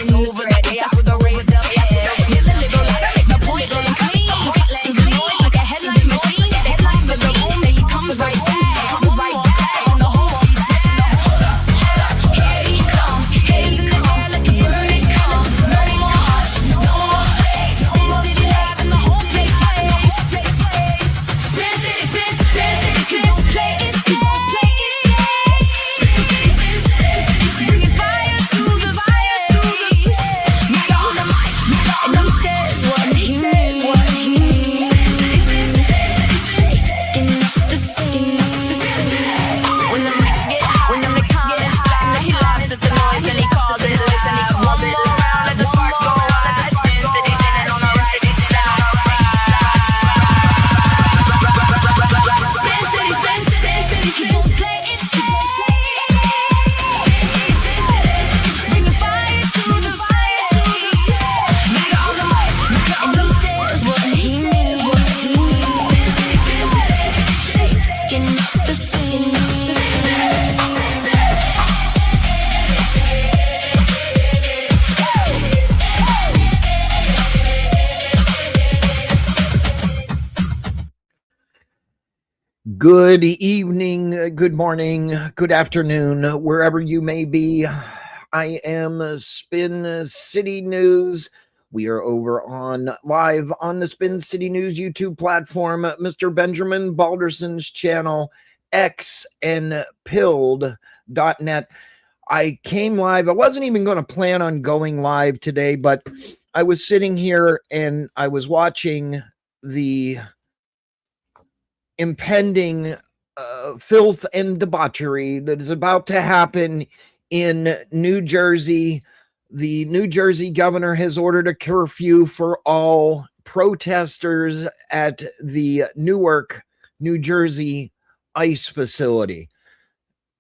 it's over. Chaos with a raised up head. Hear the little louder, make the point land clean. Letting the noise like a headline machine. Headline for the boom, then he comes right back. Comes right back, and the whole beat session. Here he comes, hands in the air like a burning come. No more hush, no more shakes. Spin City live and the whole place sways. Spin City, spin City, spin play it safe. Bringing fire to the face. Nigga on the mic, and he says what he means. Shaking up the scene. When the mics get hot, when the comments fly, he laughs at the noise and he calls it live. One more round, let the sparks go out. Let the Spin City standing on the right side. Spin City, Spin City, he gon' play it safe. Bringing fire to the face. Nigga on the mic, and he says what he means. Shaking up the scene. Good evening, good morning, good afternoon, wherever you may be. I am Spin City News. We are over on live on the Spin City News YouTube platform, Mr. Benjamin Balderson's channel, X and Pilled.net. I came live. I wasn't even going to plan on going live today, but I was sitting here and I was watching the impending filth and debauchery that is about to happen in New Jersey. The New Jersey governor has ordered a curfew for all protesters at the Newark, New Jersey ICE facility.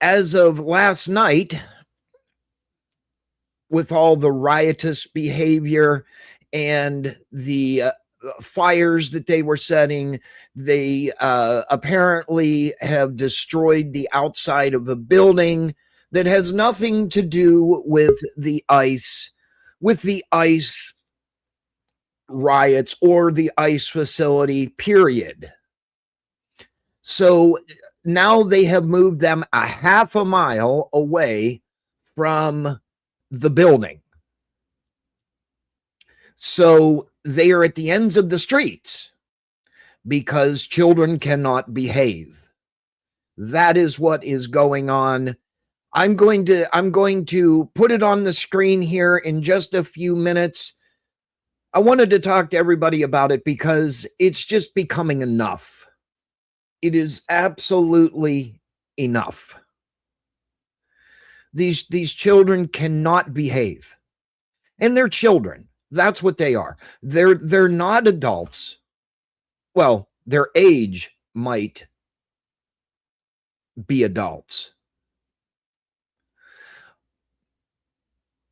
As of last night, with all the riotous behavior and the fires that they were setting, they apparently have destroyed the outside of a building that has nothing to do with the ICE riots or the ICE facility, period. So now they have moved them a half a mile away from the building. So they are at the ends of the streets because children cannot behave. That is what is going on. I'm going to put it on the screen here in just a few minutes. I wanted to talk to everybody about it because it's just becoming enough. It is absolutely enough. These children cannot behave. And they're children. That's what they are. They're not adults. Well, their age might be adults.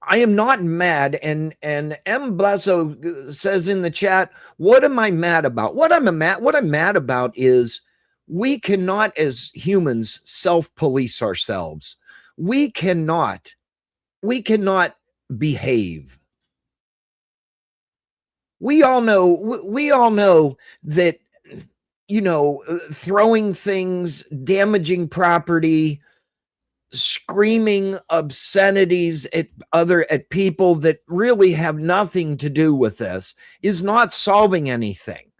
I am not mad, and M. Blasso says in the chat, what am I mad about? What I'm mad about is we cannot, as humans, self-police ourselves. We cannot behave. We all know that, throwing things, damaging property, screaming obscenities at people that really have nothing to do with this is not solving anything.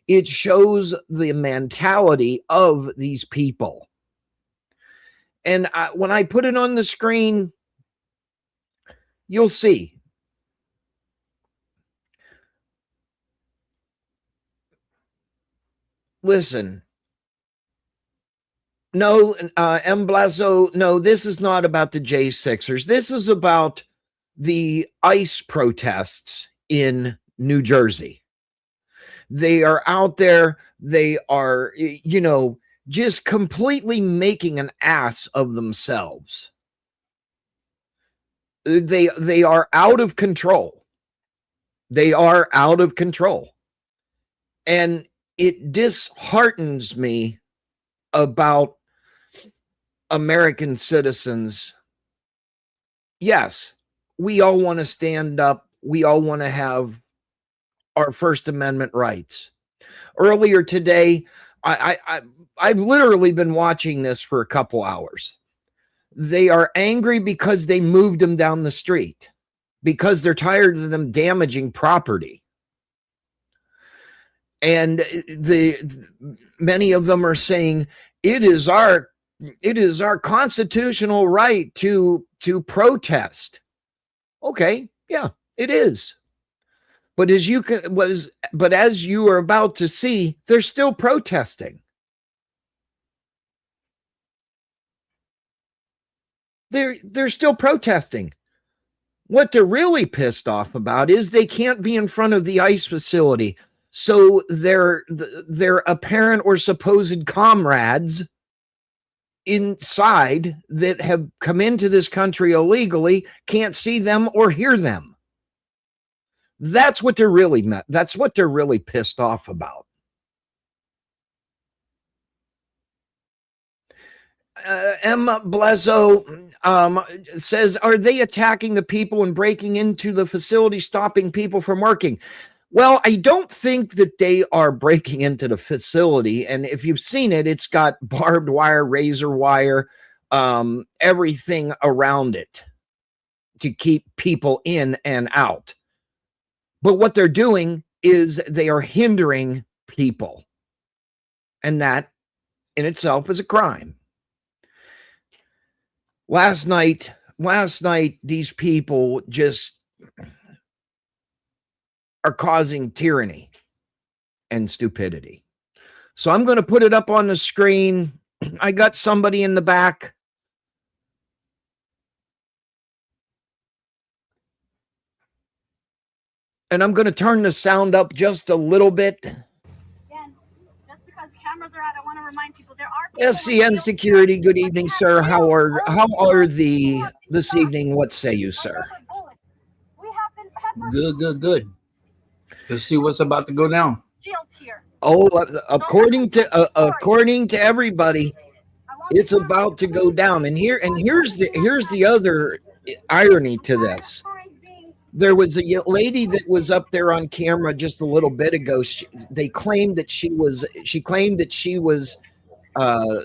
It shows the mentality of these people. And when I put it on the screen, you'll see. Listen. No, M. Blasso, no, this is not about the J6ers. This is about the ICE protests in New Jersey. They are out there. They are, just completely making an ass of themselves. They are out of control. They are out of control. And it disheartens me about American citizens. Yes, we all want to stand up. We all want to have our First Amendment rights. Earlier today, I've literally been watching this for a couple hours. They are angry because they moved them down the street, because they're tired of them damaging property. And many of them are saying it is our constitutional right to protest. Okay, yeah, it is. But as you are about to see, they're still protesting. They're still protesting. What they're really pissed off about is they can't be in front of the ICE facility. So their apparent or supposed comrades inside that have come into this country illegally can't see them or hear them. That's what they're really pissed off about. Emma Blezo says, are they attacking the people and breaking into the facility, stopping people from working? Well, I don't think that they are breaking into the facility. And if you've seen it, it's got barbed wire, razor wire, everything around it to keep people in and out. But what they're doing is they are hindering people. And that in itself is a crime. Last night, these people just are causing tyranny and stupidity. So I'm going to put it up on the screen. I got somebody in the back. And I'm going to turn the sound up just a little bit. Again, just because cameras are out, I want to remind people there are SCN Security, good evening, sir. How are this evening? What say you, sir? Good. Let's see what's about to go down. Oh, according to everybody, it's about to go down. And here's the other irony to this. There was a lady that was up there on camera just a little bit ago. They claimed that she was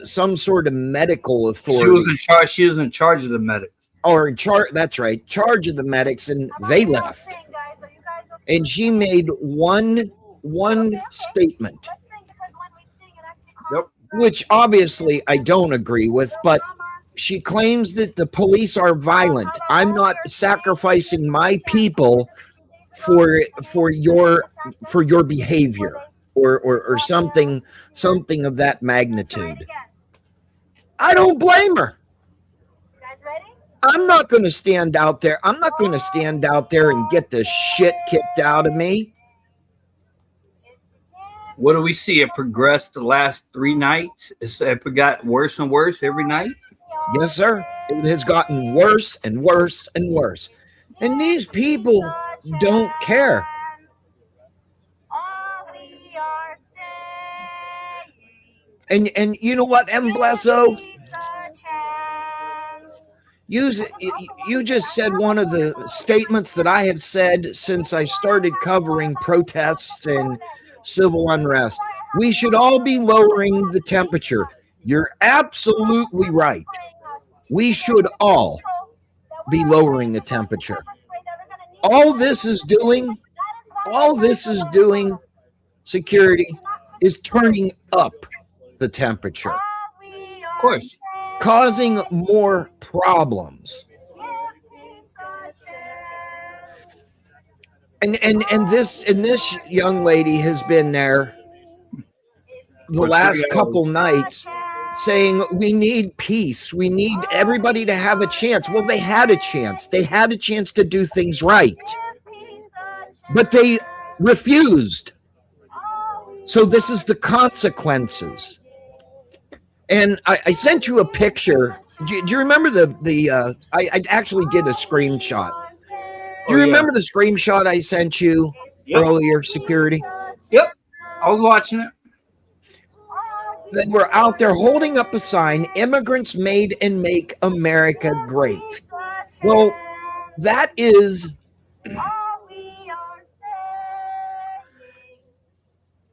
some sort of medical authority. She was in charge of the medics. That's right, charge of the medics, and they left. And she made one statement, Yep. which obviously I don't agree with, but she claims that the police are violent. I'm not sacrificing my people for your behavior or something of that magnitude. I don't blame her. I'm not going to stand out there. I'm not going to stand out there and get the shit kicked out of me. What do we see? It progressed the last 3 nights. It got worse and worse every night. Yes, sir. It has gotten worse and worse and worse. And these people don't care. And you know what, M. Blesso? You just said one of the statements that I have said since I started covering protests and civil unrest. We should all be lowering the temperature. You're absolutely right. We should all be lowering the temperature. All this is doing, security, is turning up the temperature. Of course. Causing more problems. And this young lady has been there the last couple nights saying we need peace. We need everybody to have a chance. Well, they had a chance. They had a chance to do things right. But they refused. So this is the consequences. And I sent you a picture. Do you remember I actually did a screenshot. Do you remember the screenshot I sent you earlier, security? Yep. I was watching it. They were out there holding up a sign, immigrants made and make America great. Well, That is, All we are saying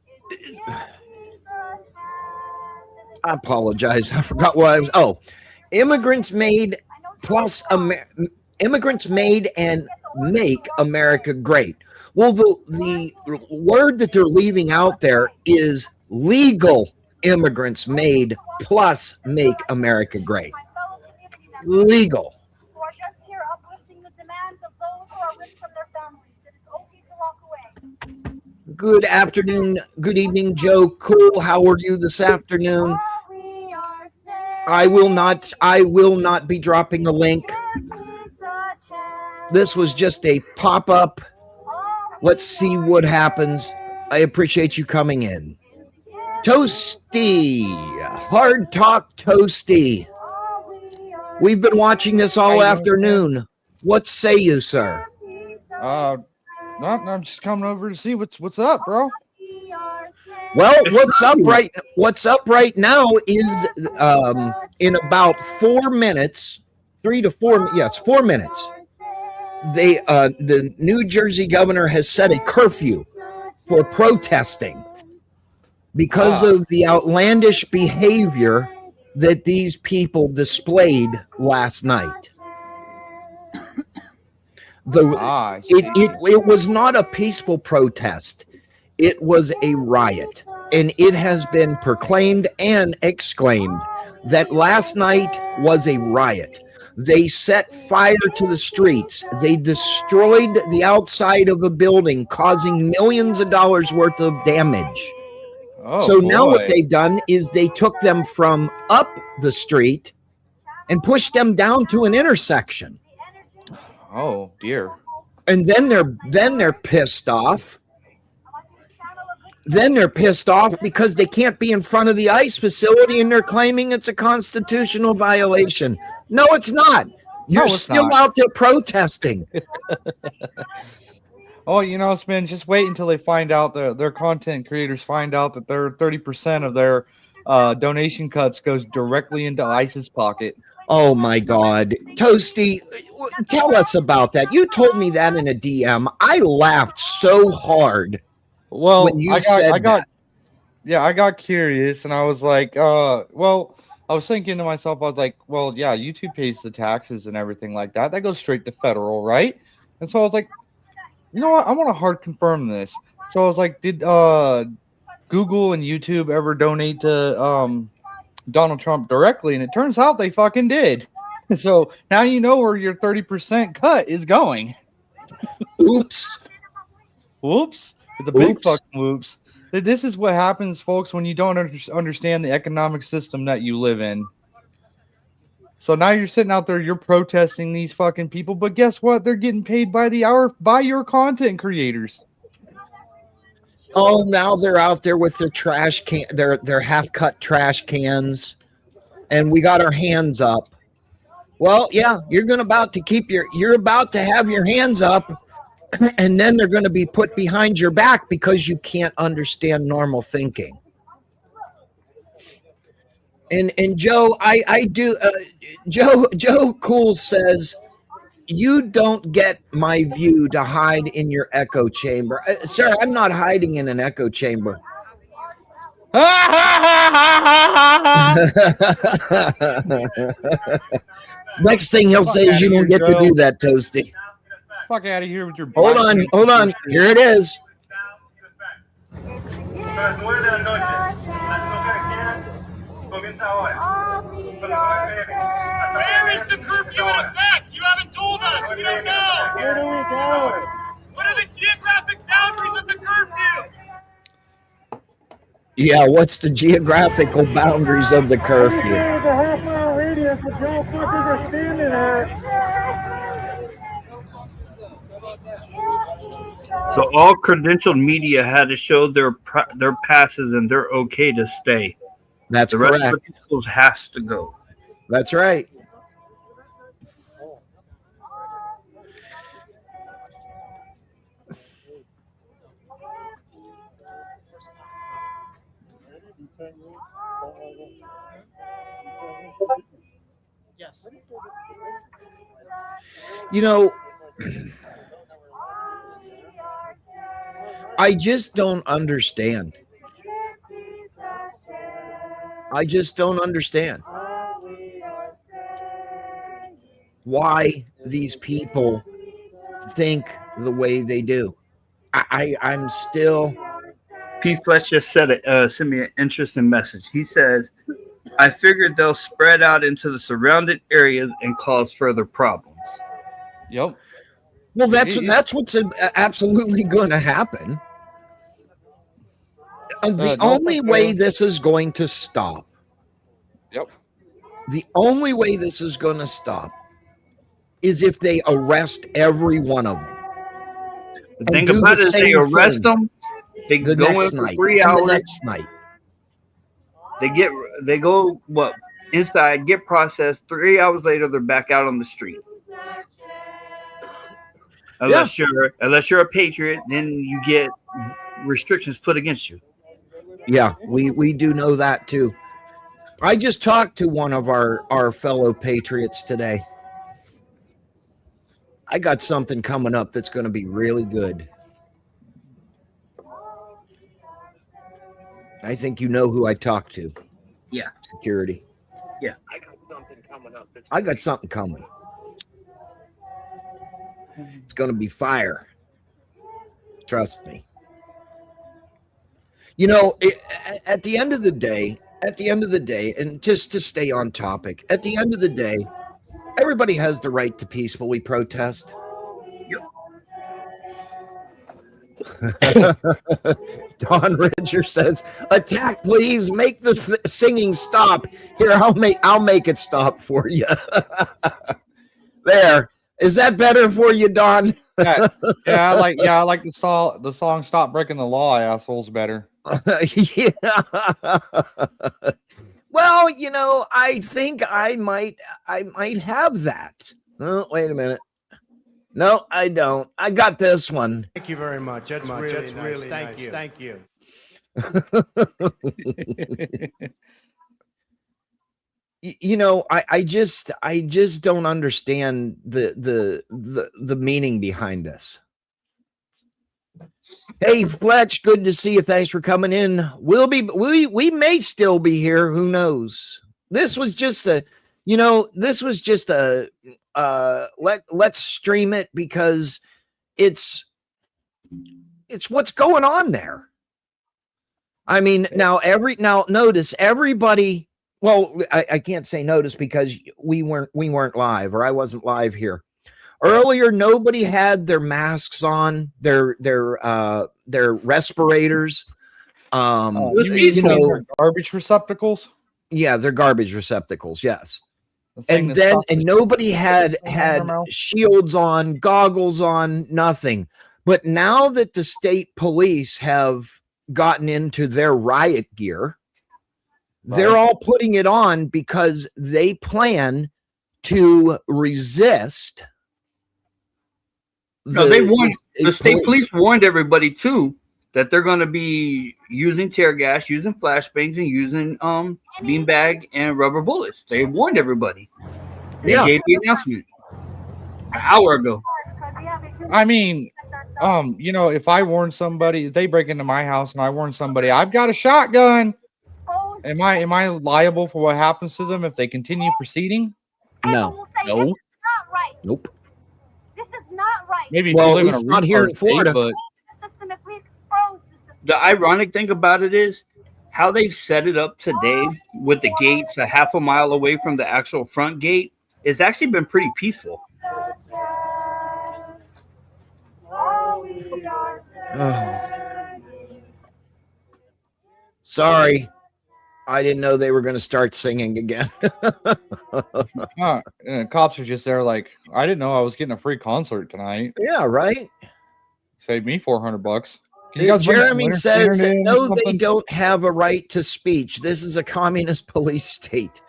is give a chance. I apologize. I forgot what I was. Oh, immigrants made plus immigrants made and make America great. Well, the word that they're leaving out there is legal immigrants made plus make America great. My fellow community members Legal. who are just here uplifting the demands of those who are ripped from their families. It is okay to walk away. Good afternoon, good evening, Joe. Cool. How are you this afternoon? All we are saying I will not be dropping a link. give peace a chance. This was just a pop-up. All Let's see what happens. I appreciate you coming in. Toasty, hard talk Toasty. We've been watching this all afternoon. What say you, sir? No, I'm just coming over to see what's up, bro. Well, what's up right now is in about 4 minutes, 3 to 4, yes, 4 minutes. The New Jersey governor has set a curfew for protesting because of the outlandish behavior that these people displayed last night. It was not a peaceful protest. It was a riot, and it has been proclaimed and exclaimed that last night was a riot. They set fire to the streets. They destroyed the outside of a building, causing millions of dollars worth of damage. Now what they've done is they took them from up the street and pushed them down to an intersection. Oh dear. And then they're pissed off. Then they're pissed off because they can't be in front of the ICE facility, and they're claiming it's a constitutional violation. No, it's not. You're still out there protesting. Oh, it's been just wait until they find out their content creators find out that their 30% of their donation cuts goes directly into ICE's pocket. Oh my God. Toasty, tell us about that. You told me that in a DM. I laughed so hard. Well, when you I got curious, and I was like, I was thinking to myself, I was like, well, yeah, YouTube pays the taxes and everything like that. That goes straight to federal, right? And so I was like, you know what? I want to hard confirm this. So I was like, did Google and YouTube ever donate to Donald Trump directly? And it turns out they fucking did. So now you know where your 30% cut is going. Oops. Whoops. It's a big fucking whoops. This is what happens, folks, when you don't understand the economic system that you live in. So now you're sitting out there, you're protesting these fucking people, but guess what? They're getting paid by the hour by your content creators. Oh, now they're out there with their trash can, their half-cut trash cans, and we got our hands up. Well, yeah, you're about to have your hands up. And then they're going to be put behind your back because you can't understand normal thinking. And Joe, I do. Joe Cool says, you don't get my view to hide in your echo chamber. Sir, I'm not hiding in an echo chamber. Next thing he'll say is you don't get to do that, Toasty. Fuck out of here with your hold on. Here it is. Where is the curfew in effect? You haven't told us. We don't know. Where do we go? What are the geographic boundaries of the curfew? Yeah, what's the geographical boundaries of the curfew? There's a half-mile radius that y'all fuckers are standing at. So all credentialed media had to show their passes and they're okay to stay. That's the correct. rest of the schools has to go. That's right. You know, I just don't understand. I just don't understand why these people think the way they do. I'm still. P. Fletch just said it. Sent me an interesting message. He says, "I figured they'll spread out into the surrounded areas and cause further problems." Yep. Well, that's what's absolutely going to happen. The only way this is going to stop. Yep. The only way this is going to stop is if they arrest every one of them. The thing about it is they arrest them, they go in for 3 hours. The next night. They go inside, get processed. 3 hours later, they're back out on the street. Unless you're a patriot, then you get restrictions put against you. Yeah, we do know that too. I just talked to one of our fellow patriots today. I got something coming up that's going to be really good. I think you know who I talked to. Yeah. Security. Yeah. I got something coming. It's going to be fire. Trust me. You know, at the end of the day, and just to stay on topic, at the end of the day, everybody has the right to peacefully protest. Don Ridger says, "Attack, please. Make the singing stop. Here, I'll make it stop for you." There. Is that better for you, Don? Yeah, I like the song "Stop Breaking the Law," assholes better. Yeah. Well, you know, I think I might have that. Oh, wait a minute. No, I don't. I got this one. Thank you very much. That's really nice. Thank you. You know, I just don't understand the meaning behind this. Hey, Fletch, good to see you. Thanks for coming in. We may still be here. Who knows? This was just let's stream it because it's what's going on there. I mean, now notice everybody. Well, I can't say notice because we weren't live, or I wasn't live here earlier. Nobody had their masks on, their respirators. Garbage receptacles. Yeah, they're garbage receptacles. Yes. And nobody had shields on, goggles on, nothing. But now that the state police have gotten into their riot gear, they're all putting it on because they plan to resist. The state police warned everybody too that they're going to be using tear gas, using flashbangs, and using beanbag and rubber bullets. They warned everybody. They gave the announcement an hour ago. I mean, if I warn somebody, if they break into my house and I warn somebody, I've got a shotgun. Am I liable for what happens to them if they continue proceeding? No. No. Nope. This is not right. Maybe well, it's not here in Florida. But the ironic thing about it is how they've set it up today with the gates a half a mile away from the actual front gate. It's actually been pretty peaceful. Sorry. I didn't know they were going to start singing again. Cops are just there like, I didn't know I was getting a free concert tonight. Yeah, right. Saved me $400. Jeremy says, no, they don't have a right to speech. This is a communist police state.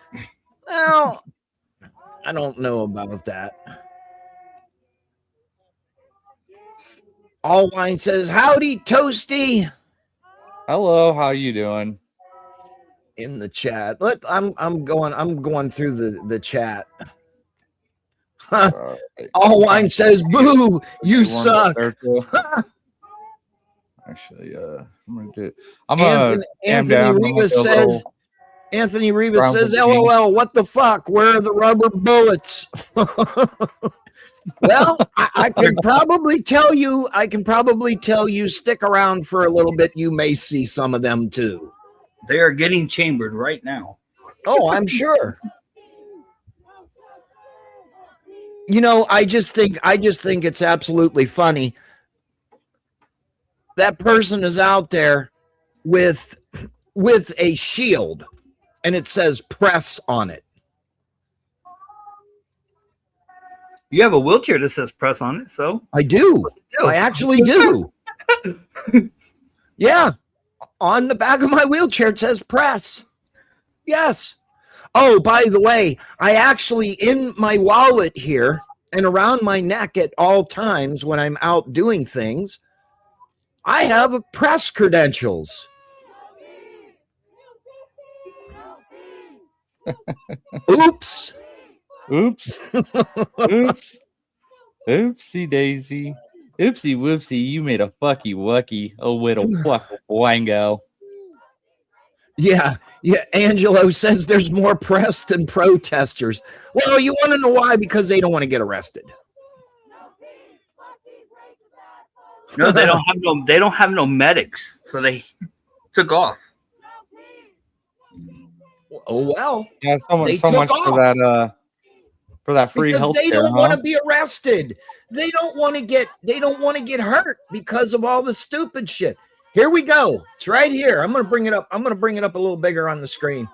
Well, I don't know about that. All Wine says, howdy, Toasty. Hello, how you doing? In the chat. I'm going through the chat. All wine says, "Boo! You suck." Actually, I'm gonna do. I'm gonna Anthony Rivas says. Anthony Rivas says, "LOL, what the fuck? Where are the rubber bullets?" Well, I can probably tell you. Stick around for a little bit. You may see some of them too. They are getting chambered right now. Oh, I'm sure. You know, I just think it's absolutely funny. That person is out there with a shield, and it says "press" on it. You have a wheelchair that says "press" on it, so I do. I actually do. Yeah, on the back of my wheelchair it says "press." Yes. Oh, by the way, I actually, in my wallet here and around my neck at all times when I'm out doing things, I have press credentials. Oops. Oops. Oopsie daisy. Oopsie whoopsie, you made a fucky wucky, a little wango. Yeah, Angelo says there's more press than protesters. Well, you want to know why? Because they don't want to get arrested. No, they don't have no medics, so they took off. Oh well. Yeah, so much for that free because health they care, don't want to be arrested. They don't want to get hurt because of all the stupid shit. Here we go. It's right here. I'm going to bring it up. I'm going to bring it up a little bigger on the screen.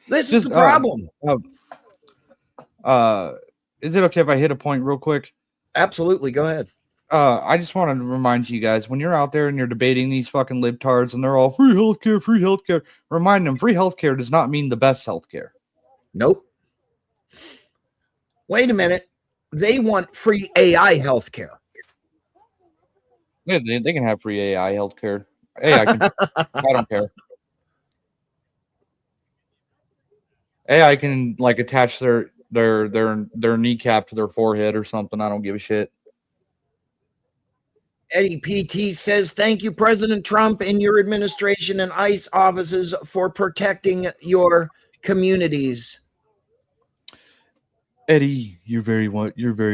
This is the problem. Is it okay if I hit a point real quick? Absolutely. Go ahead. I just wanted to remind you guys, when you're out there and you're debating these fucking libtards and they're all free healthcare, remind them free healthcare does not mean the best healthcare. Nope. Wait a minute. They want free AI healthcare. Yeah, they can have free AI healthcare. AI can, I don't care. AI can like attach their kneecap to their forehead or something. I don't give a shit. Eddie PT says, "Thank you, President Trump and your administration and ICE offices for protecting your communities." Eddie, you're very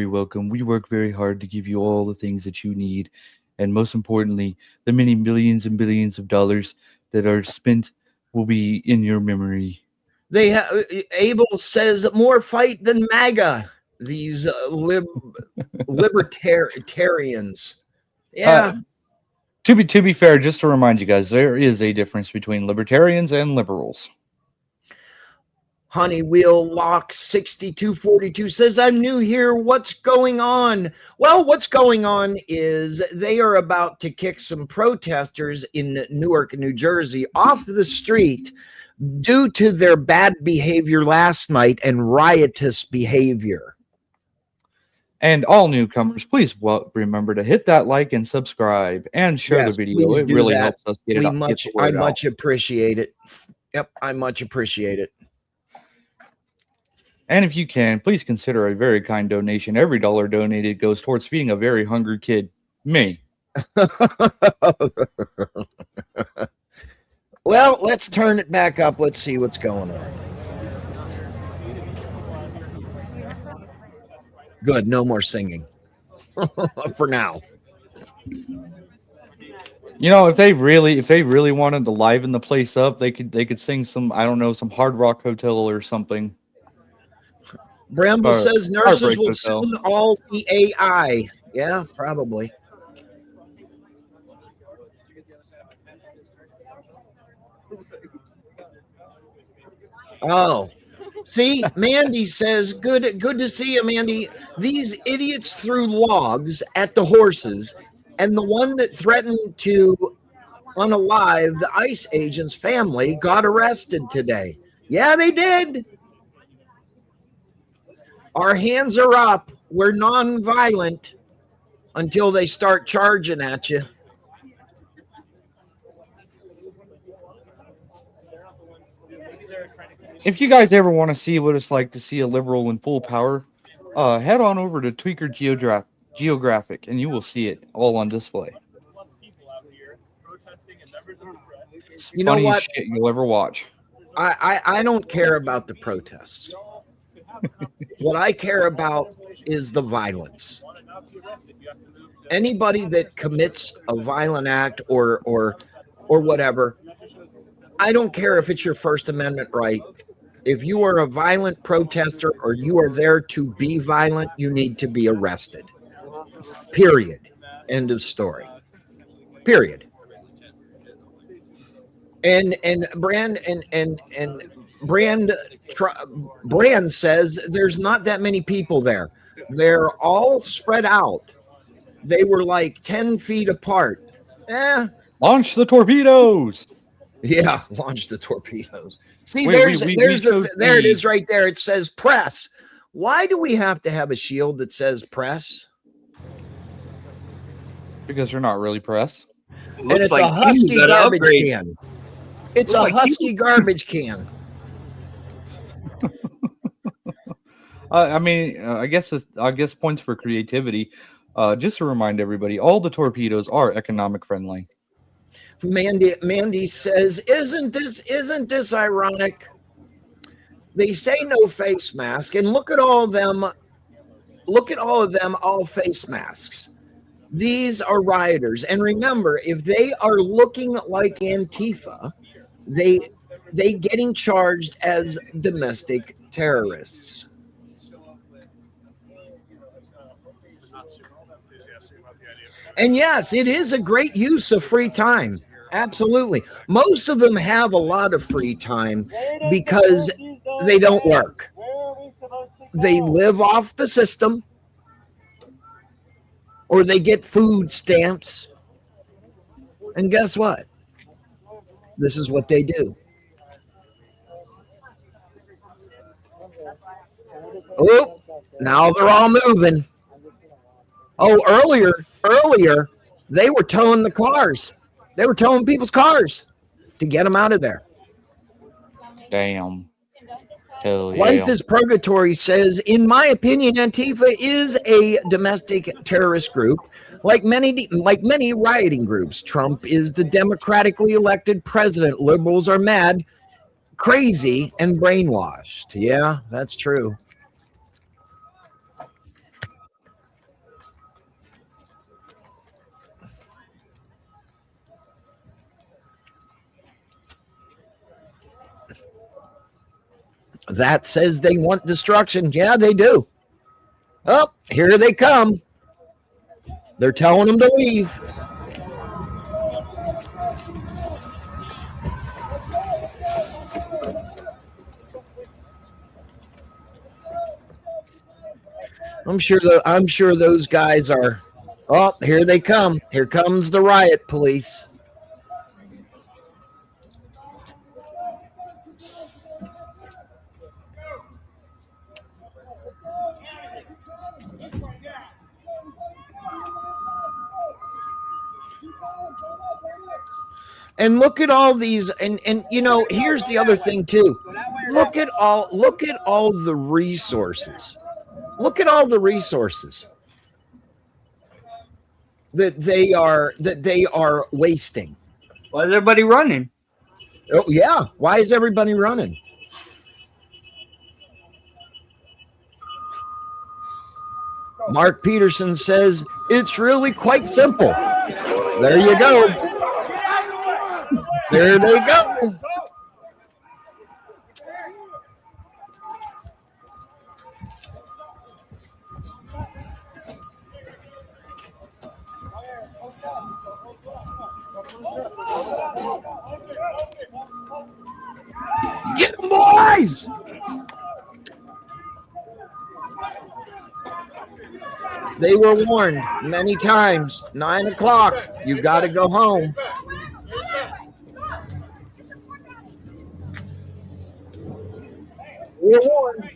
welcome. We work very hard to give you all the things that you need, and most importantly, the many millions and billions of dollars that are spent will be in your memory. Abel says, "More fight than MAGA." These libertarians. Yeah. To be fair, just to remind you guys, there is a difference between libertarians and liberals. Honeywheel Lock 6242 says, "I'm new here. What's going on?" Well, what's going on is they are about to kick some protesters in Newark, New Jersey off the street due to their bad behavior last night and riotous behavior. And all newcomers, please remember to hit that like and subscribe and share the video. It really helps us get it out. I much appreciate it. Yep, I much appreciate it. And if you can, please consider a very kind donation. Every dollar donated goes towards feeding a very hungry kid. Me. Well, let's turn it back up. Let's see what's going on. Good. No more singing. For now. You know, if they really wanted to liven the place up, they could sing some, I don't know, some Hard Rock Hotel or something. Bramble says nurses will soon all be AI. Yeah, probably. Oh, see, Mandy says, good to see you, Mandy. These idiots threw logs at the horses, and the one that threatened to unalive the ICE agent's family got arrested today. Yeah, they did. Our hands are up. We're non-violent until they start charging at you. if you guys ever want to see what it's like to see a liberal in full power, head on over to Tweaker Geographic, and you will see it all on display. You know Funniest what? shit you'll ever watch. I don't care about the protests. What I care about is the violence. Anybody that commits a violent act or whatever, I don't care if it's your First Amendment right. If you are a violent protester or you are there to be violent, you need to be arrested. Period. End of story. Period. And Brand says there's not that many people there. They're all spread out. They were like 10 feet apart. Launch the torpedoes. Yeah, launch the torpedoes. See, There it is right there. It says press. Why do we have to have a shield that says press? Because you're not really press. And it's like a Husky garbage can. It's a Husky garbage can. I mean, I guess points for creativity. Just to remind everybody, all the torpedoes are economic friendly. Mandy says, "Isn't this ironic? They say no face mask, and look at all of them. Look at all of them, all face masks. These are rioters. And remember, if they are looking like Antifa, they getting charged as domestic terrorists." And yes, it is a great use of free time. Absolutely. Most of them have a lot of free time because they don't work. They live off the system, or they get food stamps. And guess what? This is what they do. Oh, now they're all moving. Oh, earlier, they were towing the cars. They were towing people's cars to get them out of there. Damn. Hell yeah. Life is Purgatory says, in my opinion, Antifa is a domestic terrorist group. Like many rioting groups, Trump is the democratically elected president. Liberals are mad, crazy, and brainwashed. Yeah, that's true. That says they want destruction. Yeah, they do. Oh, here they come. They're telling them to leave. I'm sure those guys are. Oh, here they come. Here comes the riot police. And look at all these, and you know, here's the other thing too. Look at all the resources. Look at all the resources that they are wasting. Why is everybody running? Oh yeah, why is everybody running? Mark Peterson says it's really quite simple. There you go. There they go. Get them, boys! They were warned many times. 9 o'clock. You got to go home. We're warned.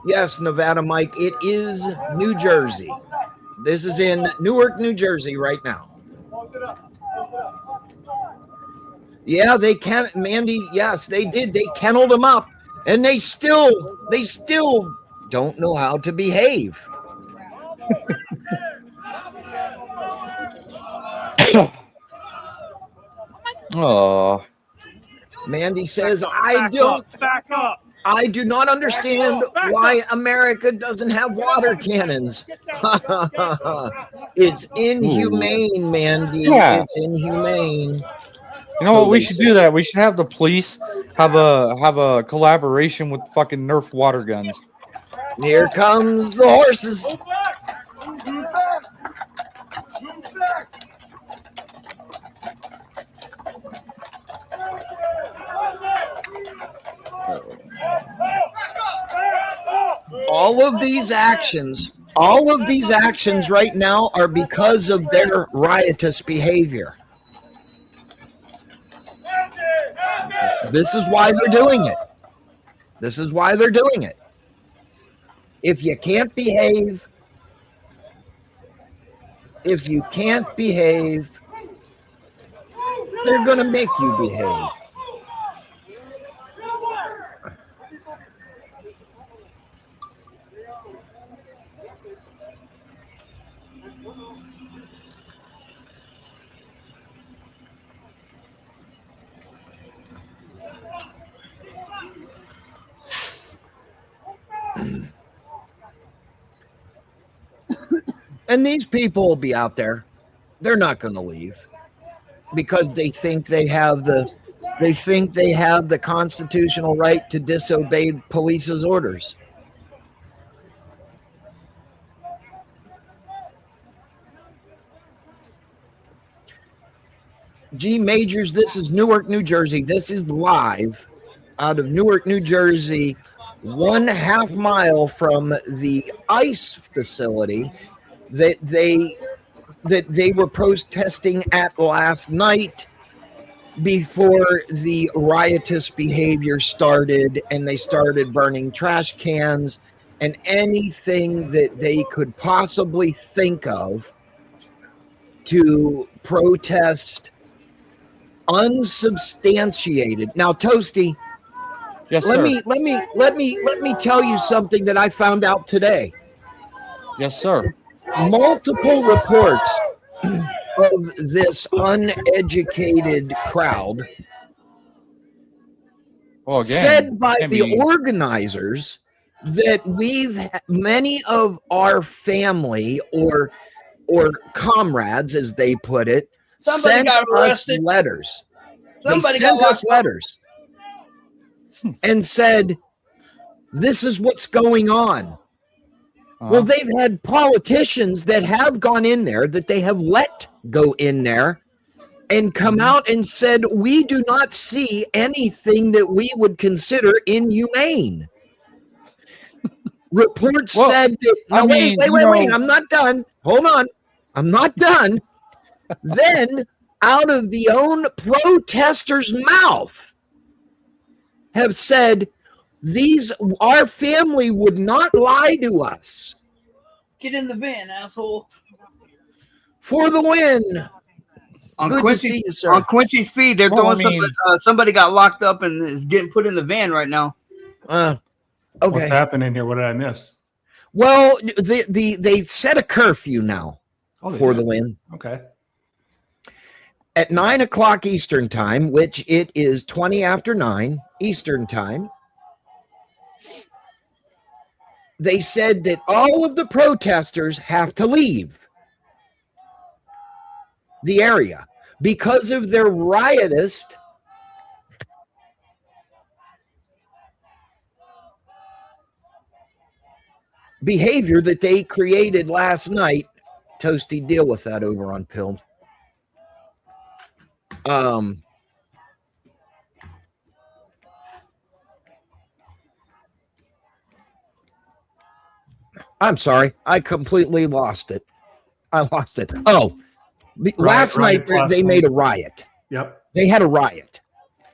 Yes, Nevada Mike, it is New Jersey. This is in Newark, New Jersey right now. Yeah, they can, Mandy. Yes, they did. They kenneled them up, and they still don't know how to behave. Oh, Mandy says, Back up. I do not understand why America doesn't have water cannons. It's inhumane, Mandy. Yeah. It's inhumane. You know what? We should do that. We should have the police have a collaboration with fucking Nerf water guns. Here comes the horses. Move back. Move back. Move back. All of these actions right now are because of their riotous behavior. This is why they're doing it. This is why they're doing it. If you can't behave, they're going to make you behave. And these people will be out there. They're not going to leave because they think they have the constitutional right to disobey police's orders. G Majors, this is Newark, New Jersey. This is live out of Newark, New Jersey, 1/2 mile from the ICE facility that they were protesting at last night before the riotous behavior started, and they started burning trash cans and anything that they could possibly think of to protest unsubstantiated. Now, Toasty, Yes, let sir. me tell you something that I found out today. Yes, sir. Multiple reports of this uneducated crowd Well, again, said by I the mean, organizers that many of our family or comrades, as they put it, Somebody sent got us arrested. letters. Somebody They got sent us locked up. letters and said, this is what's going on. Well, they've had politicians that have gone in there, that they have let go in there and come out and said, we do not see anything that we would consider inhumane. Reports said that, no, wait, I'm not done. Hold on. I'm not done. Then, out of the own protesters' mouth, have said, our family would not lie to us. Get in the van, asshole. For the win. On Good to see you, sir. On Quincy's feed, they're Well, throwing somebody got locked up and is getting put in the van right now. Okay. What's happening here? What did I miss? Well, they set a curfew now for the win. Okay. At 9 o'clock Eastern time, which it is 20 after 9 Eastern time, they said that all of the protesters have to leave the area because of their riotous behavior that they created last night. Toasty, deal with that over on Pilled. I'm sorry. I completely lost it. Oh, last night they made a riot. Yep. They had a riot.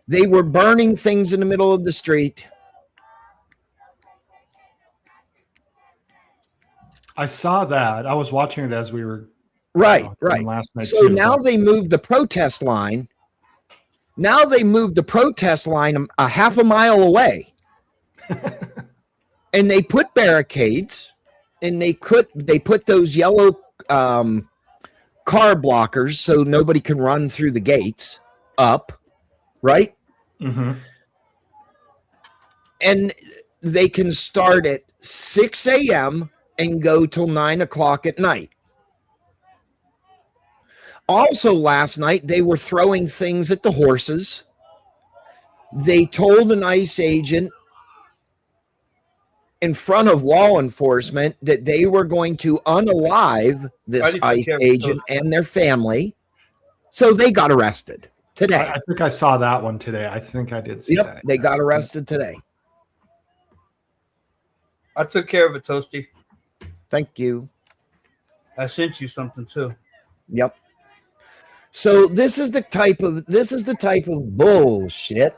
They were burning things in the middle of the street. I saw that. I was watching it as we were Right. last night. So too, now but- they moved the protest line Now they moved the protest line a half a mile away. And they put barricades, and they put those yellow car blockers so nobody can run through the gates up, right? Mm-hmm. And they can start at 6 a.m. and go till 9 o'clock at night. Also, last night, they were throwing things at the horses. They told an ICE agent in front of law enforcement that they were going to unalive this ICE agent and their family. So they got arrested today. I think I saw that one today. I think I did see that. They got arrested today. I took care of it, Toasty. Thank you. I sent you something too. Yep. So this is the type of bullshit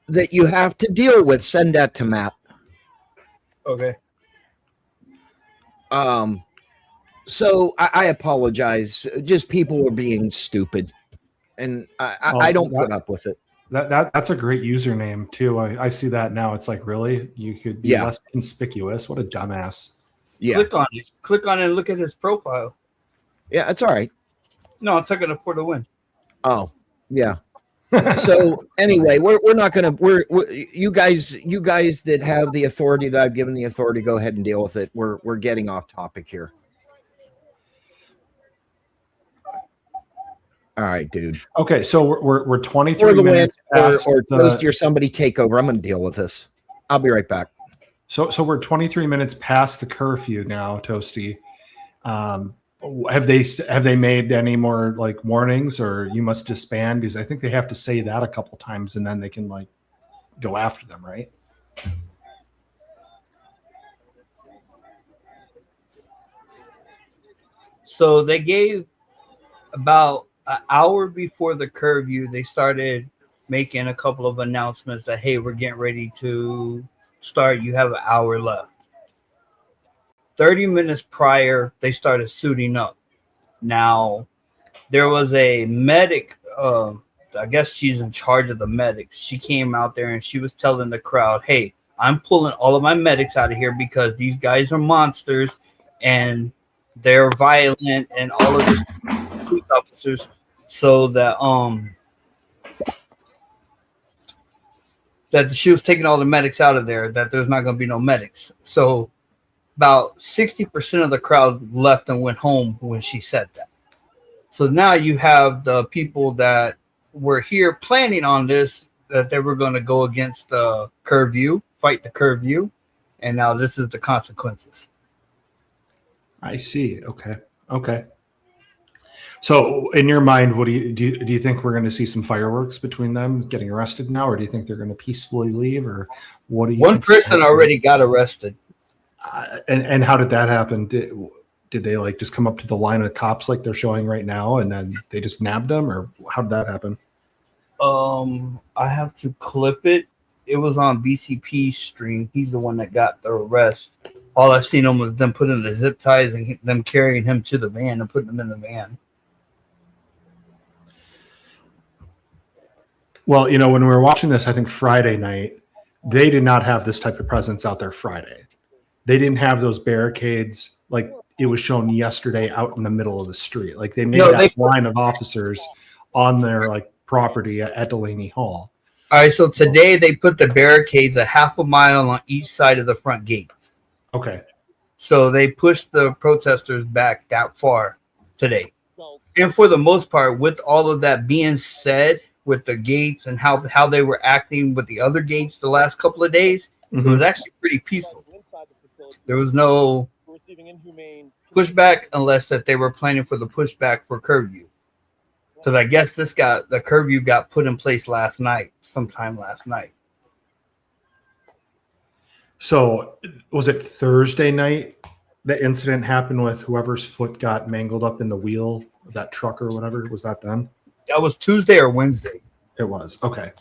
that you have to deal with. Send that to Matt. Okay. So I apologize. Just people were being stupid, and I don't put up with it. That's a great username too. I see that now. It's like, really? You could be less conspicuous. What a dumbass. Yeah. Click on it and look at his profile. Yeah, it's all right. No, I'm taking it for the win. Oh, yeah. So anyway, we're not gonna you guys that have the authority that I've given the authority, go ahead and deal with it. We're getting off topic here. All right, dude. Okay, so we're 23 minutes past or Toasty or somebody take over. I'm going to deal with this. I'll be right back. So we're 23 minutes past the curfew now, Toasty. Have they made any more like warnings, or you must disband? Because I think they have to say that a couple times and then they can like go after them, right? So they gave about an hour before the curfew, they started making a couple of announcements that, hey, we're getting ready to start. You have an hour left. 30 minutes prior, they started suiting up. Now, there was a medic, I guess she's in charge of the medics. She came out there and she was telling the crowd, hey, I'm pulling all of my medics out of here because these guys are monsters and they're violent and all of this police officers. So that that she was taking all the medics out of there, that there's not going to be no medics. So about 60% of the crowd left and went home when she said that. So now you have the people that were here planning on this, that they were going to go against the curfew, fight the curfew, and now this is the consequences. I see. Okay. So, in your mind, what do you think we're going to see some fireworks between them getting arrested now, or do you think they're going to peacefully leave, or what do you? One person already got arrested. And how did that happen? Did they like just come up to the line of cops like they're showing right now, and then they just nabbed them, or how did that happen? I have to clip it. It was on BCP's stream. He's the one that got the arrest. All I seen him was them putting the zip ties and them carrying him to the van and putting him in the van. Well, when we were watching this, I think Friday night, they did not have this type of presence out there Friday. They didn't have those barricades like it was shown yesterday out in the middle of the street. Like they made line of officers on their like property at Delaney Hall. All right, so today they put the barricades a half a mile on each side of the front gates. Okay. So they pushed the protesters back that far today. And for the most part, with all of that being said, with the gates and how they were acting with the other gates the last couple of days, it was actually pretty peaceful. There was no pushback unless that they were planning for the pushback for curfew. Because I guess the curfew got put in place sometime last night. So was it Thursday night the incident happened with whoever's foot got mangled up in the wheel of that truck or whatever? Was that them? That was Tuesday or Wednesday. It was. Okay.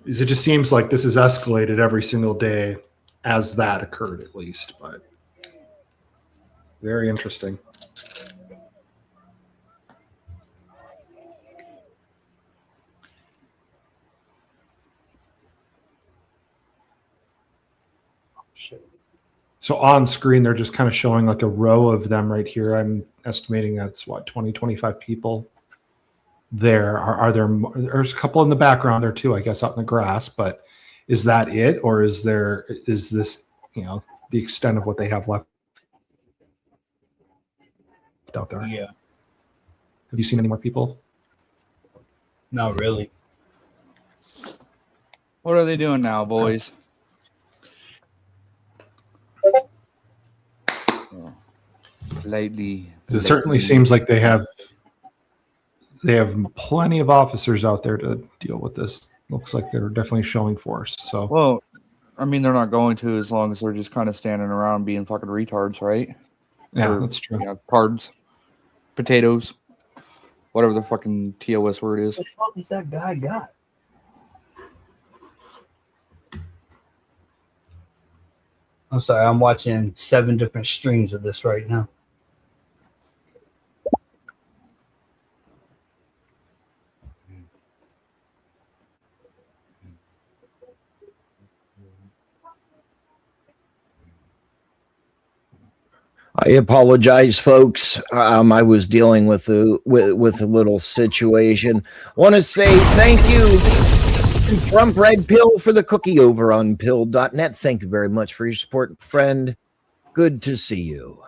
It just seems like this is escalated every single day as that occurred, at least. But very interesting. So on screen, they're just kind of showing like a row of them right here. I'm estimating that's what, 20, 25 people there. Are there, there's a couple in the background there too, I guess, out in the grass, but is that it? Or is this, you know, the extent of what they have left out there? Yeah. Have you seen any more people? Not really. What are they doing now, boys? Lately, It certainly seems like they have plenty of officers out there to deal with this. Looks like they're definitely showing force. So, well, I mean, they're not going to as long as they're just kind of standing around being fucking retards, right? yeah, Or, that's true. yeah, cards, potatoes, whatever the fucking TOS word is. What the fuck is that guy got? I'm sorry, I'm watching 7 different streams of this right now. I apologize, folks. I was dealing with a little situation. Want to say thank you to Trump Red Pill for the cookie over on pill.net. Thank you very much for your support, friend. Good to see you.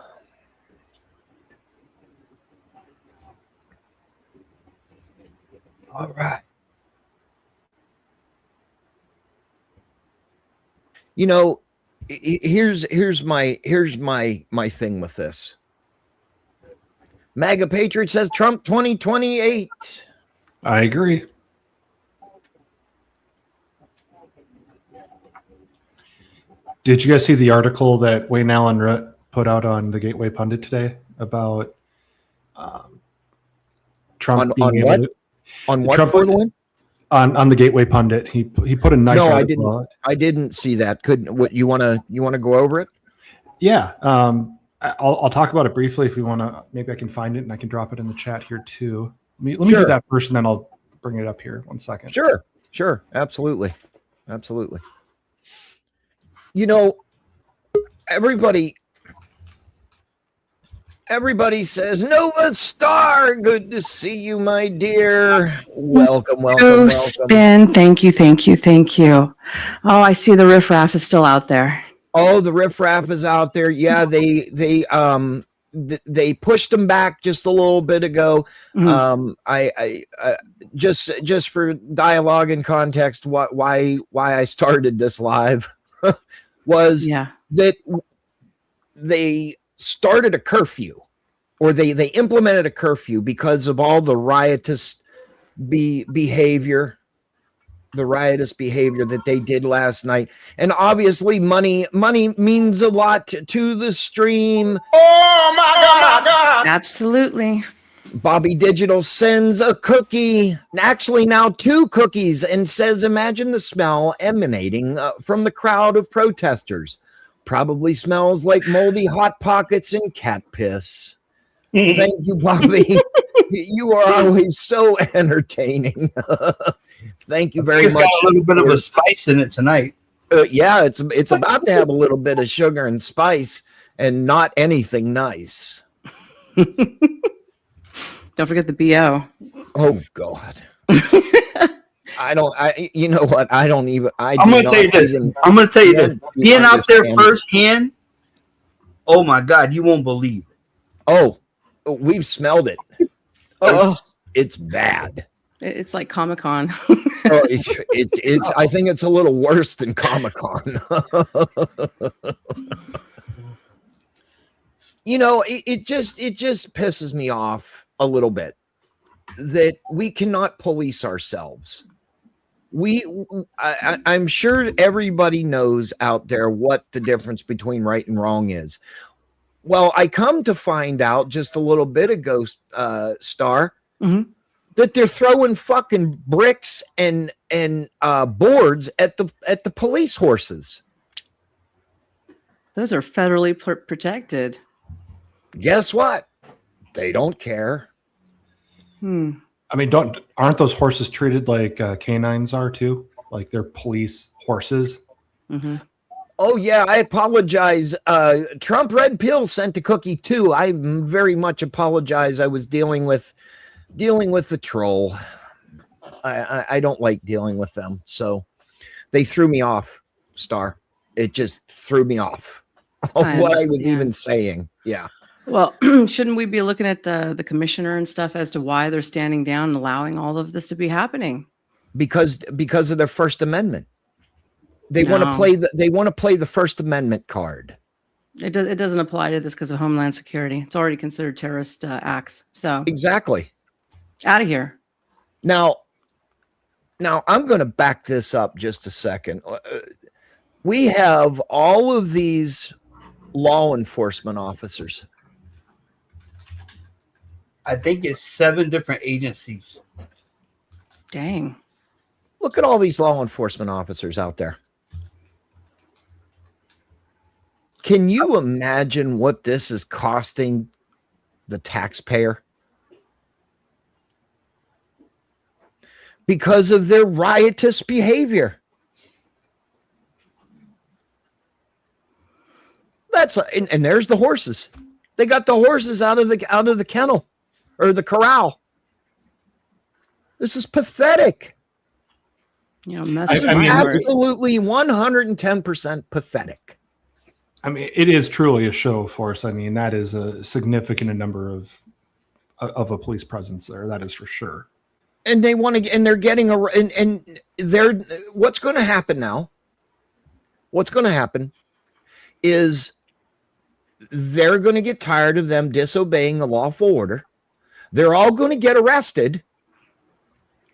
All right. You know, here's my thing with this. MAGA Patriot says Trump 2028. I agree. Did you guys see the article that Wayne Allen put out on the Gateway Pundit today about Trump being able what? to, On what? Trump, on the Gateway Pundit, he put a nice. No, article. I didn't see that. What you want to go over it? Yeah, I'll talk about it briefly if we want to. Maybe I can find it and I can drop it in the chat here too. Let me do that first, and then I'll bring it up here. 1 second. Sure, absolutely. You know, everybody says Nova Star. Good to see you, my dear. Welcome. Spin. Thank you. Oh, I see the riffraff is still out there. Oh, the riffraff is out there. Yeah, they pushed them back just a little bit ago. Mhm. I just for dialogue and context, why I started this live was that they started a curfew, or they implemented a curfew because of all the riotous behavior that they did last night. And obviously money means a lot to the stream. Oh my God. Absolutely. Bobby Digital sends a cookie, actually now 2 cookies, and says, imagine the smell emanating from the crowd of protesters. Probably smells like moldy Hot Pockets and cat piss. Thank you, Bobby. You are always so entertaining. Thank you very much. Got a little bit of a spice in it tonight. Yeah, it's about to have a little bit of sugar and spice, and not anything nice. Don't forget the BO. Oh God. You know what? I'm going to tell you this. Being out there firsthand, oh my God, you won't believe it. Oh, we've smelled it. It's bad. It's like Comic-Con. It's I think it's a little worse than Comic-Con. You know, it just pisses me off a little bit that we cannot police ourselves. I'm sure everybody knows out there what the difference between right and wrong is. Well, I come to find out just a little bit ago, Star, that they're throwing fucking bricks and boards at the police horses. Those are federally protected. Guess what? They don't care. I mean, aren't those horses treated like canines are too? Like they're police horses? Mm-hmm. Oh yeah, I apologize. Trump Red Pill sent a cookie too. I very much apologize. I was dealing with the troll. I don't like dealing with them, so they threw me off. Star, it just threw me off. What I was even saying. Yeah. Well, shouldn't we be looking at the commissioner and stuff as to why they're standing down and allowing all of this to be happening? Because of their First Amendment. They want to play the First Amendment card. It doesn't apply to this because of Homeland Security. It's already considered terrorist acts. So exactly. Out of here. Now I'm going to back this up just a second. We have all of these law enforcement officers. I think it's 7 different agencies. Dang. Look at all these law enforcement officers out there. Can you imagine what this is costing the taxpayer? Because of their riotous behavior. And there's the horses. They got the horses out of the kennel or the corral. This is pathetic. This is absolutely 110% pathetic. I mean, it is truly a show of force. I mean, that is a significant number of a police presence there. That is for sure. And they want to, and they're getting what's going to happen now? What's going to happen is they're going to get tired of them disobeying the lawful order. They're all going to get arrested,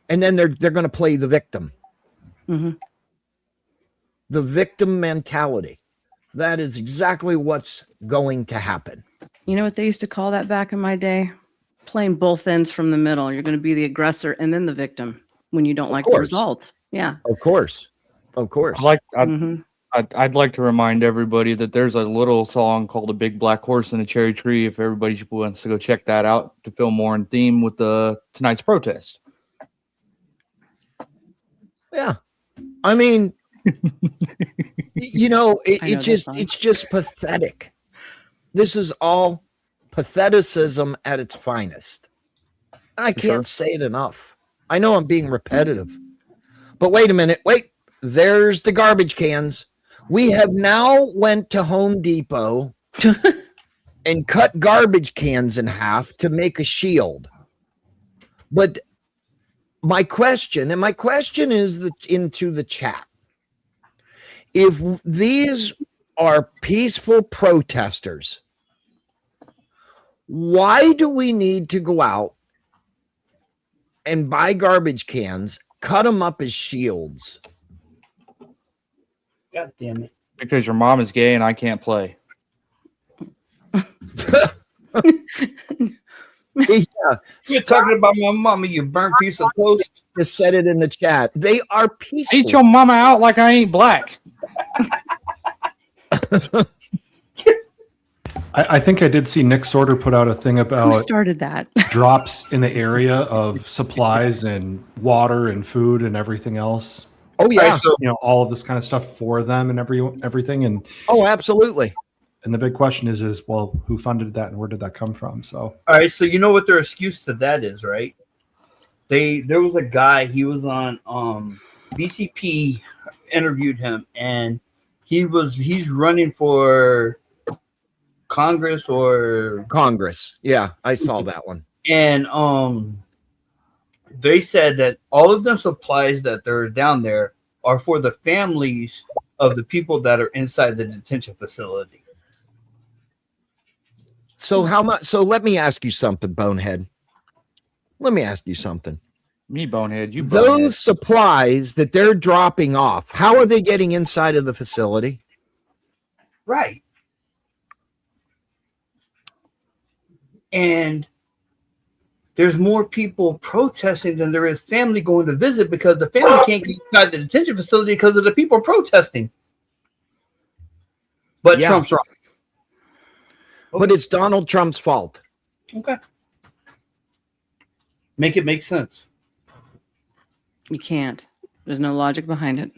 and then they're going to play the victim. Mm-hmm. The victim mentality. That is exactly what's going to happen. You know what they used to call that back in my day? Playing both ends from the middle. You're going to be the aggressor and then the victim when you don't like the result. Yeah. Of course. I'd like to remind everybody that there's a little song called "A Big Black Horse in a Cherry Tree." If everybody wants to go check that out to feel more in theme with tonight's protest. Yeah. I mean, it's just pathetic. This is all patheticism at its finest. I can't say it enough. I know I'm being repetitive, but wait a minute. There's the garbage cans. We have now went to Home Depot and cut garbage cans in half to make a shield. But my question is into the chat. If these are peaceful protesters, why do we need to go out and buy garbage cans, cut them up as shields? God damn it. Because your mom is gay and I can't play. Yeah. You're talking about my mama, you burnt piece of toast. Just said it in the chat. They are peaceful. Eat your mama out like I ain't black. I think I did see Nick Sorter put out a thing about who started that drops in the area of supplies and water and food and everything else. Oh yeah, all of this kind of stuff for them and everything. And absolutely. And the big question is well, who funded that and where did that come from? So all right, so you know what their excuse to that is, right? There was a guy, he was on BCP interviewed him, and he's running for Congress. Yeah, I saw that one. And they said that all of them supplies that they're down there are for the families of the people that are inside the detention facility. So how much? So let me ask you something, Bonehead. Let me ask you something. Me, Bonehead. You. Those Bonehead. supplies that they're dropping off, how are they getting inside of the facility? Right. And there's more people protesting than there is family going to visit because the family can't get inside the detention facility because of the people protesting. But Yeah. Trump's wrong. But it's Donald Trump's fault. Okay. Make it make sense. You can't. There's no logic behind it.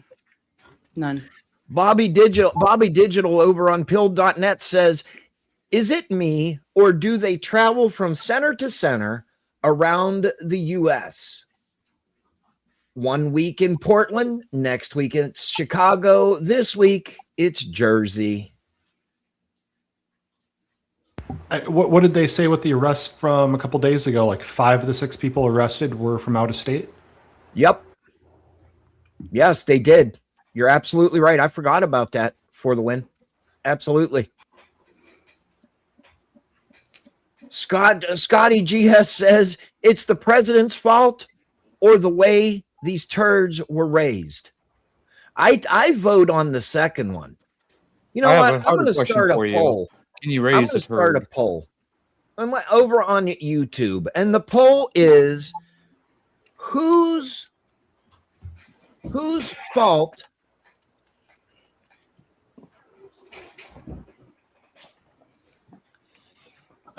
None. Bobby Digital over on pill.net says, is it me or do they travel from center to center around the U.S.? 1 week in Portland, next week it's Chicago, this week it's Jersey. What did they say with the arrest from a couple days ago? Like 5 of the 6 people arrested were from out of state? Yep. Yes, they did. You're absolutely right. I forgot about that for the win. Absolutely. Scotty GS says it's the president's fault or the way these turds were raised. I vote on the second one. You know what? I'm going to start a poll. Can you I'm raise going to start a poll. I'm over on YouTube, and the poll is whose fault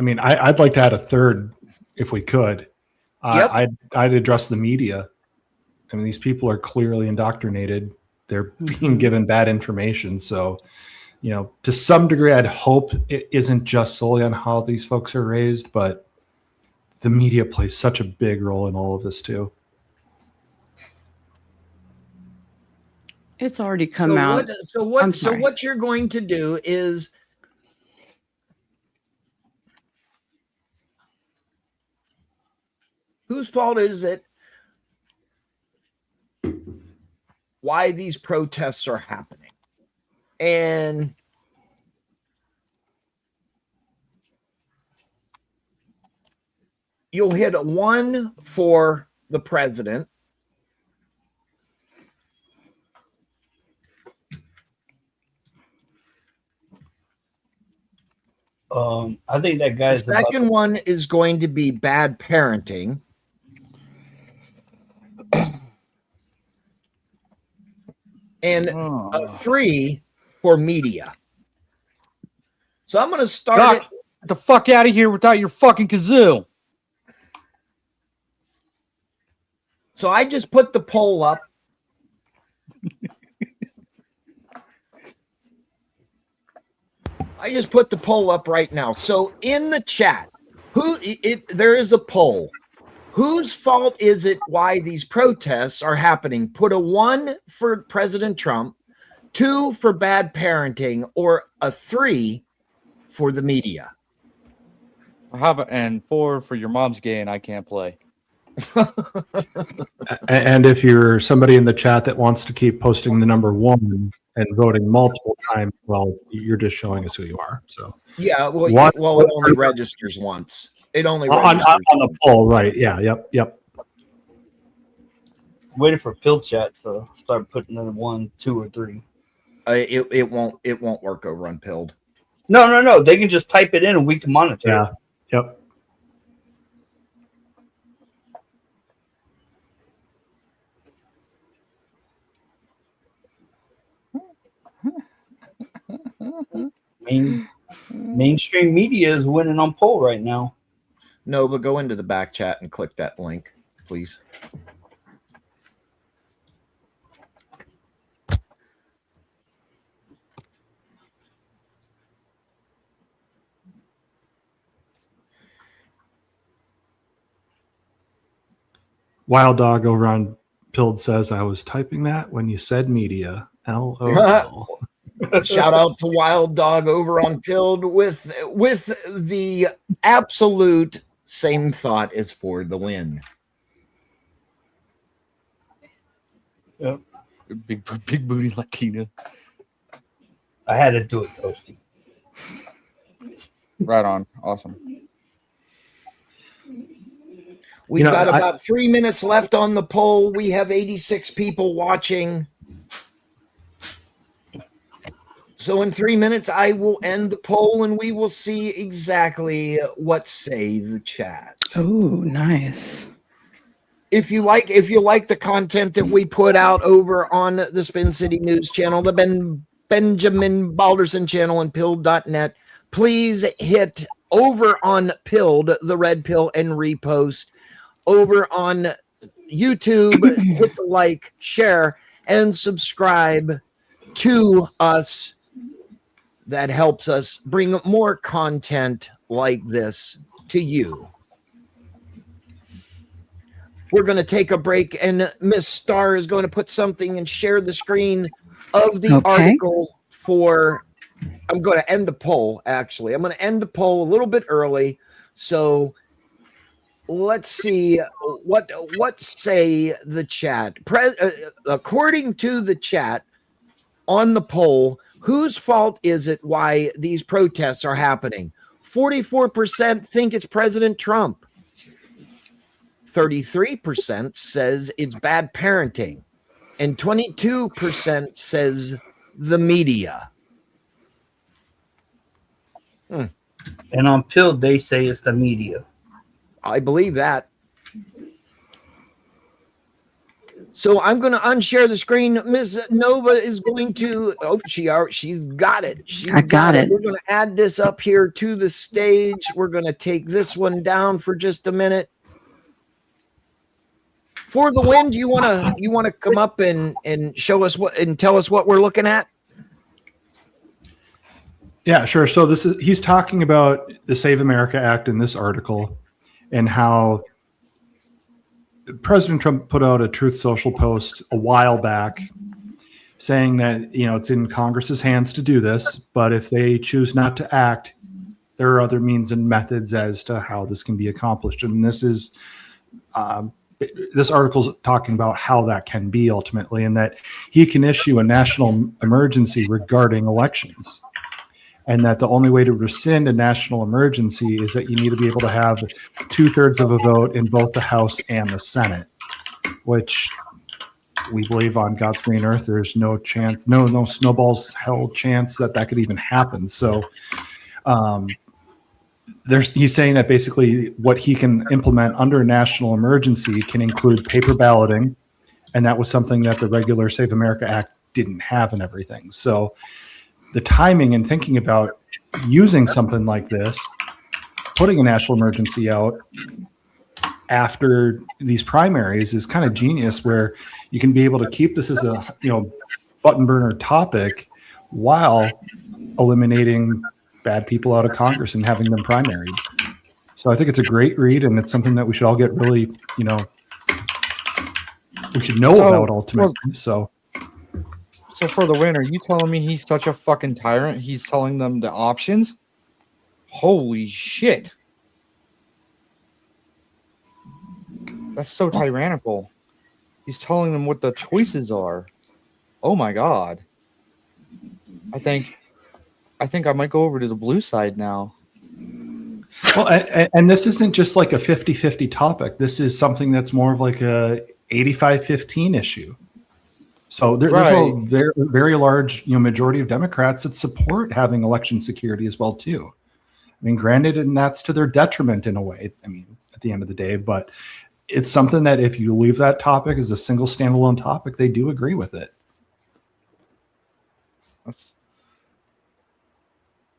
I mean, I'd like to add a third if we could. Yep. I'd address the media. I mean, these people are clearly indoctrinated. They're being given bad information. So, you know, to some degree, I'd hope it isn't just solely on how these folks are raised, but the media plays such a big role in all of this too. It's already come out. So what you're going to do is whose fault is it? Why these protests are happening? And you'll hit a 1 for the president. I think that guy's the second one is going to be bad parenting. And a 3 for media. So I'm going to start Doc, get the fuck out of here without your fucking kazoo. So I just put the poll up. I just put the poll up right now. So in the chat, there is a poll. Whose fault is it why these protests are happening? Put a 1 for President Trump, 2 for bad parenting, or a 3 for the media. And 4 for your mom's gay and I can't play. And if you're somebody in the chat that wants to keep posting the number 1 and voting multiple times, well, you're just showing us who you are. So yeah, it only registers once. It only registers on the poll, right? Yeah, yep. Waiting for Pill Chat to start putting in 1, 2, or 3. It won't work over on Pilled. No. They can just type it in and we can monitor. Yeah. Yep. Mainstream media is winning on poll right now. No, but go into the back chat and click that link, please. Wild Dog over on Pilled says, I was typing that when you said media. LOL. Shout out to Wild Dog over on Pilled with the absolute same thought as for the win. Yep. Big booty Latina. I had to do it, Toasty. Right on. Awesome. We've got about 3 minutes left on the poll. We have 86 people watching. So in 3 minutes, I will end the poll and we will see exactly what say the chat. Oh, nice. If you like the content that we put out over on the Spin City News channel, there've been Benjamin Balderson channel and pilled.net. Please hit over on Pilled, the red pill, and repost. Over on YouTube, hit the like, share, and subscribe to us. That helps us bring more content like this to you. We're going to take a break, and Miss Starr is going to put something and share the screen of the article for. I'm going to end the poll, actually. I'm going to end the poll a little bit early. So let's see what say the chat. According to the chat on the poll, whose fault is it why these protests are happening? 44% think it's President Trump. 33% says it's bad parenting. And 22% says the media. And on Pill, they say it's the media. I believe that. So I'm going to unshare the screen. Miss Nova is going to. Oh, she's got it. I got it. We're going to add this up here to the stage. We're going to take this one down for just a minute. For the win, do you want to come up and show us what and tell us what we're looking at? Yeah, sure. So he's talking about the Save America Act in this article and how President Trump put out a Truth Social post a while back saying that, it's in Congress's hands to do this, but if they choose not to act, there are other means and methods as to how this can be accomplished. And this is this article is talking about how that can be ultimately, and that he can issue a national emergency regarding elections. And that the only way to rescind a national emergency is that you need to be able to have 2/3 of a vote in both the House and the Senate, which we believe on God's green earth, there's no chance, no snowball's hell chance that could even happen. So he's saying that basically what he can implement under a national emergency can include paper balloting. And that was something that the regular Save America Act didn't have and everything. So the timing and thinking about using something like this, putting a national emergency out after these primaries is kind of genius, where you can be able to keep this as a button burner topic while eliminating bad people out of Congress and having them primaried. So I think it's a great read, and it's something that we should all get really, we should know about ultimately. So for the win, are you telling me he's such a fucking tyrant? He's telling them the options? Holy shit. That's so tyrannical. He's telling them what the choices are. Oh my God. I think I might go over to the blue side now. Well, and this isn't just like a 50-50 topic. This is something that's more of like a 85-15 issue. So there's a very, very large majority of Democrats that support having election security as well too. I mean, granted, and that's to their detriment in a way. I mean, at the end of the day, but it's something that if you leave that topic as a single standalone topic, they do agree with it.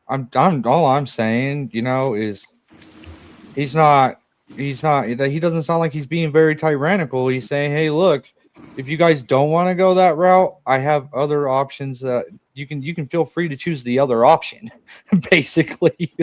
All I'm saying, is he doesn't sound like he's being very tyrannical. He's saying, hey, look, if you guys don't want to go that route, I have other options that you can feel free to choose the other option, basically,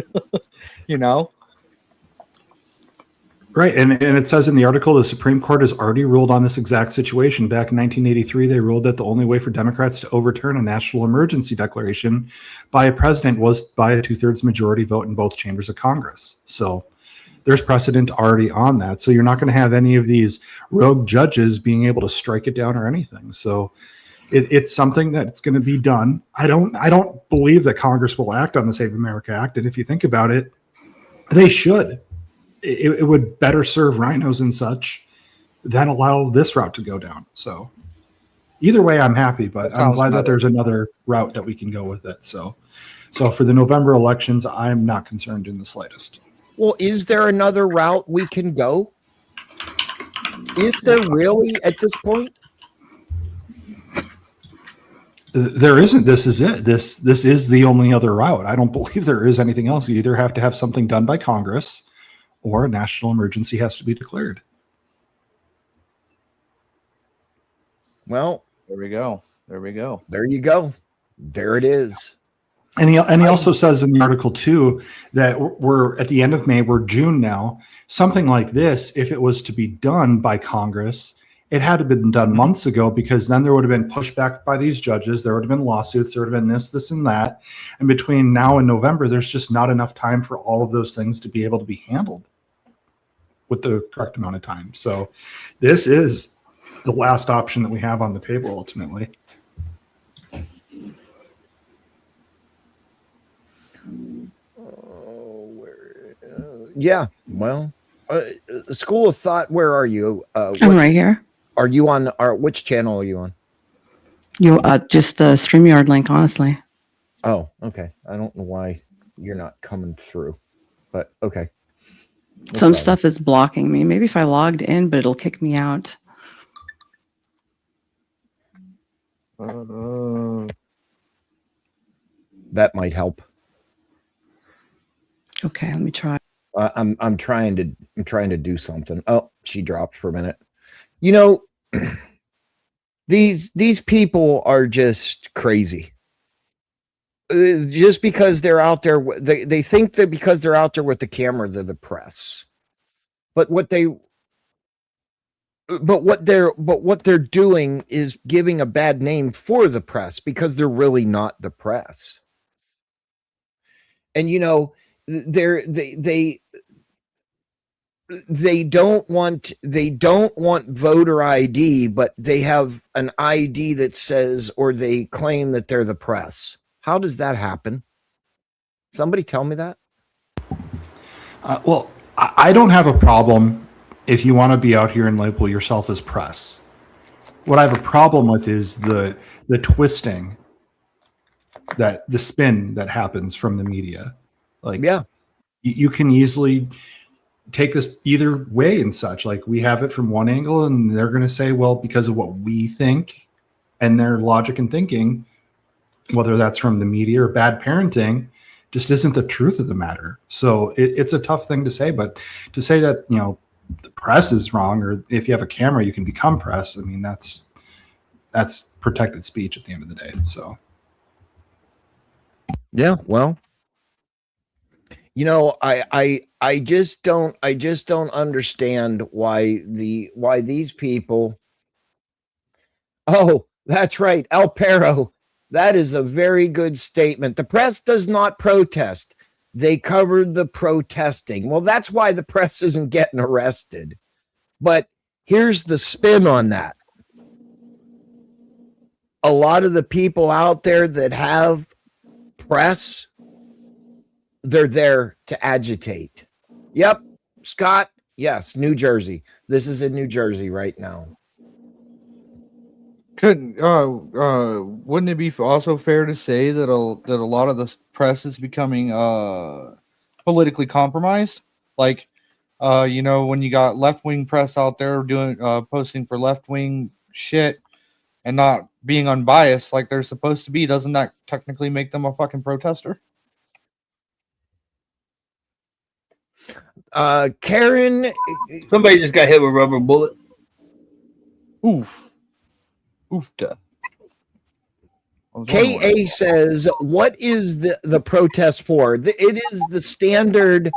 Right. And it says in the article, the Supreme Court has already ruled on this exact situation. Back in 1983, they ruled that the only way for Democrats to overturn a national emergency declaration by a president was by a 2/3 majority vote in both chambers of Congress. So there's precedent already on that. So you're not going to have any of these rogue judges being able to strike it down or anything. So it's something that's going to be done. I don't believe that Congress will act on the Save America Act. And if you think about it, they should. It would better serve rhinos and such than allow this route to go down. So either way, I'm happy, but I'm glad that there's another route that we can go with it. So for the November elections, I'm not concerned in the slightest. Well, is there another route we can go? Is there really at this point? There isn't. This is it. This is the only other route. I don't believe there is anything else. You either have to have something done by Congress, or a national emergency has to be declared. Well, There we go. There we go. there you go. There it is. And he also says in the article too that we're at the end of May, we're June now. Something like this, if it was to be done by Congress, it had to have been done months ago, because then there would have been pushback by these judges. There would have been lawsuits. There would have been this, and that. And between now and November, there's just not enough time for all of those things to be able to be handled with the correct amount of time. So this is the last option that we have on the table ultimately. Yeah. Well, School of Thought, where are you? I'm right here. Are you on? Which channel are you on? You just the StreamYard link, honestly. Oh, okay. I don't know why you're not coming through, but okay. No Some problem. stuff is blocking me. Maybe if I logged in, but it'll kick me out. That might help. Okay, let me try. I'm trying to do something. Oh, she dropped for a minute. You know, these people are just crazy. Just because they're out there, they think that because they're out there with the camera, they're the press. But what they're doing is giving a bad name for the press, because they're really not the press. And you know, they don't want voter ID, but they have an ID that says, or they claim that they're the press. How does that happen? Somebody tell me that. Well, I don't have a problem if you want to be out here and label yourself as press. What I have a problem with is the twisting, that the spin that happens from the media. Like, yeah, you can easily take this either way and such. Like, we have it from one angle, and they're going to say, well, because of what we think and their logic and thinking, whether that's from the media or bad parenting, just isn't the truth of the matter. So it's a tough thing to say, but to say that, you know, the press is wrong, or if you have a camera, you can become press. I mean, that's protected speech at the end of the day. So, yeah, well, you know, I just don't understand why these people. Oh, that's right, El Perro. That is a very good statement. The press does not protest. They covered the protesting. Well, that's why the press isn't getting arrested. But here's the spin on that. A lot of the people out there that have press, they're there to agitate. Yep, Scott. Yes, New Jersey. This is in New Jersey right now. Wouldn't it be also fair to say that a lot of the press is becoming politically compromised? Like, you know, when you got left-wing press out there doing posting for left-wing shit and not being unbiased like they're supposed to be, doesn't that technically make them a fucking protester? Karen, Somebody just got hit with a rubber bullet. Oof. Oofta. KA says, what is the protest for? It is the standard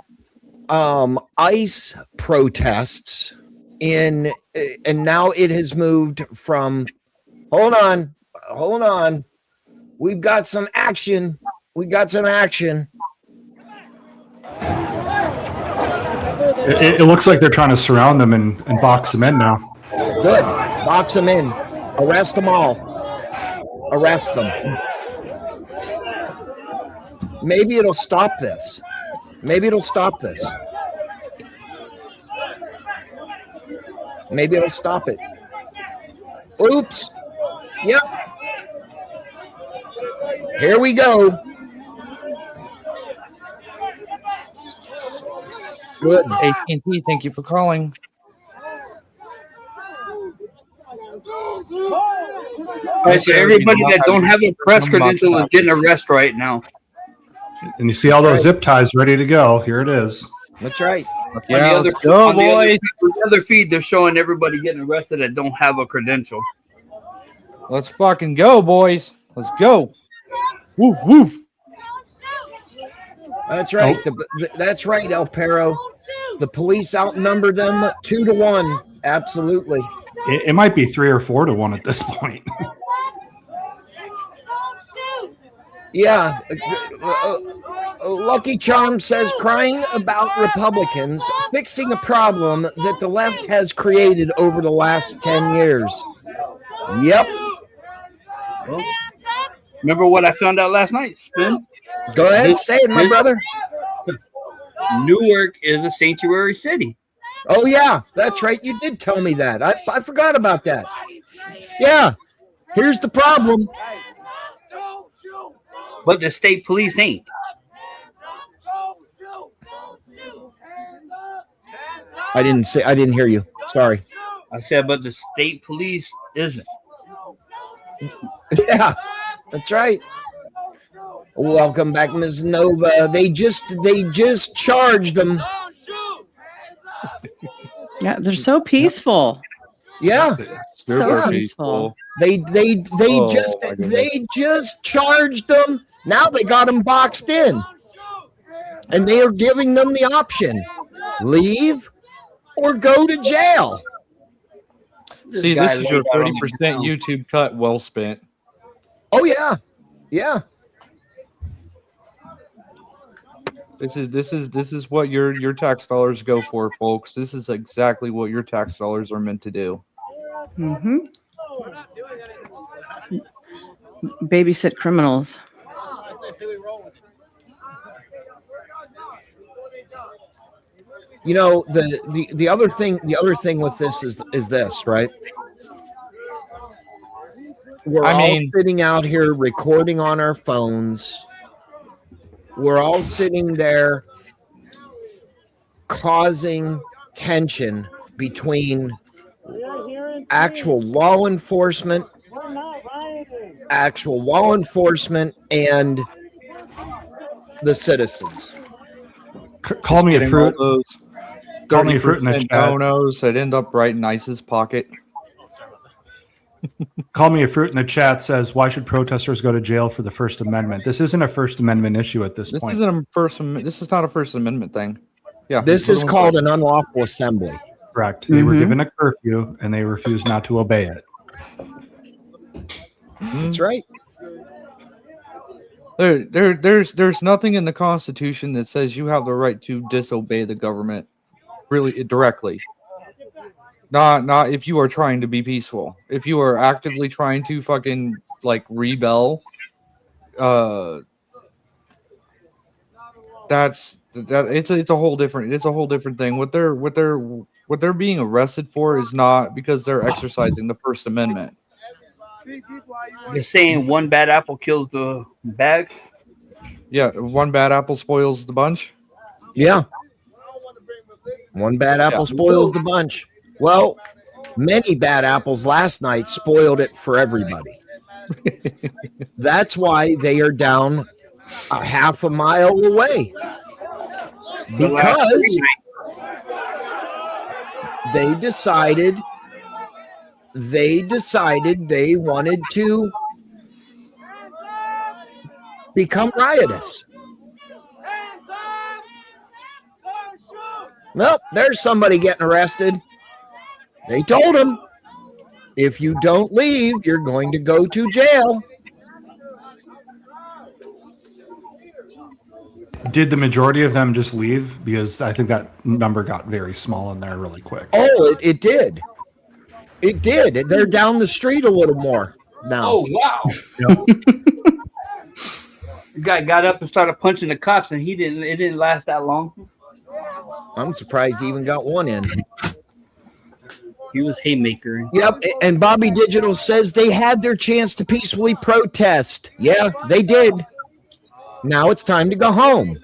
ICE protests and now it has moved from, hold on. We've got some action. it looks like they're trying to surround them and box them in now. Good. Box them in. Arrest them all. Arrest them. Maybe it'll stop this. Maybe it'll stop it. Oops. Yep. Here we go. Good. AT&T, thank you for calling. All right, so everybody that don't have a press credential is getting arrested right now. And you see all those zip ties ready to go. Here it is. That's right. Yeah, on the let's go, on the boys. other feed, they're showing everybody getting arrested that don't have a credential. Let's fucking go, boys. Let's go. Woof, woof. That's right. That's right, El Perro. The police outnumber them 2-1. Absolutely. It might be 3 or 4 to 1 at this point. Yeah. Lucky Charm says crying about Republicans fixing a problem that the left has created over the last 10 years. Yep. Well, remember what I found out last night, Spin? Go ahead and say it, my brother. Newark is a sanctuary city. Oh, yeah. That's right. You did tell me that. I forgot about that. Yeah. Here's the problem. But the state police ain't. I didn't hear you. Sorry. I said, but the state police isn't. Yeah, that's right. Welcome back, Ms. Nova. They just charged them. Yeah, they're so peaceful. Yeah. So peaceful. They just charged them. Now they got them boxed in. And they are giving them the option. Leave or go to jail. See, this is your 30% YouTube cut well spent. Oh yeah. Yeah. This is what your tax dollars go for, folks. This is exactly what your tax dollars are meant to do. Mm-hmm. Babysit criminals. You know, the other thing with this is this, right? We're all sitting out here recording on our phones. We're all sitting there causing tension between actual law enforcement and the citizens. Call me a fruit. Call me a fruit in the chat. Donos that end up right in ICE's pocket. Call me a fruit in the chat says, why should protesters go to jail for the First Amendment? This isn't a First Amendment issue at this point. This is not a First Amendment thing. Yeah, this is called an unlawful assembly. Correct. They were given a curfew and they refused not to obey it. That's right. There's nothing in the Constitution that says you have the right to disobey the government, really directly. Not if you are trying to be peaceful. If you are actively trying to fucking like rebel, it's a whole different thing. What they're being arrested for is not because they're exercising the First Amendment. They're saying one bad apple kills the bag. Yeah, one bad apple spoils the bunch. Yeah. One bad apple spoils the bunch. Well, many bad apples last night spoiled it for everybody. That's why they are down a half a mile away. Because they decided they wanted to become riotous. Well, there's somebody getting arrested. They told him, if you don't leave, you're going to go to jail. Did the majority of them just leave? Because I think that number got very small in there really quick. Oh, it did. It did. They're down the street a little more now. Oh, wow. The guy got up and started punching the cops, and it didn't last that long. I'm surprised he even got one in. He was haymaker. Yep, and Bobby Digital says they had their chance to peacefully protest. Yeah, they did. Now it's time to go home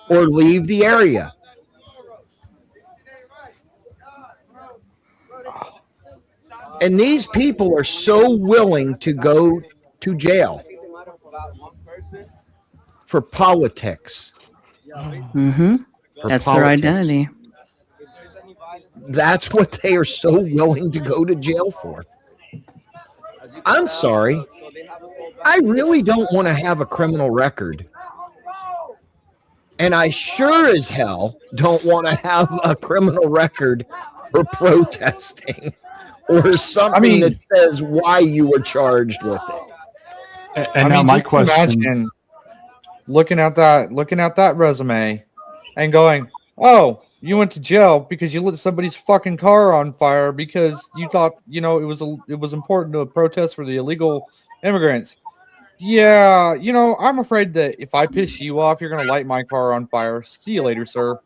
or leave the area. And these people are so willing to go to jail for politics. Mm-hmm. That's their politics. identity. That's what they are so willing to go to jail for. I'm sorry. I really don't want to have a criminal record. And I sure as hell don't want to have a criminal record for protesting or something that says why you were charged with it. And now my question: imagine looking at that resume and going, "Oh, you went to jail because you lit somebody's fucking car on fire because you thought, it was important to protest for the illegal immigrants." Yeah, I'm afraid that if I piss you off, you're gonna light my car on fire. See you later, sir.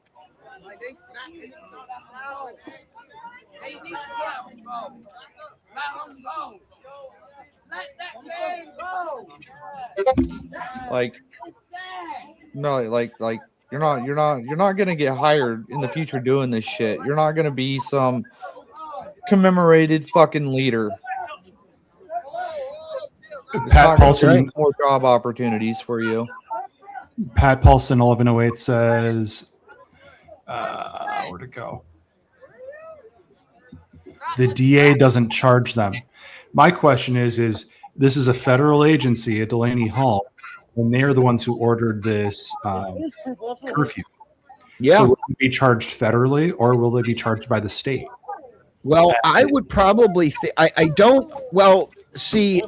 Like, no, like you're not gonna get hired in the future doing this shit. You're not gonna be some commemorated fucking leader. Pat Paulson, more job opportunities for you. Pat Paulson, 1108 says, where'd it go? The DA doesn't charge them. My question is this is a federal agency at Delaney Hall, and they're the ones who ordered this curfew. Yeah. So will they be charged federally, or will they be charged by the state? Well, I would probably I don't. Well, see,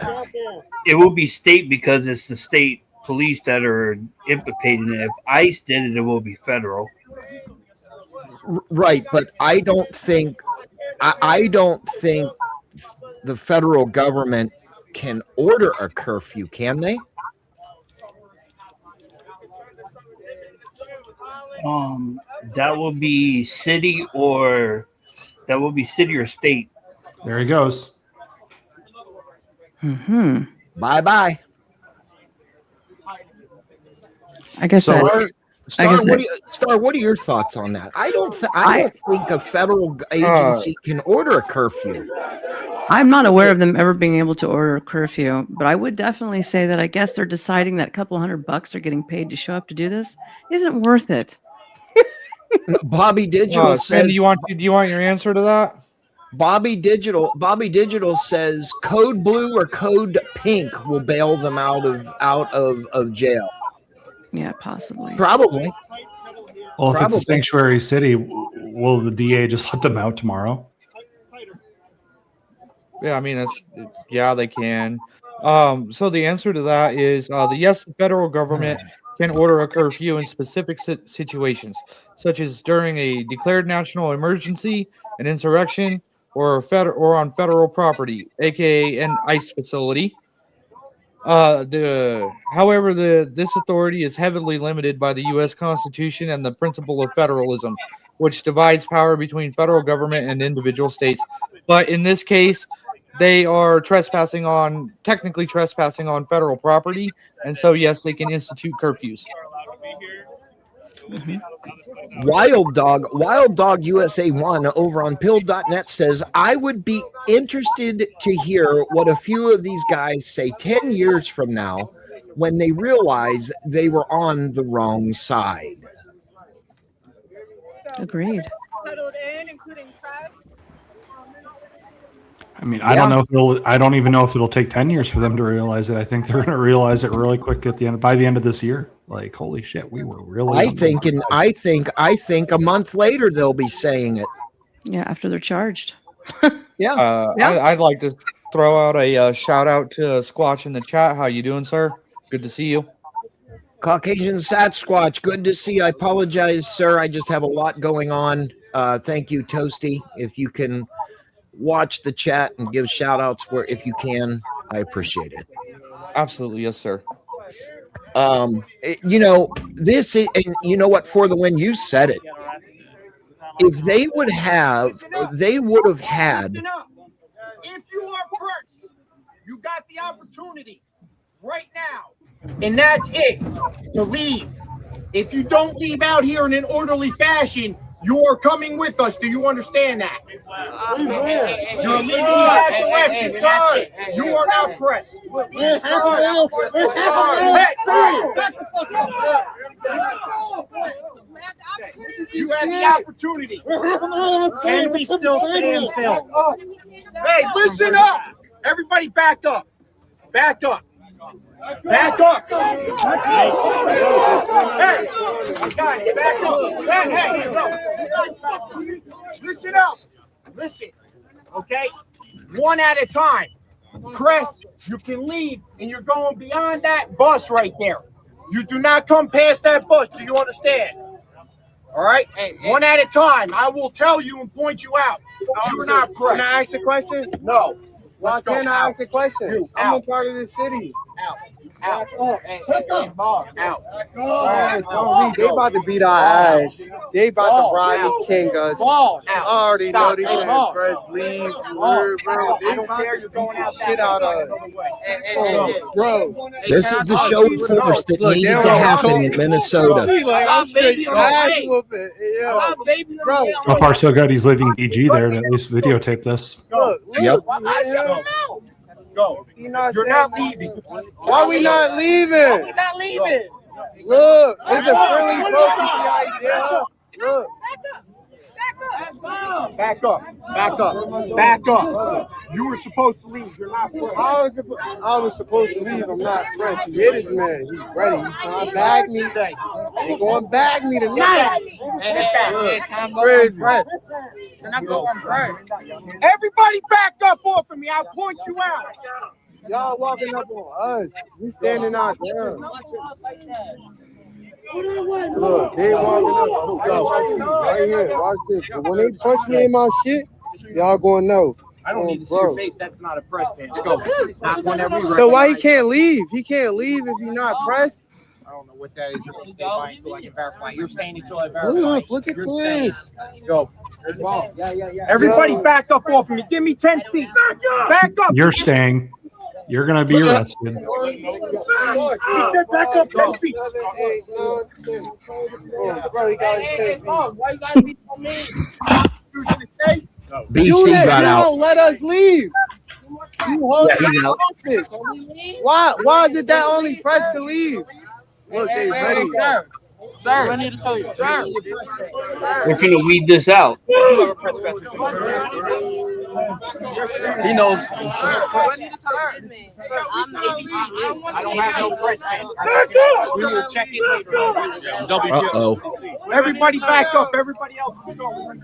it will be state because it's the state police that are implicated. If ICE did it, it will be federal. Right, but I don't think the federal government can order a curfew, can they? That will be city or state. There he goes. Mm-hmm. Bye. I guess so. Star, what are your thoughts on that? I don't think a federal agency can order a curfew. I'm not aware of them ever being able to order a curfew, but I would definitely say that I guess they're deciding that a couple $100 they're getting paid to show up to do this isn't worth it. Bobby Digital says. Do you want your answer to that? Bobby Digital says code blue or code pink will bail them out of jail. Yeah, possibly. Probably. Well, if it's a sanctuary city, will the DA just let them out tomorrow? Yeah, I mean, they can. So the answer to that is yes, the federal government can order a curfew in specific situations, such as during a declared national emergency, an insurrection, or on federal property, aka an ICE facility. However, this authority is heavily limited by the U.S. Constitution and the principle of federalism, which divides power between federal government and individual states. But in this case, they are technically trespassing on federal property, and so yes, they can institute curfews. Mm-hmm. Wild Dog USA 1 over on pill.net says, I would be interested to hear what a few of these guys say 10 years from now when they realize they were on the wrong side. Agreed. I mean, I don't know I don't even know if it'll take 10 years for them to realize it. I think they're going to realize it really quick by the end of this year. Like, holy shit, we were really. I think a month later they'll be saying it. Yeah, after they're charged. Yeah. I'd like to throw out a shout out to Squatch in the chat. How you doing, sir? Good to see you. Caucasian Sat Squatch, good to see you. I apologize, sir. I just have a lot going on. Thank you, Toasty. If you can watch the chat and give shout outs if you can, I appreciate it. Absolutely. Yes, sir. This is, and you know what, For the Win, you said it. If they would have had. If you are Perks, you got the opportunity right now, and that's it, to leave. If you don't leave out here in an orderly fashion, You are coming with us. Do you understand that? You're leaving that direction, sir. You are not pressed. Where's half a mile? Where's half a mile? You had the opportunity. Where's half a mile? And we still stand film. Hey, listen up. Everybody back up. Back up. Back up. Hey, guys, back up. Hey, no. Listen up. Listen. Okay? One at a time. Chris, you can leave, and you're going beyond that bus right there. You do not come past that bus. Do you understand? All right? One at a time. I will tell you and point you out. You're not pressed. Can I ask a question? No. Why can't I ask a question? I'm a part of the city. Out. Out. Out. They about to beat our ass. They about to Rodney King us. I already know these niggas press leave. Bro. They about to beat the shit out of us. Bro. This is the show force that needed to happen in Minnesota. I'm straight ass whooping. Bro. So far, so good. He's leaving BG there to at least videotape this. Yep. Go. You're not leaving. Why we not leaving? Look, it's a friendly focus right there. Look. Back up. Back up. Back up. You were supposed to leave. You're not fresh. I was supposed to leave. I'm not fresh. You hear this man? He's ready. He's trying to bag me today. They going to bag me tonight. Crazy. You're not going fresh. Everybody back up off of me. I'll point you out. Y'all walking up on us. We standing out there. Look, they walking up. Right here. Watch this. But when they punch me in my shit, y'all gonna know. I don't need to see your face. That's not a press page. Go. Not one that we so why he can't leave? He can't leave if he's not pressed. I don't know what that is. You're going to stay by until I can verify. You're staying until I verify. Look at this. Go. Everybody back up off of me. Give me 10 feet. Back up. You're staying. You're going to be arrested. He said back up 10 feet. Bro, he got his 10 feet. Why you got to be on me? BC got out. Don't let us leave. You hold Why is it that only press can leave? Look, they ready. Sir, I need to tell you. Sir. We're going to weed this out. He knows. I don't have no press pass. We will check it later. Uh-oh. Everybody back up. Everybody else is going.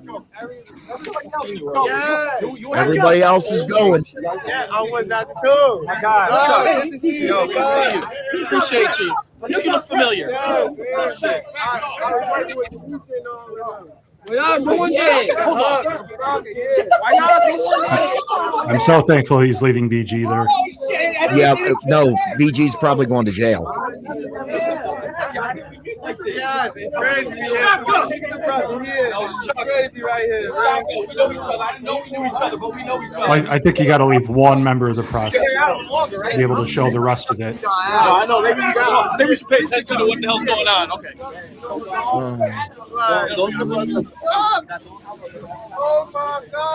Everybody else is going. Yeah, I was not the two. My God. Good to see you. Good to see you. Appreciate you. You look familiar. We are doing shit. I'm so thankful he's leaving BG there. Yeah, no, BG's probably going to jail. Yeah, it's crazy. Yeah, it's crazy right here. We know each other. I didn't know we knew each other, but we know each other. I think you got to leave one member of the press to be able to show the rest of it. I know. Maybe we should pay attention to what the hell's going on. Okay.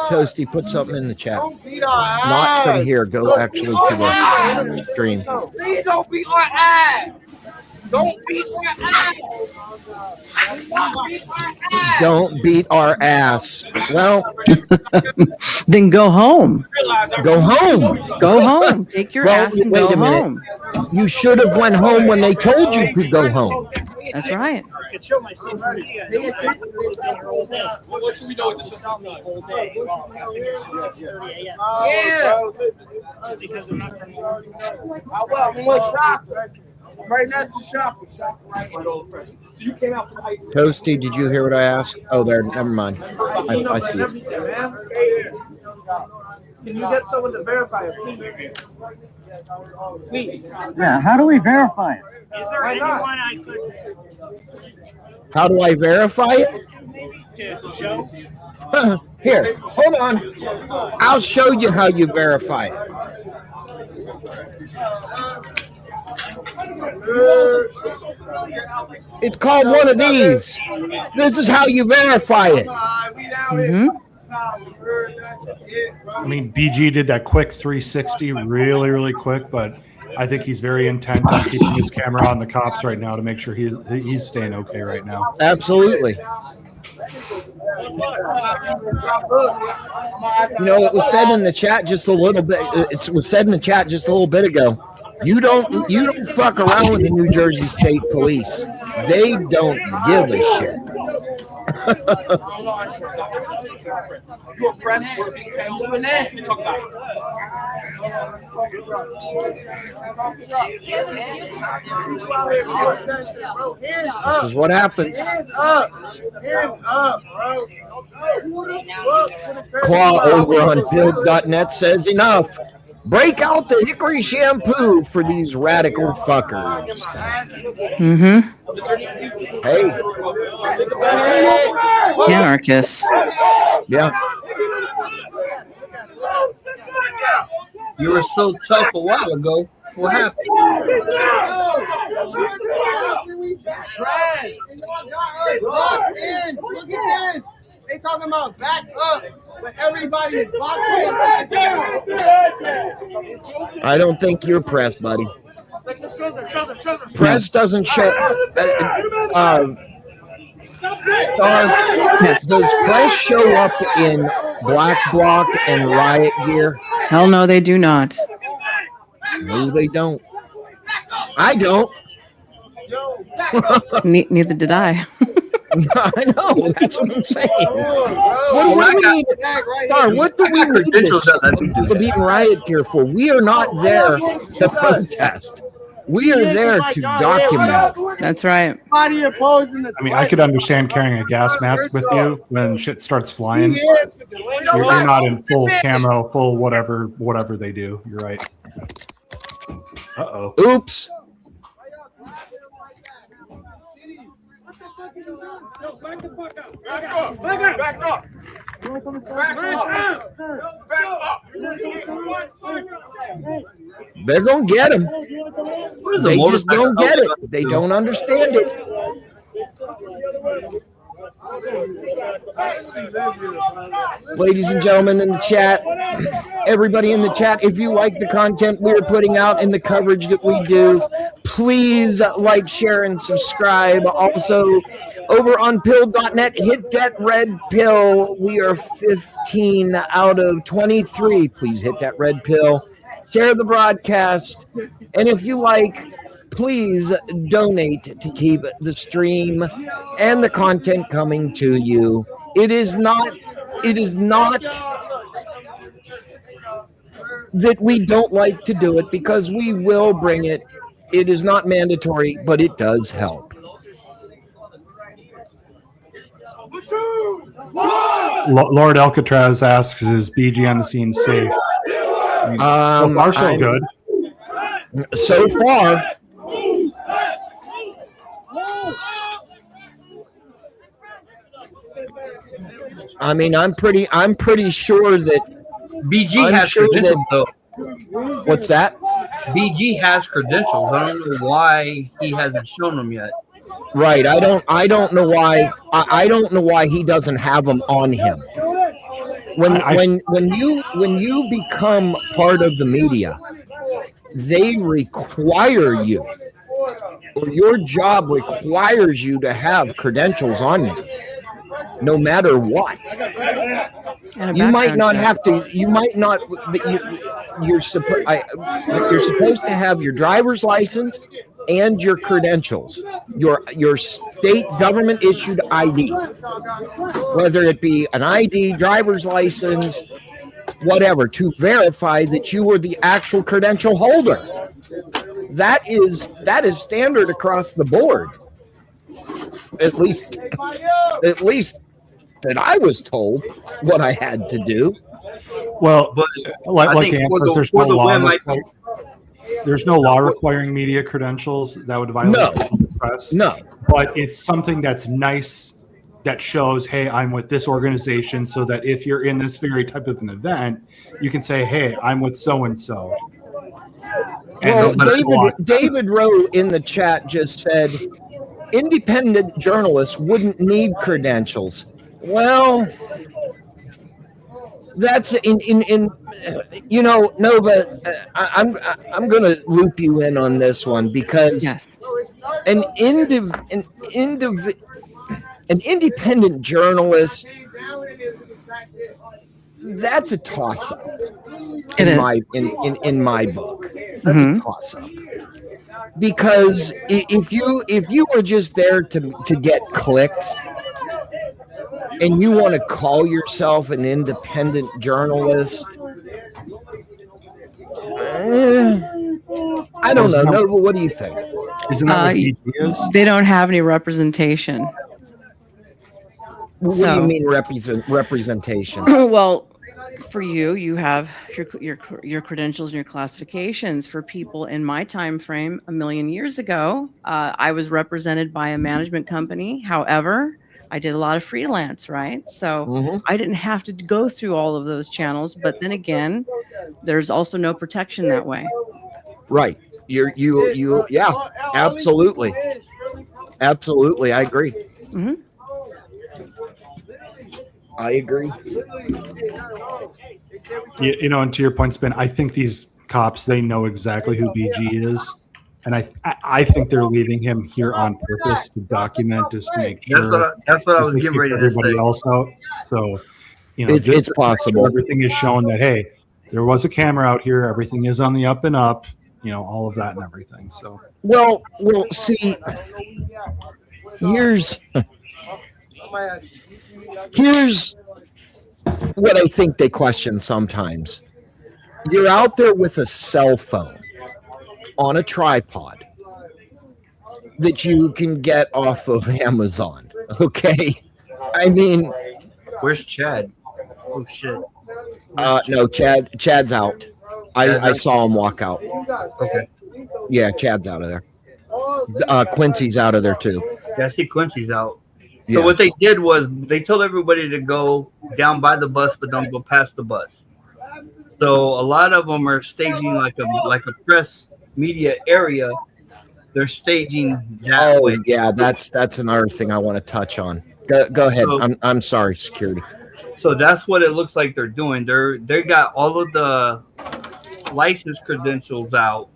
Toasty, put something in the chat. Not from here. Go actually to the stream. Please don't beat our ass. Don't beat our ass. Don't beat our ass. Well, Then go home. go home. Go home. Take your Well, ass and wait go a minute. home. You should have went home when they told you to go home. That's right. can show my social media. What should we do with this? Tell me all day. Well, I've been here since 6:30 a.m. Yeah. Just because I'm not from New York. What's shopper? Right next to shopper. Right. So you came out from high school. Toasty, did you hear what I asked? Oh, there. Never mind. I see it. Can you get someone to verify it, please? Please. Yeah, how do we verify it? Is there anyone I could How do I verify it? show? Here, hold on. I'll show you how you verify it. It's called one of these. This is how you verify it. Mhm. I mean, BG did that quick 360 really, really quick, but I think he's very intent on keeping his camera on the cops right now to make sure he's staying okay right now. Absolutely. You know, it was said in the chat just a little bit. It was said in the chat just a little bit ago. You don't fuck around with the New Jersey State Police. They don't give a shit. This is what happens. Hands up, bro. Claw over on build.net says enough. Break out the hickory shampoo for these radical fuckers. Mm-hmm. Hey. Anarchists. Yeah. You were so tough a while ago. What happened? Look at this. They talking about back up, but everybody is boxing. I don't think you're pressed, buddy. Press doesn't show. Does press show up in black bloc and riot gear? Hell no, they do not. No, they don't. I don't. Neither did I. I know. That's what I'm saying. What do we need this to be in riot gear for? We are not there to protest. We are there to document. That's right. I mean, I could understand carrying a gas mask with you when shit starts flying. You're not in full camo, full whatever they do. You're right. Uh-oh. Oops. Back the fuck up. Back up. They're going to get him. They just don't get it. They don't understand it. Ladies and gentlemen in the chat, everybody in the chat, if you like the content we're putting out and the coverage that we do, please like, share, and subscribe. Also, over on pill.net, hit that red pill. We are 15 out of 23. Please hit that red pill. Share the broadcast. And if you like, please donate to keep the stream and the content coming to you. It is not that we don't like to do it, because we will bring it. It is not mandatory, but it does help. Lord Alcatraz asks, is BG on the scene safe? So far, so good. So far. I mean, I'm pretty sure that BG has credentials, though. What's that? BG has credentials. I don't know why he hasn't shown them yet. Right. I don't know why. I don't know why he doesn't have them on him. When you become part of the media, they require you, or your job requires you to have credentials on you, no matter what. You might not have to. You might not. You're supposed to have your driver's license and your credentials, your state government issued ID, whether it be an ID, driver's license, whatever, to verify that you were the actual credential holder. That is standard across the board. At least that I was told what I had to do. Well, but like Dan says, there's no law requiring media credentials that would violate the press. No, but it's something that's nice, that shows, hey, I'm with this organization, so that if you're in this very type of an event, you can say, hey, I'm with so and so. Well, David Rowe in the chat just said, independent journalists wouldn't need credentials. Well, that's in Nova. I'm going to loop you in on this one because Yes. an independent journalist, that's a toss up. In my book, that's a toss up. Because if you were just there to get clicks, and you want to call yourself an independent journalist, I don't know. No, what do you think? Isn't that what BG is? They don't have any representation. What do you mean representation? Well, for you have your credentials and your classifications. For people in my time frame, a million years ago, I was represented by a management company. However, I did a lot of freelance, right? So I didn't have to go through all of those channels. But then again, there's also no protection that way. Right. Yeah, absolutely. Absolutely. I agree. I agree. And to your point, Spin, I think these cops, they know exactly who BG is. And I think they're leaving him here on purpose to document, just to make sure. That's what I was getting ready to everybody say. else out. So, it's possible. Everything is shown that, hey, there was a camera out here. Everything is on the up and up. All of that and everything. So, well, see, here's what I think they question sometimes. You're out there with a cell phone on a tripod that you can get off of Amazon. Okay. I mean, where's Chad? Oh shit. No, Chad's out. I saw him walk out. Okay. Yeah, Chad's out of there. Quincy's out of there too. Yeah, I see Quincy's out. Yeah. So what they did was they told everybody to go down by the bus, but don't go past the bus. So a lot of them are staging like a press media area. They're staging that way. Yeah, that's another thing I want to touch on. Go ahead. So, I'm sorry, security. So that's what it looks like they're doing. They got all of the license credentials out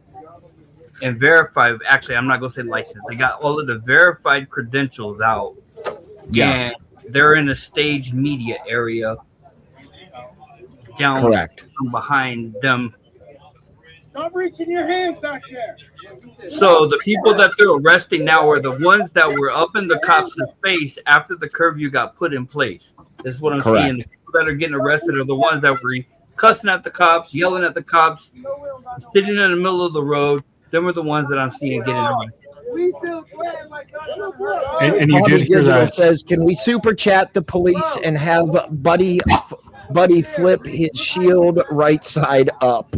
and verified. Actually, I'm not gonna say license. They got all of the verified credentials out. Yes. And they're in a staged media area down behind them. Stop reaching your hands back there. So the people that they're arresting now are the ones that were up in the cops' face after the curfew got put in place. This is what I'm seeing. The people that are getting arrested are the ones that were cussing at the cops, yelling at the cops, sitting in the middle of the road. Them are the ones that I'm seeing getting arrested. And you did hear that. Says, can we super chat the police and have Buddy flip his shield right side up?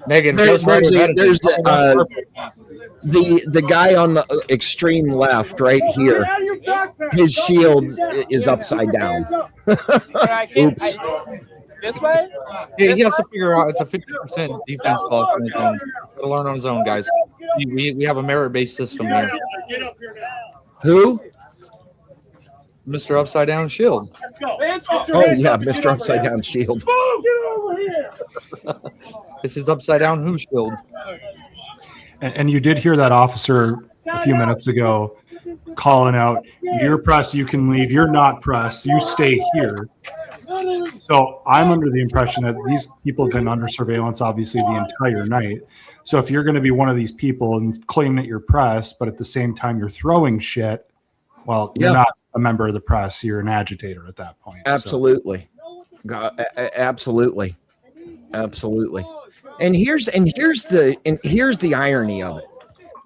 Megan, there's the guy on the extreme left right here. His shield is upside down. Oops. This way? Yeah, he has to figure out it's a 50% defense clause. To learn on his own, guys. We have a merit-based system here. Who? Mr. Upside Down Shield. Oh yeah, Mr. Upside Down Shield. This is Upside Down Who Shield. And you did hear that officer a few minutes ago calling out, "You're press, you can leave. You're not press, you stay here." So I'm under the impression that these people have been under surveillance, obviously, the entire night. So if you're going to be one of these people and claim that you're press, but at the same time you're throwing shit, well, you're not a member of the press. You're an agitator at that point. Absolutely. So. Absolutely. And here's the irony of it.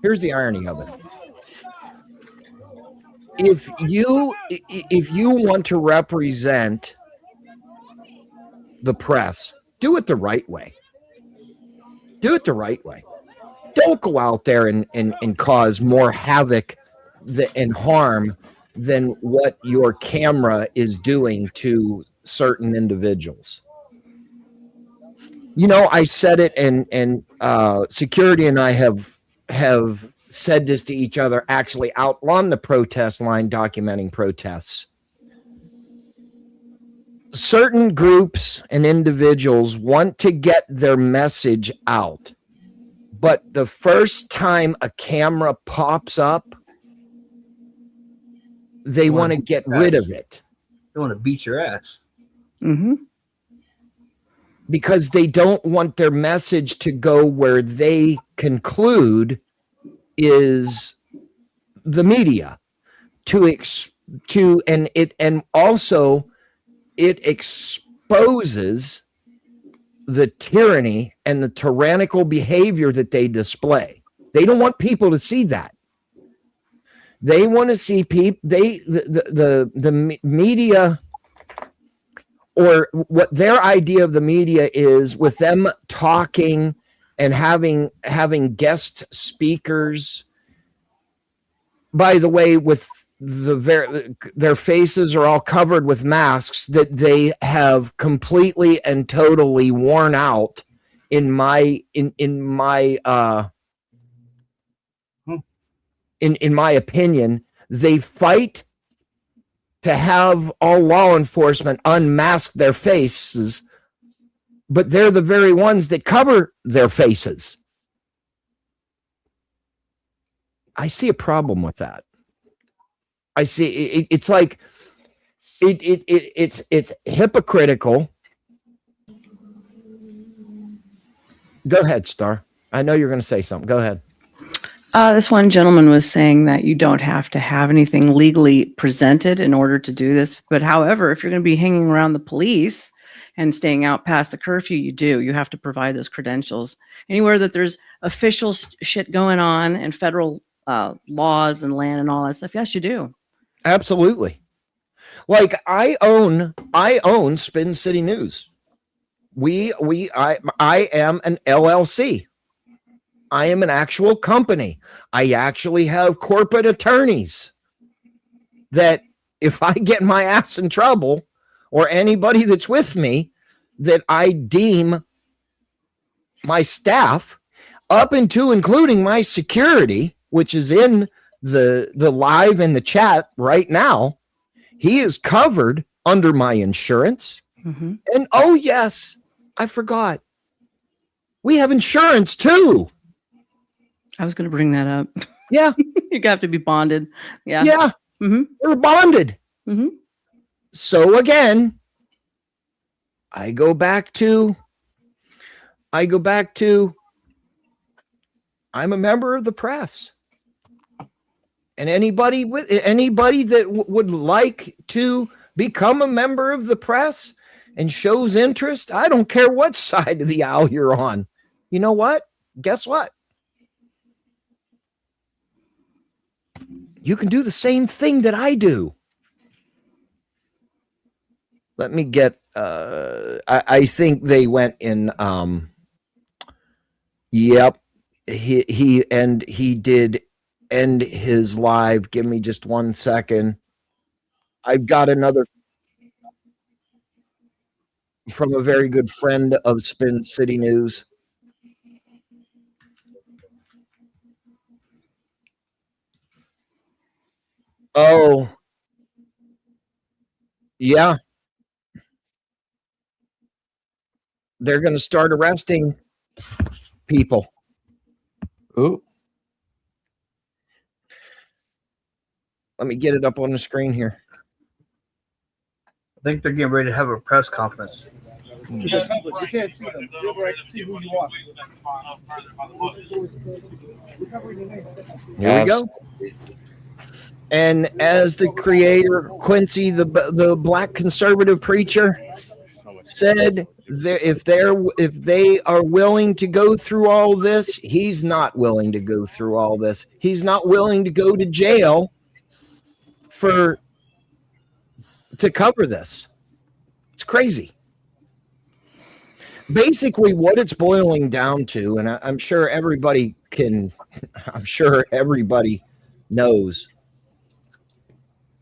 Here's the irony of it. If you want to represent the press, do it the right way. Do it the right way. Don't go out there and cause more havoc and harm than what your camera is doing to certain individuals. I said it, and security and I have have said this to each other, actually out on the protest line documenting protests. Certain groups and individuals want to get their message out, but the first time a camera pops up, they want to get rid of it. They want to beat your ass. Mm-hmm. Because they don't want their message to go where they conclude is the media and also it exposes the tyranny and the tyrannical behavior that they display. They don't want people to see that. They want to see people. The media, or what their idea of the media is, with them talking and having guest speakers. By the way, with their faces are all covered with masks that they have completely and totally worn out. In my opinion, they fight to have all law enforcement unmask their faces, but they're the very ones that cover their faces. I see a problem with that. I see it's like it's hypocritical. Go ahead, Star. I know you're going to say something. Go ahead. This one gentleman was saying that you don't have to have anything legally presented in order to do this. But however, if you're going to be hanging around the police and staying out past the curfew, you do. You have to provide those credentials. Anywhere that there's official shit going on and federal laws and land and all that stuff, yes, you do. Absolutely. Like I own Spin City News. I am an LLC. I am an actual company. I actually have corporate attorneys that if I get my ass in trouble, or anybody that's with me, that I deem my staff, up into including my security, which is in the live in the chat right now, he is covered under my insurance. Mm-hmm. And oh yes, I forgot. We have insurance too. I was going to bring that up. Yeah. You have to be bonded. Yeah. Yeah. Mm-hmm. We're bonded. Mm-hmm. So again, I go back to I'm a member of the press. And anybody that would like to become a member of the press and shows interest, I don't care what side of the aisle you're on. You know what? Guess what? You can do the same thing that I do. Let me get, I think they went in, yep. He did end his live. Give me just 1 second. I've got another from a very good friend of Spin City News. Oh, yeah. They're going to start arresting people. Ooh. Let me get it up on the screen here. I think they're getting ready to have a press conference. You can't see them. You're able to see who you are. Here we go. And as the creator, Quincy, the black conservative preacher, said, if they are willing to go through all this, he's not willing to go through all this. He's not willing to go to jail to cover this. It's crazy. Basically, what it's boiling down to, and I'm sure everybody knows.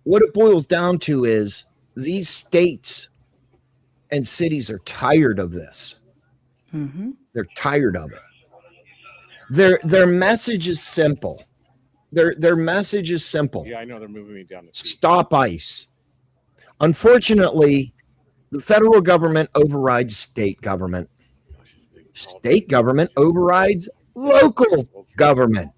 What it boils down to is these states and cities are tired of this. Mm-hmm. They're tired of it. Their message is simple. Their message is simple. Yeah, I know they're moving me down the street. Stop ICE. Unfortunately, the federal government overrides state government. State government overrides local government.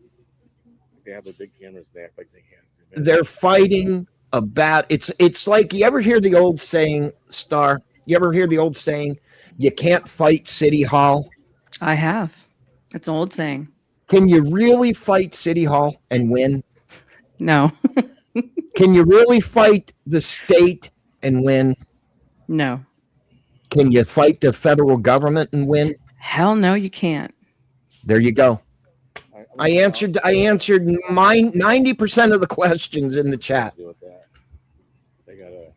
They have the big cameras. They act like they can. They're fighting about it's like, you ever hear the old saying, Star? You ever hear the old saying, you can't fight City Hall? I have. It's an old saying. Can you really fight City Hall and win? No. Can you really fight the state and win? No. Can you fight the federal government and win? Hell no, you can't. There you go. I answered my 90% of the questions in the chat. They got a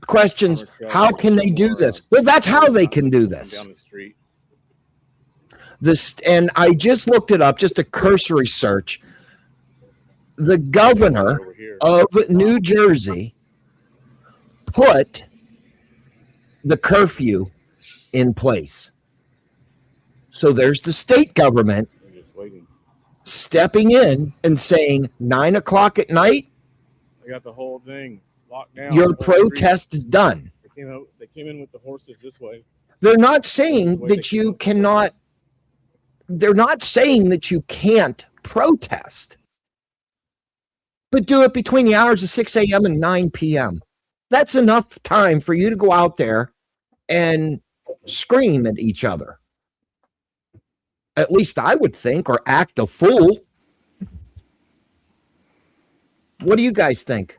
Questions, how can they do this? Well, that's how they can do this. down the street. This, and I just looked it up, just a cursory search. The governor of New Jersey put the curfew in place. So there's the state government stepping in and saying 9 o'clock at night, They got the whole thing locked down. your protest is done. They came in with the horses this way. They're not saying that you cannot, they're not saying that you can't protest, but do it between the hours of 6 a.m. and 9 p.m. That's enough time for you to go out there and scream at each other. At least I would think, or act a fool. What do you guys think?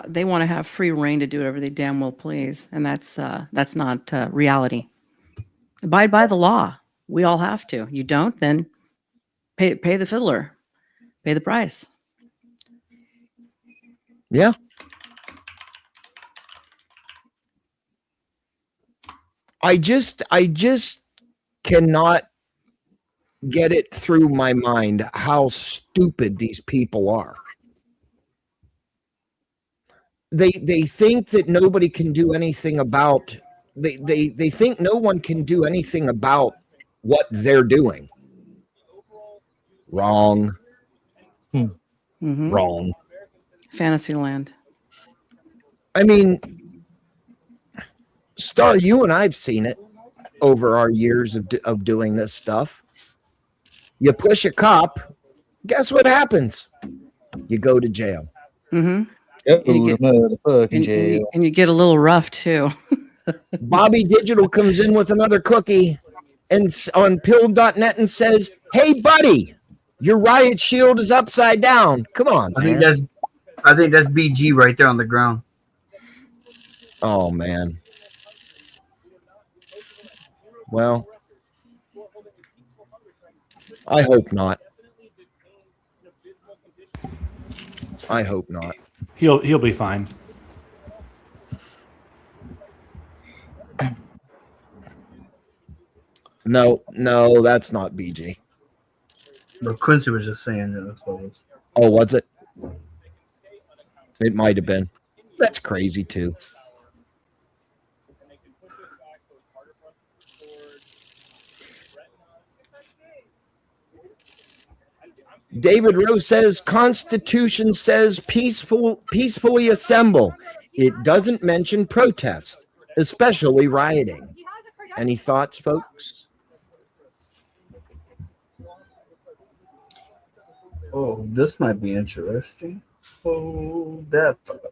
They want to have free reign to do whatever they damn well please, and that's not reality. Abide by the law. We all have to. You don't, then pay the fiddler, pay the price. Yeah. I just cannot get it through my mind how stupid these people are. They think that nobody can do anything about, they think no one can do anything about what they're doing. Wrong. Mm-hmm. Wrong. Fantasyland. I mean, Star, you and I've seen it over our years of doing this stuff. You push a cop, guess what happens? You go to jail. Mm-hmm. And you get a little rough too. Bobby Digital comes in with another cookie and on pill.net and says, "Hey buddy, your riot shield is upside down." Come on, I man. think that's BG right there on the ground. Oh man. Well, I hope not. I hope not. He'll be fine. No, that's not BG. But Quincy was just saying that. That's what it was. Oh, was it? It might have been. That's crazy too. David Rose says Constitution says peacefully assemble. It doesn't mention protest, especially rioting. Any thoughts, folks? Oh, this might be interesting. Oh, that. Let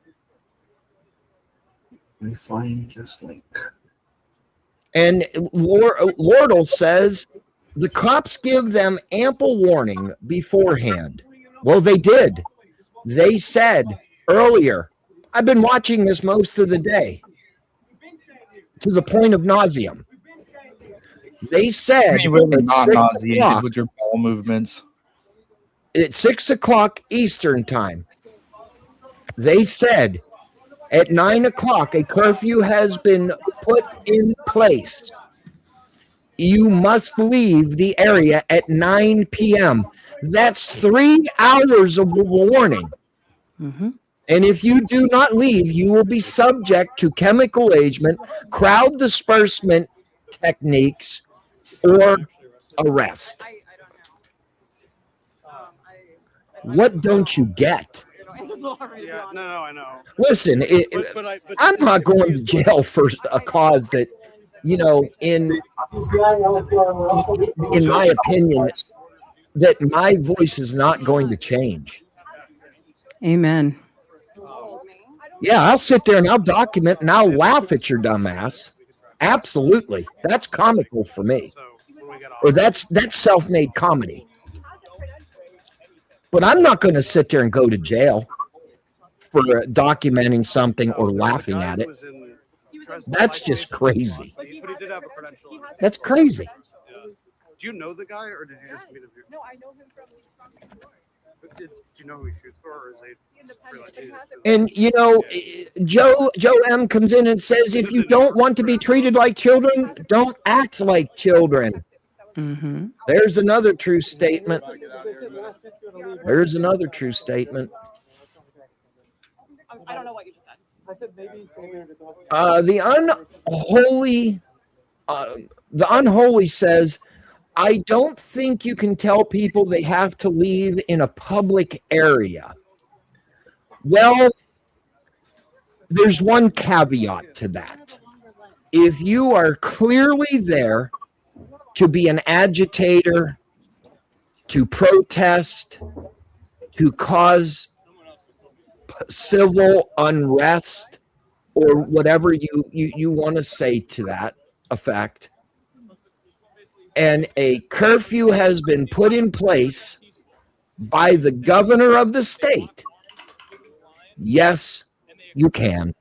me find this link. And Lordle says the cops give them ample warning beforehand. Well, they did. They said earlier, I've been watching this most of the day to the point of nauseum. They said with your ball movements. At 6 o'clock Eastern time, they said at 9 o'clock a curfew has been put in place. You must leave the area at 9 p.m. That's 3 hours of warning. Mm-hmm. And if you do not leave, you will be subject to chemical agent, crowd dispersement techniques, or arrest. What don't you get? Yeah, no, I know. Listen, I'm not going to jail for a cause that, you know, in my opinion, that my voice is not going to change. Amen. Yeah, I'll sit there and I'll document and I'll laugh at your dumbass. Absolutely. That's comical for me. Or that's self-made comedy. But I'm not going to sit there and go to jail for documenting something or laughing at it. That's just crazy. But he did have a credential. That's crazy. Do you know the guy, or did you just meet him? No, I know him from New York. Do you know who he shoots for, or is he And you know, Joe M comes in and says, if you don't want to be treated like children, don't act like children. Mm-hmm. There's another true statement. There's another true statement. I don't know what you just said. I said maybe The unholy says, I don't think you can tell people they have to leave in a public area. Well, there's one caveat to that. If you are clearly there to be an agitator, to protest, to cause civil unrest, or whatever you want to say to that effect, and a curfew has been put in place by the governor of the state, yes, you can.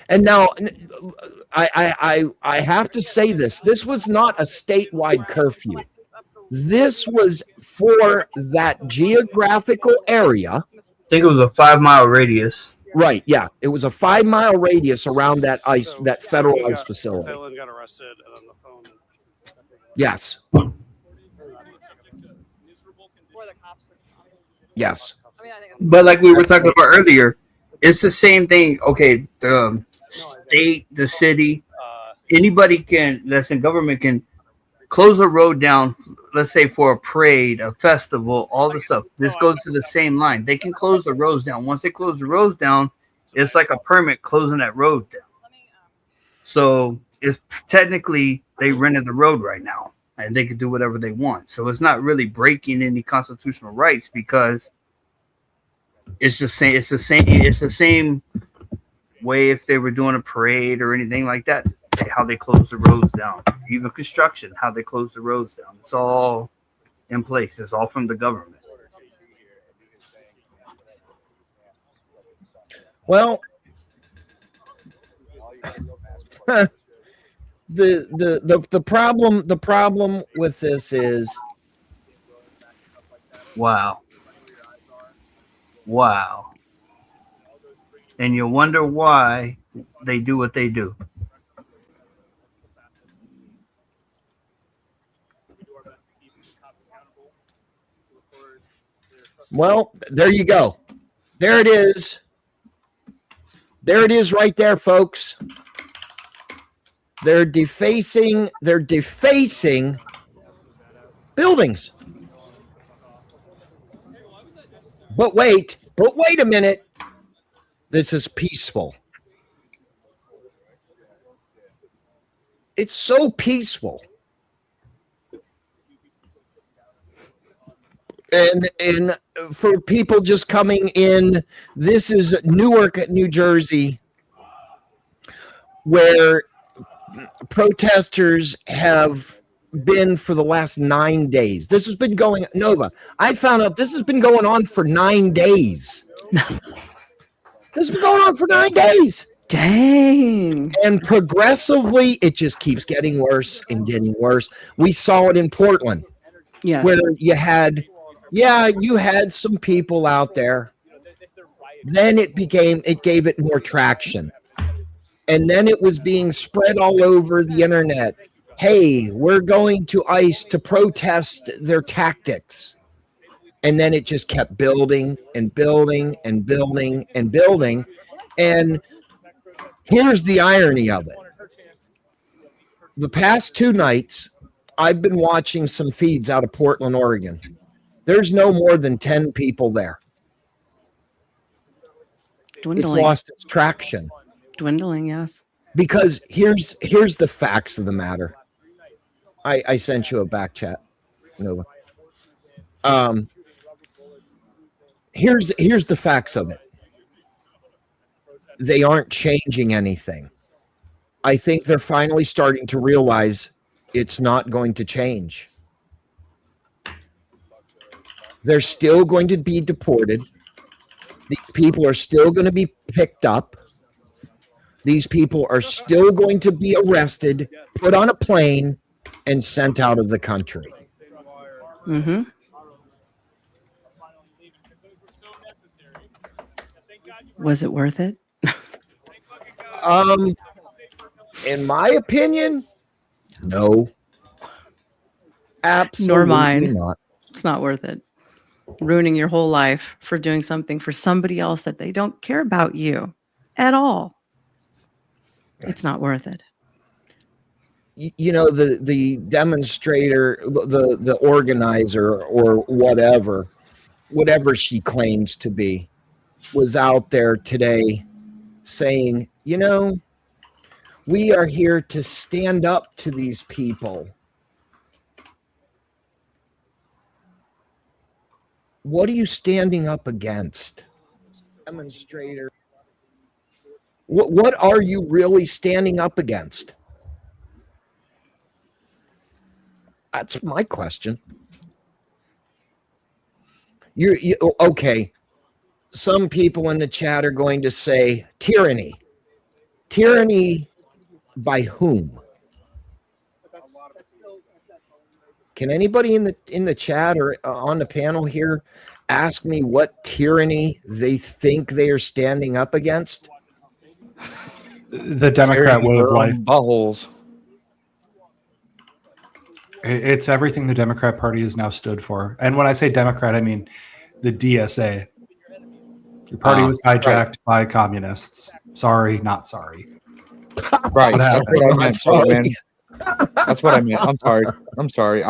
And now, I have to say this. This was not a statewide curfew. This was for that geographical area. I think it was a 5-mile radius. Right, yeah. It was a 5-mile radius around that federal ice facility. Phelan got arrested, and then the phone. Yes. Yes. But like we were talking about earlier, it's the same thing. Okay, the state, the city, anybody that's in government can close a road down, let's say for a parade, a festival, all the stuff. This goes to the same line. They can close the roads down. Once they close the roads down, it's like a permit closing that road down. So it's technically they rented the road right now, and they can do whatever they want. So it's not really breaking any constitutional rights because it's the same way if they were doing a parade or anything like that. How they close the roads down, even construction, how they close the roads down. It's all in place. It's all from the government. Well, the problem with this is, wow, and you wonder why they do what they do. Well, there you go. There it is. There it is right there, folks. They're defacing buildings. But wait a minute. This is peaceful. It's so peaceful. And for people just coming in, this is Newark, New Jersey, where protesters have been for the last 9 days. This has been going, Nova, I found out this has been going on for 9 days. This has been going on for 9 days. Dang. And progressively, it just keeps getting worse and getting worse. We saw it in Portland, where you had some people out there. Then it gave it more traction. And then it was being spread all over the internet. Hey, we're going to ICE to protest their tactics. And then it just kept building and building and building and building. And here's the irony of it. The past 2 nights, I've been watching some feeds out of Portland, Oregon. There's no more than 10 people there. Dwindling. It's lost its traction. Dwindling, yes. Because here's the facts of the matter. I sent you a back chat, Nova. Here's the facts of it. They aren't changing anything. I think they're finally starting to realize it's not going to change. They're still going to be deported. These people are still going to be picked up. These people are still going to be arrested, put on a plane, and sent out of the country. Mm-hmm. Was it worth it? In my opinion, no. Absolutely Nor mine. not. It's not worth it. Ruining your whole life for doing something for somebody else that they don't care about you at all. It's not worth it. You know, the demonstrator, the organizer, or whatever she claims to be, was out there today saying, you know, we are here to stand up to these people. What are you standing up against? Demonstrator. What are you really standing up against? That's my question. You okay. Some people in the chat are going to say tyranny. Tyranny by whom? Can anybody in the chat or on the panel here ask me what tyranny they think they are standing up against? The Democrat way of life. Buttholes. It's everything the Democrat Party has now stood for. And when I say Democrat, I mean the DSA. Your party was hijacked by communists. Sorry, not sorry. Right. That's what I meant. Sorry. That's what I meant. I'm sorry.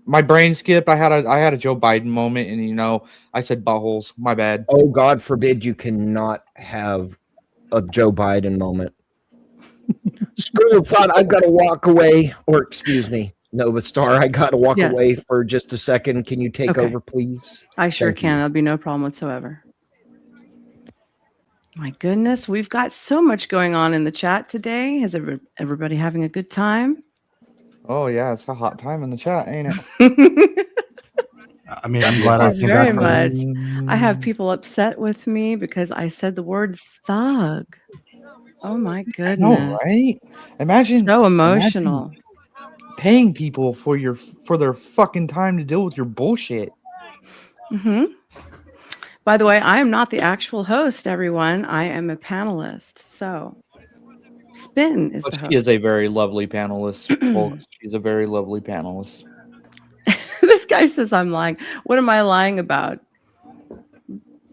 My brain skipped. I had a Joe Biden moment, and I said buttholes. My bad. Oh, God forbid you cannot have a Joe Biden moment. School of Thought, I've got to walk away, or excuse me, Nova Star, I got to walk away for just a second. Can you take over, please? I sure can. That'll be no problem whatsoever. My goodness, we've got so much going on in the chat today. Is everybody having a good time? Oh yeah, it's a hot time in the chat, ain't it? I mean, I'm glad I It's came very back. much. I have people upset with me because I said the word thug. Oh my goodness! No, right? Imagine so emotional. Paying people for their fucking time to deal with your bullshit. Mm-hmm. By the way, I am not the actual host, everyone. I am a panelist. So, Spin is the host. She is a very lovely panelist, folks. She's a very lovely panelist. This guy says I'm lying. What am I lying about?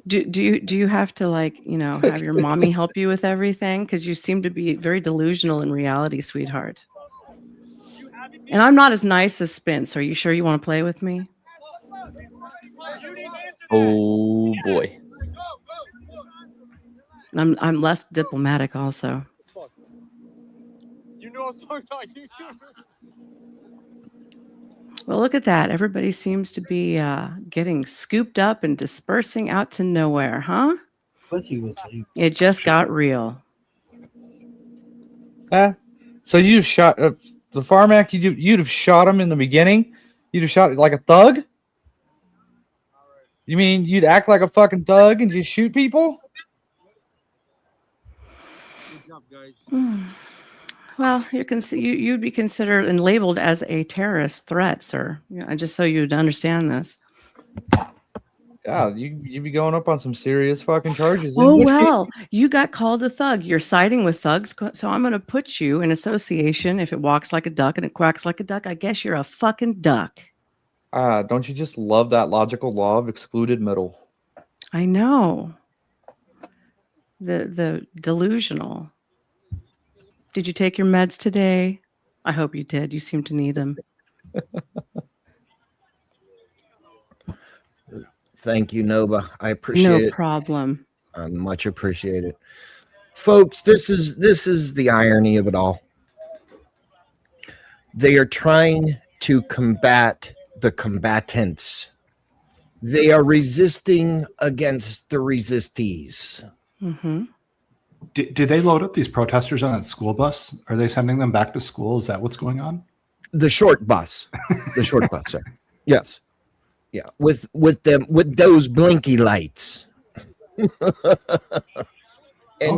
Do you have to have your mommy help you with everything? Because you seem to be very delusional in reality, sweetheart. And I'm not as nice as Spin. So are you sure you want to play with me? Oh boy. I'm less diplomatic also. You know I was talking about you too. Well, look at that. Everybody seems to be getting scooped up and dispersing out to nowhere, huh? It just got real. So you shot the Farmac. You'd have shot him in the beginning. You'd have shot like a thug. You mean you'd act like a fucking thug and just shoot people? Good job, guys. Well, you'd be considered and labeled as a terrorist threat, sir. Just so you'd understand this. Yeah, you'd be going up on some serious fucking charges. Oh, well, you got called a thug. You're siding with thugs, so I'm going to put you in association. If it walks like a duck and it quacks like a duck, I guess you're a fucking duck. Don't you just love that logical law of excluded middle? I know. The delusional. Did you take your meds today? I hope you did. You seem to need them. Thank you, Nova. I appreciate No it. problem. Much appreciated. Folks, this is the irony of it all. They are trying to combat the combatants. They are resisting against the resistees. Mm-hmm. Did they load up these protesters on that school bus? Are they sending them back to school? Is that what's going on? The short bus. The short bus, sir. Yes. Yeah. With those blinky lights. And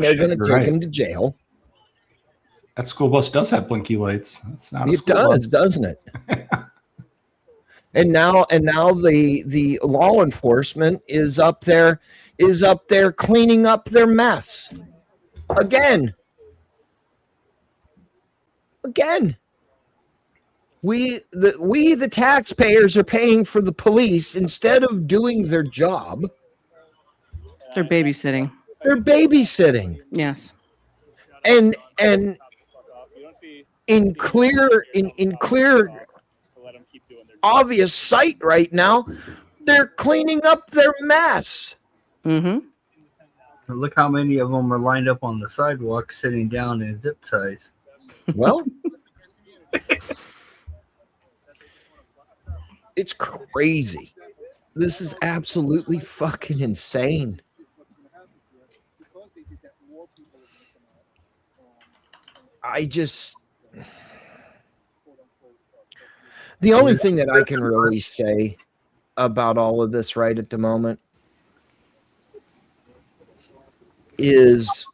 they're going to take him to jail. That school bus does have blinky lights. It's not a It school does, bus. doesn't it? And now the law enforcement is up there cleaning up their mess. Again. We the taxpayers are paying for the police instead of doing their job. They're babysitting. Yes. And in clear obvious sight right now, they're cleaning up their mess. Mm-hmm. Look how many of them are lined up on the sidewalk, sitting down in zip ties. Well, it's crazy. This is absolutely fucking insane. The only thing that I can really say about all of this right at the moment is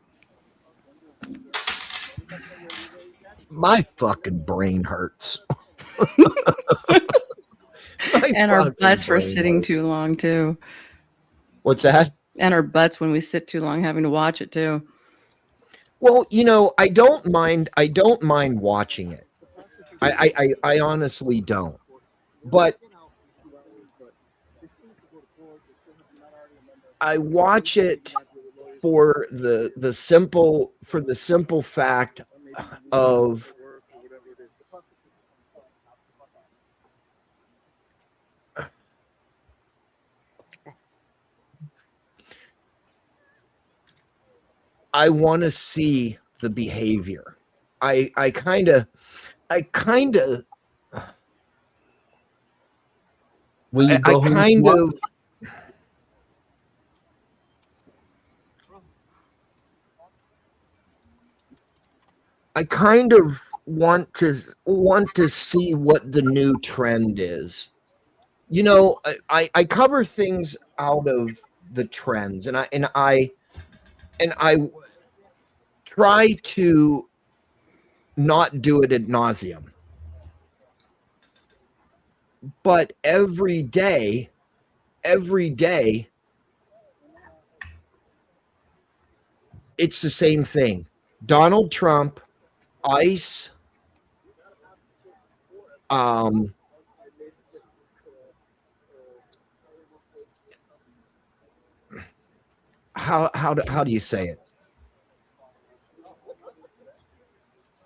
my fucking brain hurts. And our butts for sitting too long too. What's that? And our butts when we sit too long having to watch it too. Well, I don't mind watching it. I honestly don't. But I watch it for the simple fact of I want to see the behavior. I kind of Will you go home kind tomorrow? of I kind of want to see what the new trend is. I cover things out of the trends, and I try to not do it ad nauseum. But every day, it's the same thing. Donald Trump, ICE, how do you say it?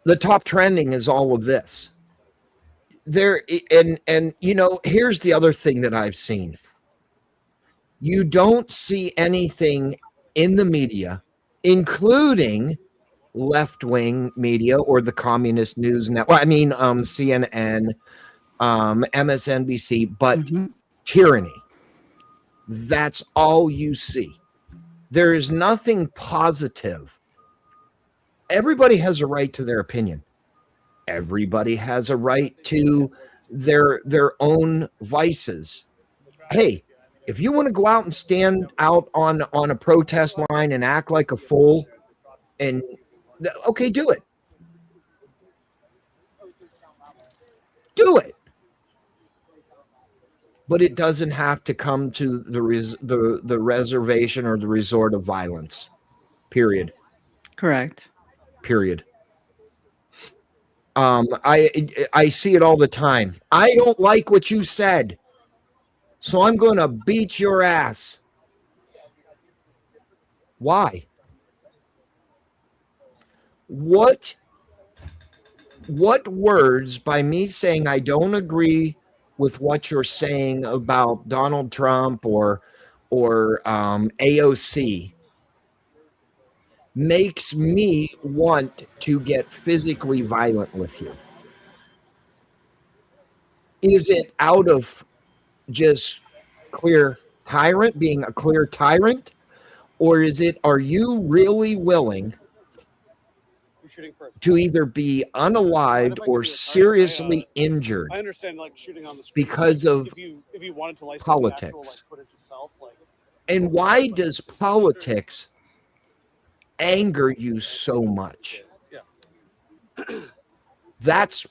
The top trending is all of this. There and here's the other thing that I've seen. You don't see anything in the media, including left-wing media or the communist news network. I mean, CNN, MSNBC, but tyranny. That's all you see. There is nothing positive. Everybody has a right to their opinion. Everybody has a right to their own vices. Hey, if you want to go out and stand out on a protest line and act like a fool, and okay, do it. Do it. But it doesn't have to come to the reservation or the resort of violence. Period. Correct. Period. I see it all the time. I don't like what you said, so I'm going to beat your ass. Why? What what words, by me saying I don't agree with what you're saying about Donald Trump or AOC, makes me want to get physically violent with you? Is it out of just clear tyrant, being a clear tyrant, or is it, are you really willing to either be unalived or seriously injured I understand, like shooting on the screen because of if you wanted to license politics? the actual, like, footage itself, like, And why does politics anger you so much? That's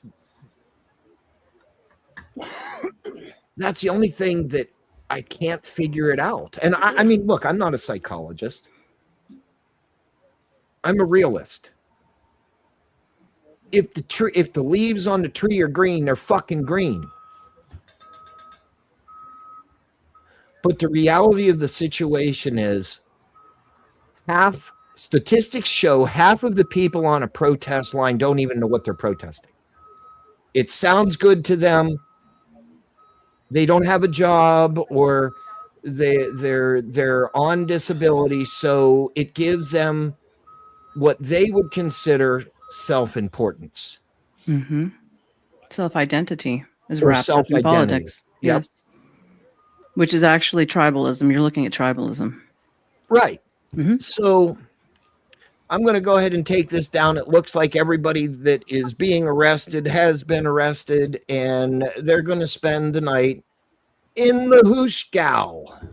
the only thing that I can't figure it out. And I mean, look, I'm not a psychologist. I'm a realist. If the leaves on the tree are green, they're fucking green. But the reality of the situation is, statistics show half of the people on a protest line don't even know what they're protesting. It sounds good to them. They don't have a job, or they're on disability, so it gives them what they would consider self-importance. Mm-hmm. Self-identity is Or wrapped up in self-identity. politics. Yep. Yes. Which is actually tribalism. You're looking at tribalism. Right. Mm-hmm. So I'm going to go ahead and take this down. It looks like everybody that is being arrested has been arrested, and they're going to spend the night in the Hushgau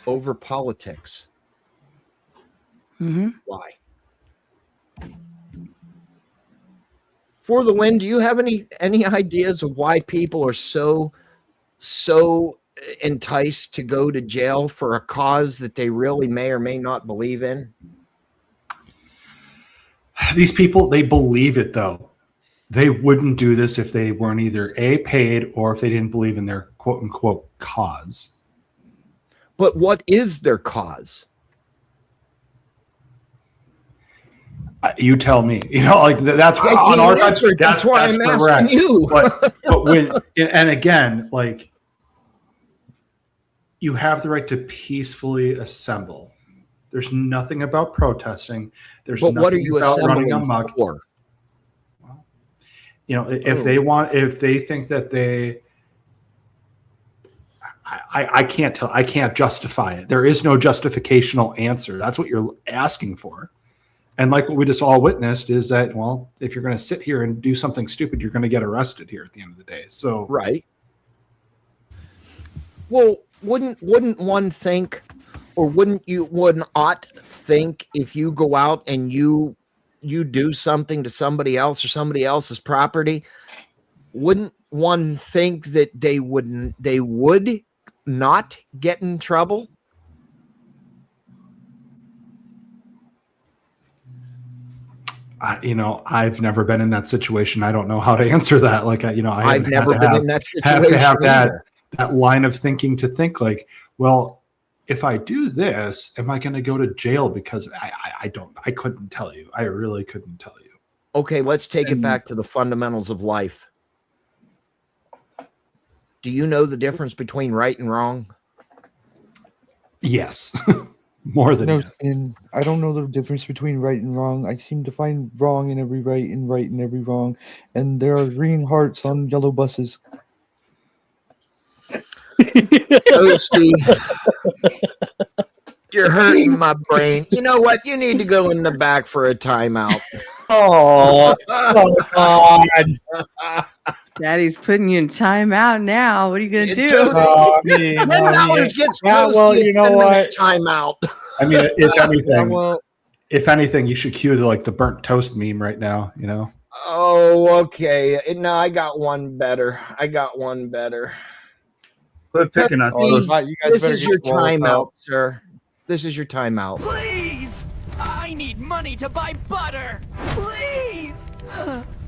over politics. Mm-hmm. Why? For the win, do you have any ideas of why people are so enticed to go to jail for a cause that they really may or may not believe in? These people, they believe it, though. They wouldn't do this if they weren't either A, paid, or if they didn't believe in their quote-unquote cause. But what is their cause? You tell me. You know, like that's on our side. That's why I'm asking you. but when, and again, like, you have the right to peacefully assemble. There's nothing about protesting. But what are you assembling amok for? Well, you know, if they think that they, I can't tell. I can't justify it. There is no justificational answer. That's what you're asking for. And like what we just all witnessed is that, well, if you're going to sit here and do something stupid, you're going to get arrested here at the end of the day. So right. Well, wouldn't one think, or wouldn't you ought think, if you go out and you do something to somebody else or somebody else's property, wouldn't one think that they would not get in trouble? you know, I've never been in that situation. I don't know how to answer that. Like, you know, I've never been in that situation. Have to have that line of thinking to think like, well, if I do this, am I going to go to jail? Because I couldn't tell you. I really couldn't tell you. Okay, let's take it back to the fundamentals of life. Do you know the difference between right and wrong? Yes. More than no, and I don't know the difference between right and wrong. I seem to find wrong in every right and right in every wrong. And there are green hearts on yellow buses. Toasty, you're hurting my brain. You know what? You need to go in the back for a timeout. Oh, God. Daddy's putting you in timeout now. What are you going to do? $10 gets you know what? Timeout. I mean, if anything, you should cue the burnt toast meme right now, you know? Oh, okay. No, I got one better. Quit picking on This is your timeout, sir. This is your timeout. Please! I need money to buy butter! Please!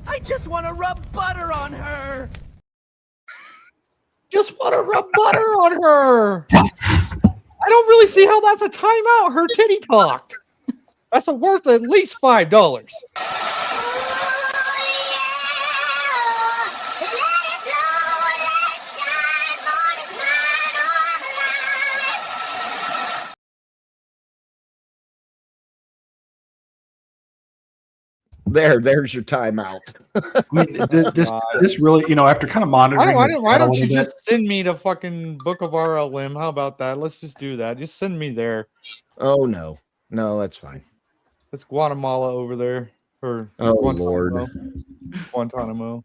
I just want to rub butter on her! Just want to rub butter on her! I don't really see how that's a timeout. Her titty talked. That's worth at least $5. There's your timeout. I mean, this really, after kind of monitoring. Why don't you just send me to fucking Book of RLM? How about that? Let's just do that. Just send me there. Oh no, that's fine. It's Guatemala over there. Or Lord, Guantanamo.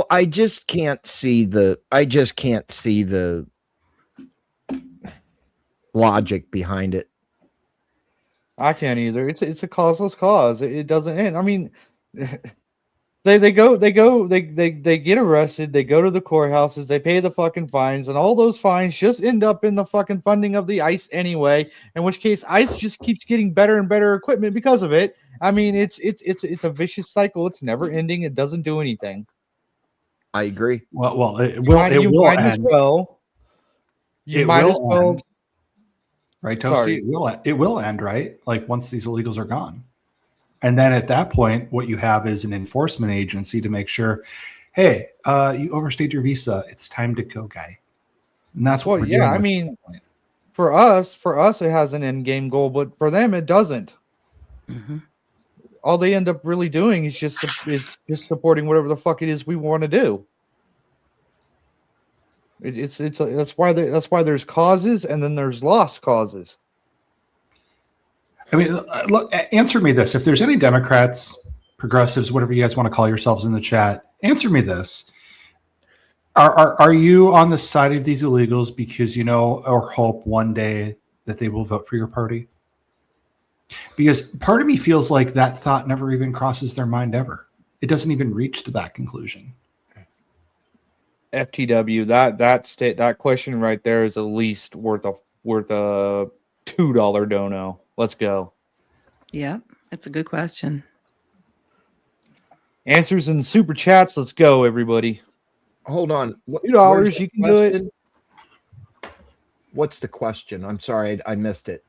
I just can't see the logic behind it. I can't either. It's a causeless cause. It doesn't end. I mean, they get arrested. They go to the courthouses. They pay the fucking fines, and all those fines just end up in the fucking funding of the ICE anyway. In which case, ICE just keeps getting better and better equipment because of it. I mean, it's a vicious cycle. It's never ending. It doesn't do anything. I agree. Well, it will. It will end. You might as well. End. Right, Toasty? It will end, right? Like once these illegals are gone. And then at that point, what you have is an enforcement agency to make sure, hey, you overstayed your visa. It's time to go, guy. And that's what we're doing. I mean, for us, it has an end game goal, but for them, it doesn't. Mm-hmm. All they end up really doing is just supporting whatever the fuck it is we want to do. That's why there's causes and then there's lost causes. I mean, look, answer me this. If there's any Democrats, progressives, whatever you guys want to call yourselves in the chat, answer me this. Are you on the side of these illegals because you know or hope one day that they will vote for your party? Because part of me feels like that thought never even crosses their mind ever. It doesn't even reach to that conclusion. FTW, that question right there is at least worth a $2 dono. Let's go. Yeah, that's a good question. Answers in the super chats. Let's go, everybody. Hold on. $2, you can do it. What's the question? I'm sorry, I missed it.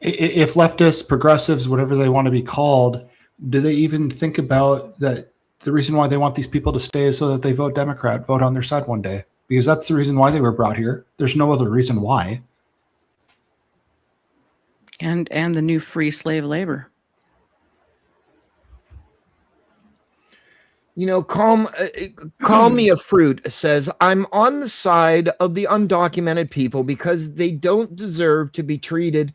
If leftists, progressives, whatever they want to be called, do they even think about that? The reason why they want these people to stay is so that they vote Democrat, vote on their side one day. Because that's the reason why they were brought here. There's no other reason why. And the new free slave labor. Call me a fruit says, I'm on the side of the undocumented people because they don't deserve to be treated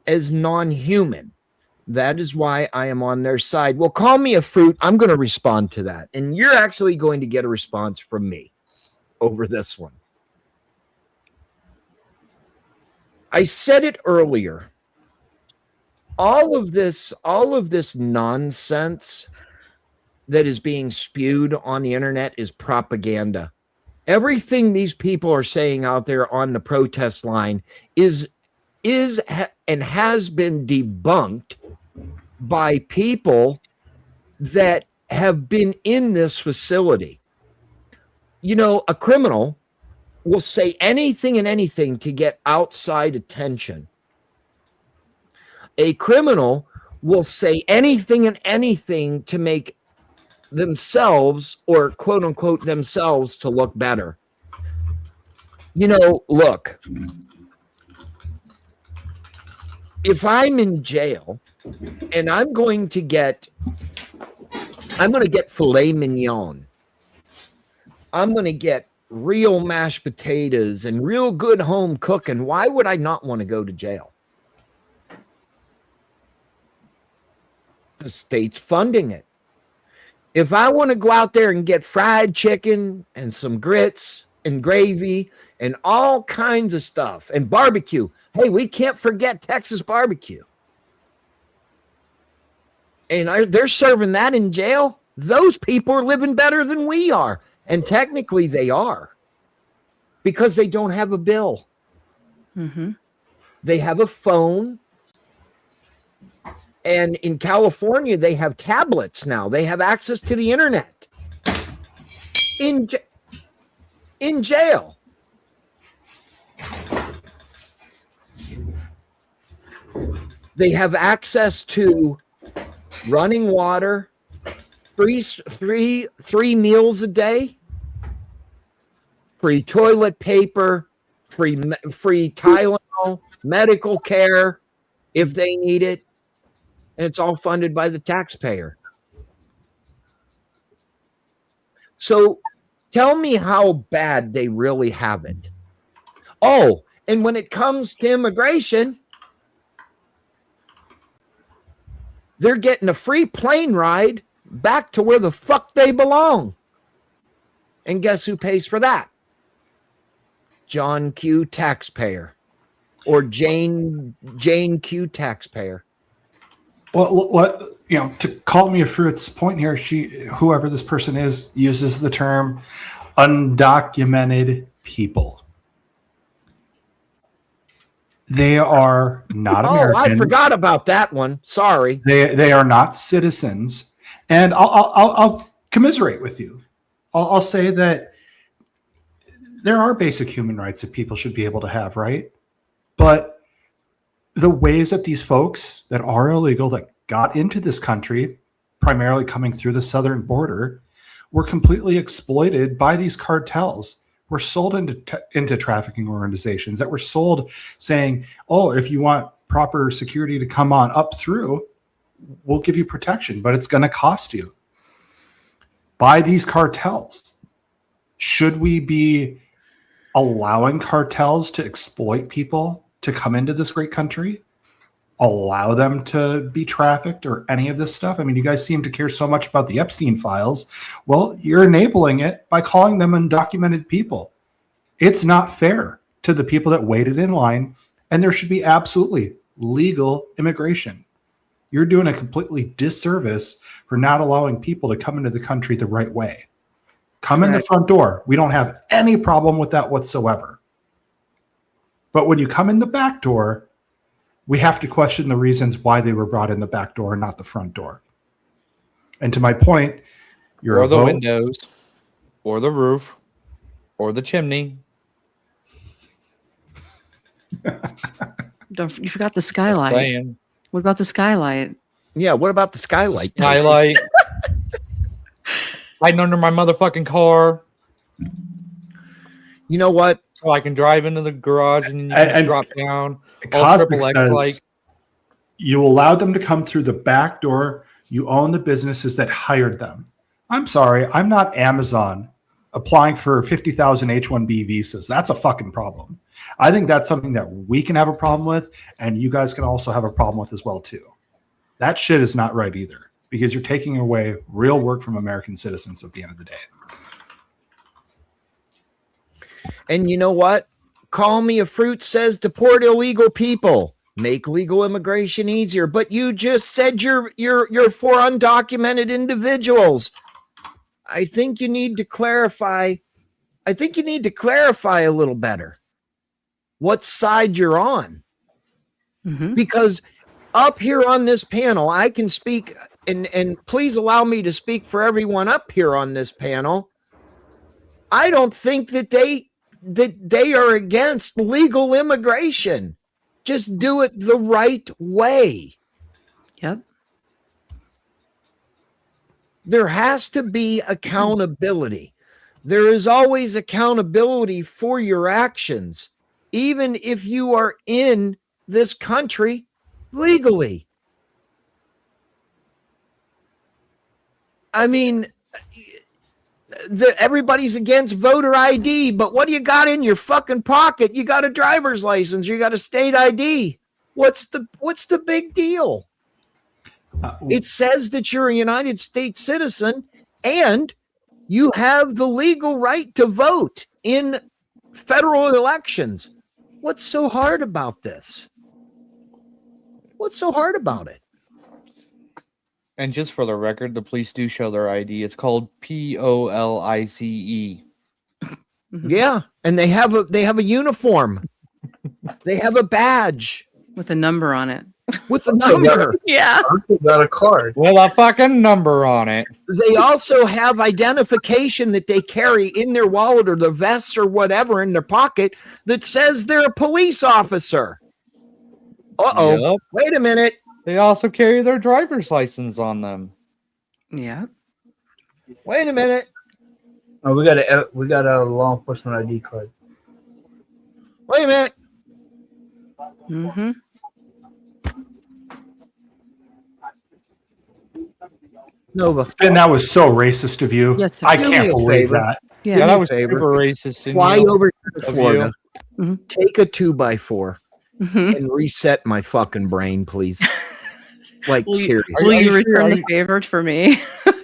as non-human. That is why I am on their side. Well, call me a fruit. I'm going to respond to that. And you're actually going to get a response from me over this one. I said it earlier. All of this nonsense that is being spewed on the internet is propaganda. Everything these people are saying out there on the protest line is and has been debunked by people that have been in this facility. A criminal will say anything and anything to get outside attention. A criminal will say anything and anything to make themselves, or quote unquote themselves, to look better. Look, if I'm in jail and I'm going to get filet mignon, I'm going to get real mashed potatoes and real good home cooking, why would I not want to go to jail? The state's funding it. If I want to go out there and get fried chicken and some grits and gravy and all kinds of stuff and barbecue, hey, we can't forget Texas barbecue. And they're serving that in jail. Those people are living better than we are. And technically they are, because they don't have a bill. Mm-hmm. They have a phone. And in California, they have tablets now. They have access to the internet. In jail. They have access to running water, three meals a day, free toilet paper, free Tylenol, medical care. if they need it, and it's all funded by the taxpayer. So tell me how bad they really have it. Oh, and when it comes to immigration, they're getting a free plane ride back to where the fuck they belong. And guess who pays for that? John Q. Taxpayer. Or Jane Q. Taxpayer. Well, to call me a fruit's point here, whoever this person is, uses the term undocumented people. They are not Americans. I forgot about that one. Sorry. They are not citizens, and I'll commiserate with you. I'll say that there are basic human rights that people should be able to have, right? But the ways that these folks that are illegal that got into this country, primarily coming through the southern border, were completely exploited by these cartels. Were sold into trafficking organizations that were sold saying, oh, if you want proper security to come on up through, we'll give you protection, but it's going to cost you. By these cartels. Should we be allowing cartels to exploit people to come into this great country? Allow them to be trafficked or any of this stuff? I mean, you guys seem to care so much about the Epstein files. Well, you're enabling it by calling them undocumented people. It's not fair to the people that waited in line, and there should be absolutely legal immigration. You're doing a completely disservice for not allowing people to come into the country the right way. Come in the front door. We don't have any problem with that whatsoever. But when you come in the back door, we have to question the reasons why they were brought in the back door and not the front door. And to my point, or the windows, or the roof, or the chimney. You forgot the skylight. What about the skylight? Yeah, what about the skylight? Skylight. Hiding under my motherfucking car. You know what? So I can drive into the garage and you can drop down. Cosmic says you allowed them to come through the back door. You own the businesses that hired them. I'm sorry, I'm not Amazon applying for 50,000 H-1B visas. That's a fucking problem. I think that's something that we can have a problem with, and you guys can also have a problem with as well too. That shit is not right either, because you're taking away real work from American citizens at the end of the day. And you know what? Call me a fruit says deport illegal people. Make legal immigration easier. But you just said you're for undocumented individuals. I think you need to clarify. I think you need to clarify a little better what side you're on. Mm-hmm. Because up here on this panel, I can speak, and please allow me to speak for everyone up here on this panel. I don't think that they are against legal immigration. Just do it the right way. Yep. There has to be accountability. There is always accountability for your actions, even if you are in this country legally. I mean, everybody's against voter ID, but what do you got in your fucking pocket? You got a driver's license, you got a state ID. What's the big deal? It says that you're a United States citizen and you have the legal right to vote in federal elections. What's so hard about this? What's so hard about it? And just for the record, the police do show their ID. It's called POLICE. Yeah, and they have a uniform. They have a badge with a number on it. With a number. Yeah. Got a card. With a fucking number on it. They also have identification that they carry in their wallet or their vest or whatever in their pocket that says they're a police officer. Uh-oh. Yep. Wait a minute. They also carry their driver's license on them. Yeah. Wait a minute. Oh, we got a law enforcement ID card. Wait a minute. Mm-hmm. Nova. And that was so racist of you. Yes, I do me can't a believe favor. that. Yeah. Yeah, Do me that a was favor. super racist. Fly over to of Florida. Mhm. Take a 2x4 Mhm. and reset my fucking brain, please. Like Will you, seriously. will Are you you sure? return Are the you- favor for me?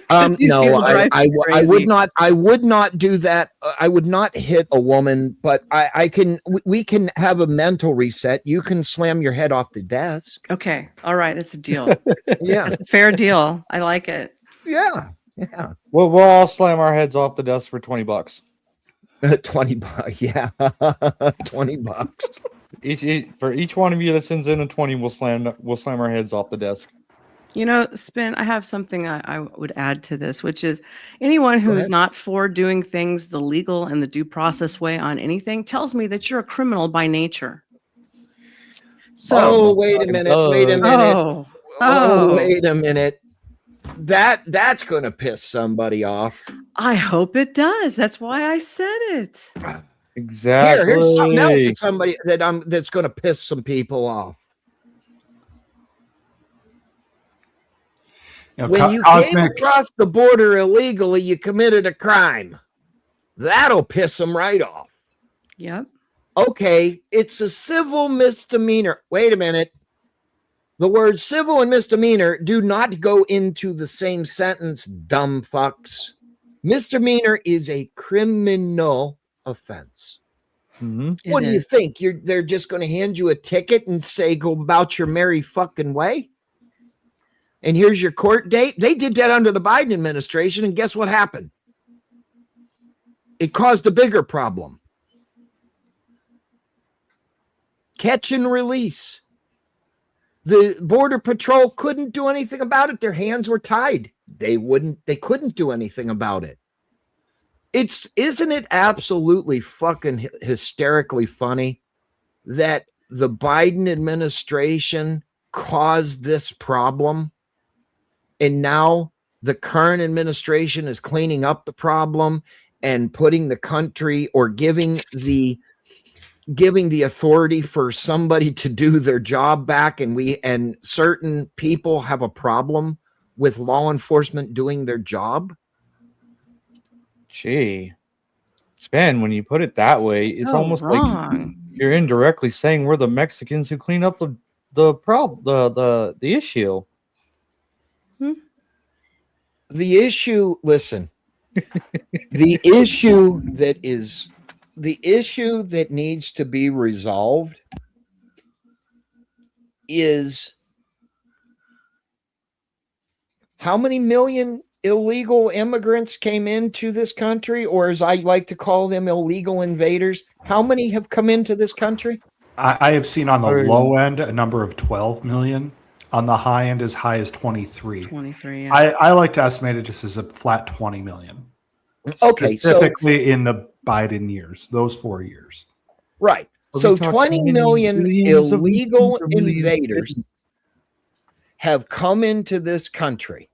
'Cause these No, people drive me I would crazy. not. I would not do that. I would not hit a woman, but I can. We can have a mental reset. You can slam your head off the desk. Okay. All right. That's a deal. Yeah, That's a fair deal. I like it. yeah, yeah. We'll all slam our heads off the desk for $20. $20. Yeah, $20. For each one of you that sends in a 20, we'll slam our heads off the desk. You know, Spin, I have something I would add to this, which is anyone who is ahead. not for doing things the legal and the due process way on anything tells me that you're a criminal by nature. So, Oh, wait a minute. Wait a minute. oh, Oh, wait a minute. That's gonna piss somebody off. I hope it does. That's why I said it. Exactly. Here's something else that somebody that's gonna piss some people off. You know, When you came across the border illegally, you committed a crime. That'll piss them right off. Yep. Okay, it's a civil misdemeanor. Wait a minute. The words civil and misdemeanor do not go into the same sentence, dumb fucks. Misdemeanor is a criminal offense. What do you think? They're just going to hand you a ticket and say, go about your merry fucking way? And here's your court date. They did that under the Biden administration, and guess what happened? It caused a bigger problem. Catch and release. The Border Patrol couldn't do anything about it. Their hands were tied. They couldn't do anything about it. Isn't it absolutely fucking hysterically funny that the Biden administration caused this problem? And now the current administration is cleaning up the problem and putting the country or giving the authority for somebody to do their job back. And certain people have a problem with law enforcement doing their job. Gee, Span, when you put it that way, it's so almost wrong. like you're indirectly saying we're the Mexicans who clean up the issue. The issue, listen, the issue that needs to be resolved is how many million illegal immigrants came into this country, or as I like to call them, illegal invaders. How many have come into this country? I have seen on the low end a number of 12 million. On the high end, as high as 23. 23. Yeah. I like to estimate it just as a flat 20 million. Okay, specifically in the Biden years, those 4 years. Right. So 20 million illegal invaders have come into this country,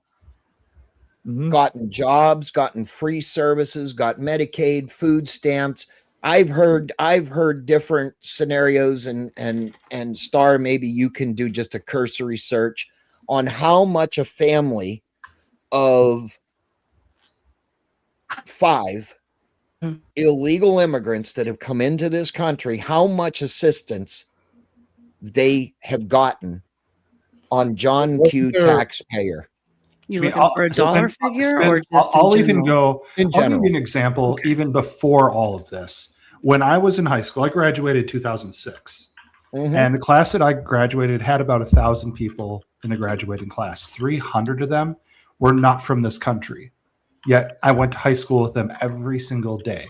gotten jobs, gotten free services, got Medicaid, food stamps. I've heard different scenarios, and Star, maybe you can do just a cursory search on how much a family of 5 illegal immigrants that have come into this country, how much assistance they have gotten on John Q. taxpayer. You looking for a dollar figure, or just I'll in even general? go. I'll give you an example. Even before all of this, when I was in high school, I graduated 2006, and the class that I graduated had about 1,000 people in the graduating class. 300 of them were not from this country. Yet I went to high school with them every single day,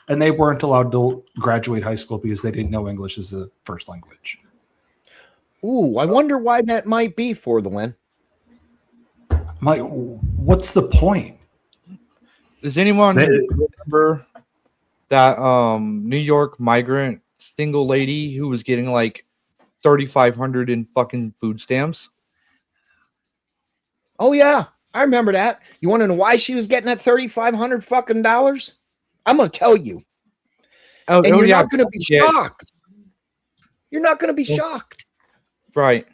and they weren't allowed to graduate high school because they didn't know English as a first language. Ooh, I wonder why that might be for the win. Like, what's the point? Does anyone remember that New York migrant single lady who was getting like 3,500 in fucking food stamps? Oh yeah, I remember that. You want to know why she was getting that 3,500 fucking dollars? I'm going to tell you. And you're not going to be shocked. You're not going to be shocked. Right.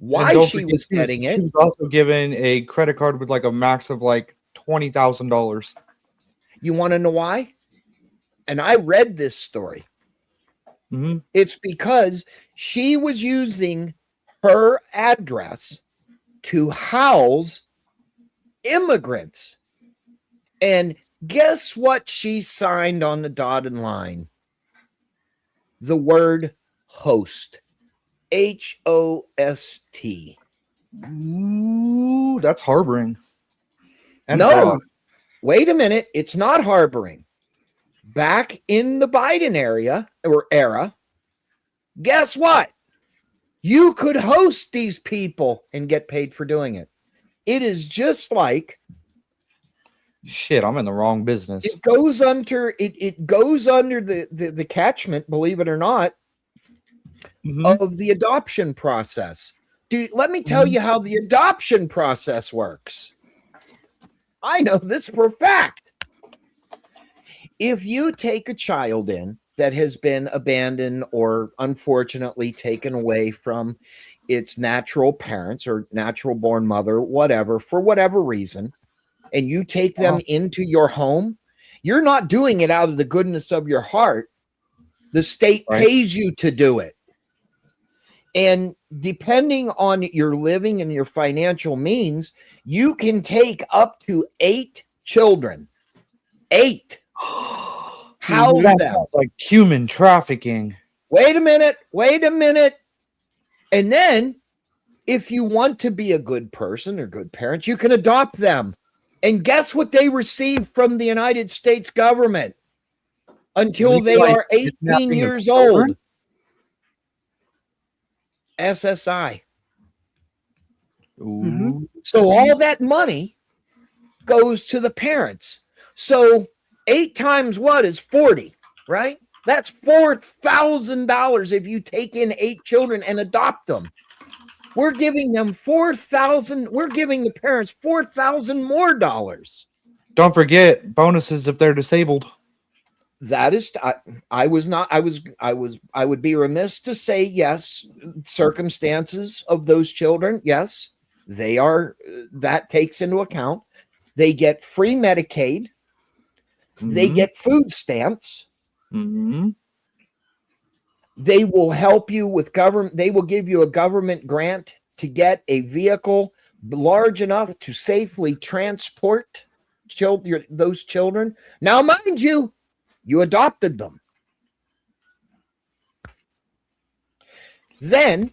why don't she forget, was getting she it. was also given a credit card with like a max of like $20,000. You want to know why? And I read this story. Mm-hmm. It's because she was using her address to house immigrants. And guess what she signed on the dotted line? The word host. Host. Ooh, that's harboring. And no, fraud. wait a minute. It's not harboring. Back in the Biden era, guess what? You could host these people and get paid for doing it. It is just like shit. I'm in the wrong business. It goes under the catchment, believe it or not, of the adoption process. Let me tell you how the adoption process works. I know this for a fact. If you take a child in that has been abandoned or unfortunately taken away from its natural parents or natural born mother, whatever, for whatever reason, and you take them into your home, you're not doing it out of the goodness of your heart. The state pays you to do it. And depending on your living and your financial means, you can take up to 8 children. 8. House that them. sounds like human trafficking. Wait a minute. And then, if you want to be a good person or good parent, you can adopt them. And guess what they receive from the United States government until they are 18 years old? SSI. So all that money goes to the parents. So 8 times what is 40, right? That's $4,000 if you take in 8 children and adopt them. We're giving them 4,000. We're giving the parents $4,000 more dollars. Don't forget bonuses if they're disabled. That is, I would be remiss to say yes. Circumstances of those children, yes, they are. That takes into account. They get free Medicaid. They get food stamps. They will help you with government. They will give you a government grant to get a vehicle large enough to safely transport those children. Now, mind you, you adopted them. Then,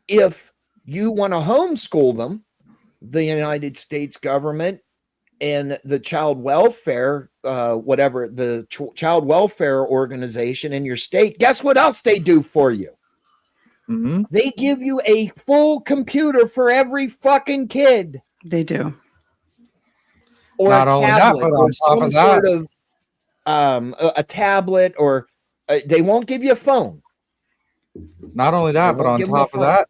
if you want to homeschool them, the United States government and the child welfare, child welfare organization in your state, guess what else they do for you? They give you a full computer for every fucking kid. They do. Or Not a only that, tablet, but or on top some of sort that, of a tablet, or they won't give you a phone. Not only that, but on top of that,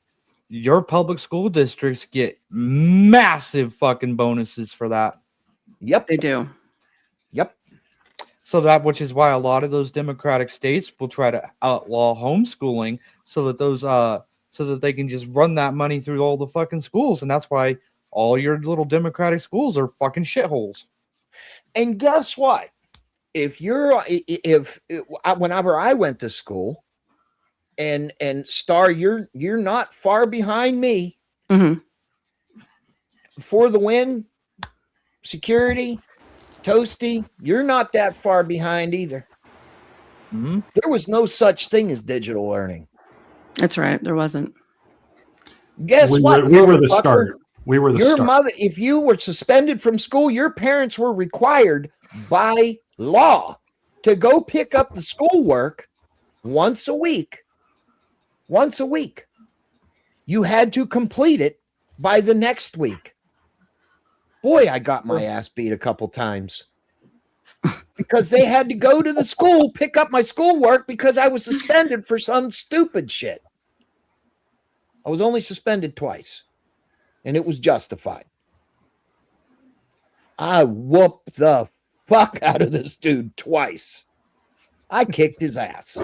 your public school districts get massive fucking bonuses for that. Yep, they do. Yep. So which is why a lot of those Democratic states will try to outlaw homeschooling so that they can just run that money through all the fucking schools, and that's why all your little Democratic schools are fucking shitholes. And guess what? Whenever I went to school, and Star, you're not far behind me. For the win, security, Toasty, you're not that far behind either. There was no such thing as digital learning. That's right. There wasn't. Guess what? We were the start. We were the your start. mother, if you were suspended from school, your parents were required by law to go pick up the schoolwork once a week. Once a week. You had to complete it by the next week. Boy, I got my ass beat a couple times because they had to go to the school, pick up my schoolwork because I was suspended for some stupid shit. I was only suspended twice, and it was justified. I whooped the fuck out of this dude twice. I kicked his ass.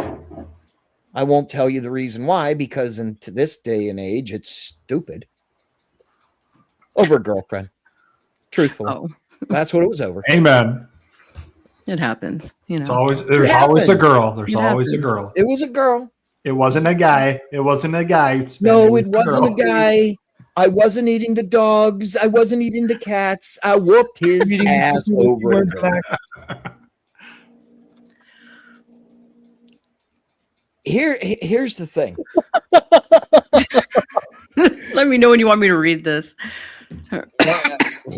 I won't tell you the reason why, because into this day and age, it's stupid. Over a girlfriend. Truthfully. Oh, That's what it was over. Amen. it happens. You It's know. always there's It always a happens. girl. There's It always a happens. girl. It was a girl. It wasn't a guy. It wasn't a guy. No, it wasn't a girl. guy. I wasn't eating the dogs. I wasn't eating the cats. I whooped his ass over a girl. Here's the thing. Let me know when you want me to read this.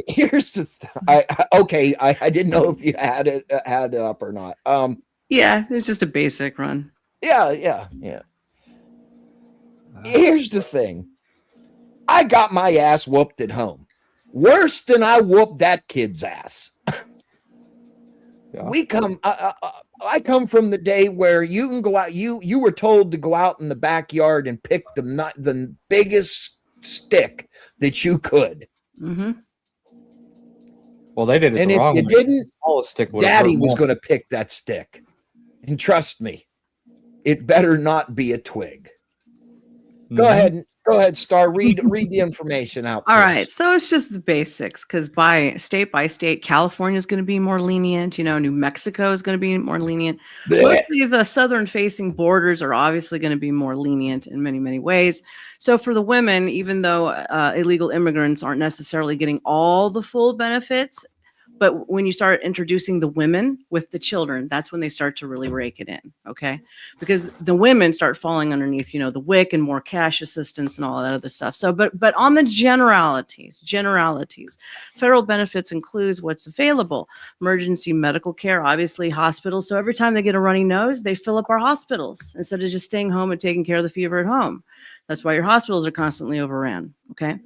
Here's the I didn't know if you had it up or not. Yeah, it's just a basic run. Yeah. Here's the thing. I got my ass whooped at home. Worse than I whooped that kid's ass. I come from the day where you can go out. You were told to go out in the backyard and pick the biggest stick that you could. Mm-hmm. Well, they did it And the if wrong you way. didn't, Stick Daddy was going to pick that stick. And trust me, it better not be a twig. Go ahead, Star. Read the information out. All please. right, so it's just the basics because by state, California is going to be more lenient. New Mexico is going to be more lenient. Blech. Mostly the southern-facing borders are obviously going to be more lenient in many, many ways. So for the women, even though illegal immigrants aren't necessarily getting all the full benefits, but when you start introducing the women with the children, that's when they start to really rake it in, okay? Because the women start falling underneath, the WIC and more cash assistance and all that other stuff. So, but on the generalities, federal benefits includes what's available. Emergency medical care, obviously hospitals. So every time they get a runny nose, they fill up our hospitals instead of just staying home and taking care of the fever at home. That's why your hospitals are constantly overran, okay?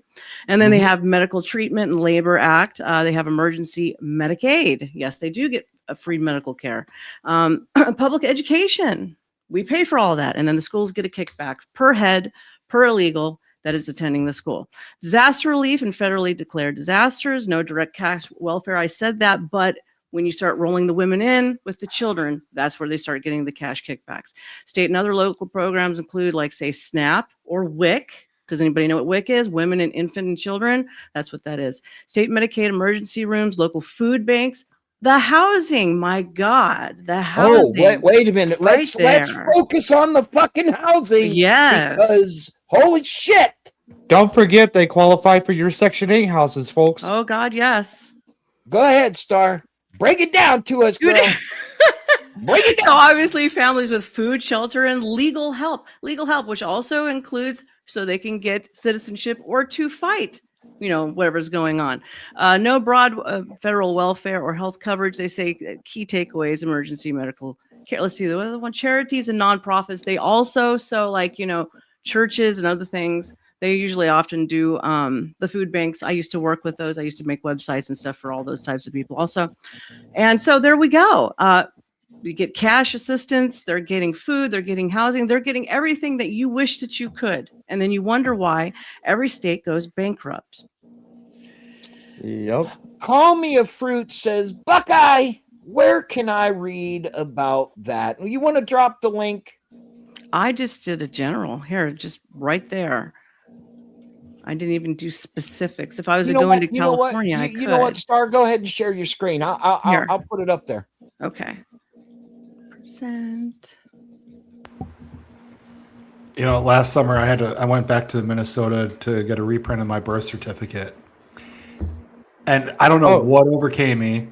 And then they have Medical Treatment and Labor Act. They have emergency Medicaid. Yes, they do get free medical care. Public education. We pay for all that. And then the schools get a kickback per head, per illegal that is attending the school. Disaster relief and federally declared disasters. No direct cash welfare. I said that, but when you start rolling the women in with the children, that's where they start getting the cash kickbacks. State and other local programs include, like, say, SNAP or WIC. Does anybody know what WIC is? Women and Infant and Children. That's what that is. State Medicaid emergency rooms, local food banks, the housing. My God, the housing. Oh, wait a minute. Right Let's there. focus on the fucking housing. Yes. Because holy shit. Don't forget they qualify for your Section 8 houses, folks. Oh God, yes. Go ahead, Star. Break it down to us, girl. Break it down. So obviously families with food, shelter, and legal help, which also includes so they can get citizenship or to fight, whatever's going on. No broad federal welfare or health coverage. They say key takeaways, emergency medical care. Let's see the other one, charities and nonprofits. They also, churches and other things. They usually often do the food banks. I used to work with those. I used to make websites and stuff for all those types of people also. And so there we go. You get cash assistance. They're getting food. They're getting housing. They're getting everything that you wish that you could. And then you wonder why every state goes bankrupt. Yep. Call Me a Fruit says, Buckeye, where can I read about that? You want to drop the link? I just did a general here, just right there. I didn't even do specifics. If I was going to California, I could. You know what, Star? Go ahead and share your screen. I'll put it up there. Okay. Percent. Last summer I went back to Minnesota to get a reprint of my birth certificate, and I don't know what overcame me,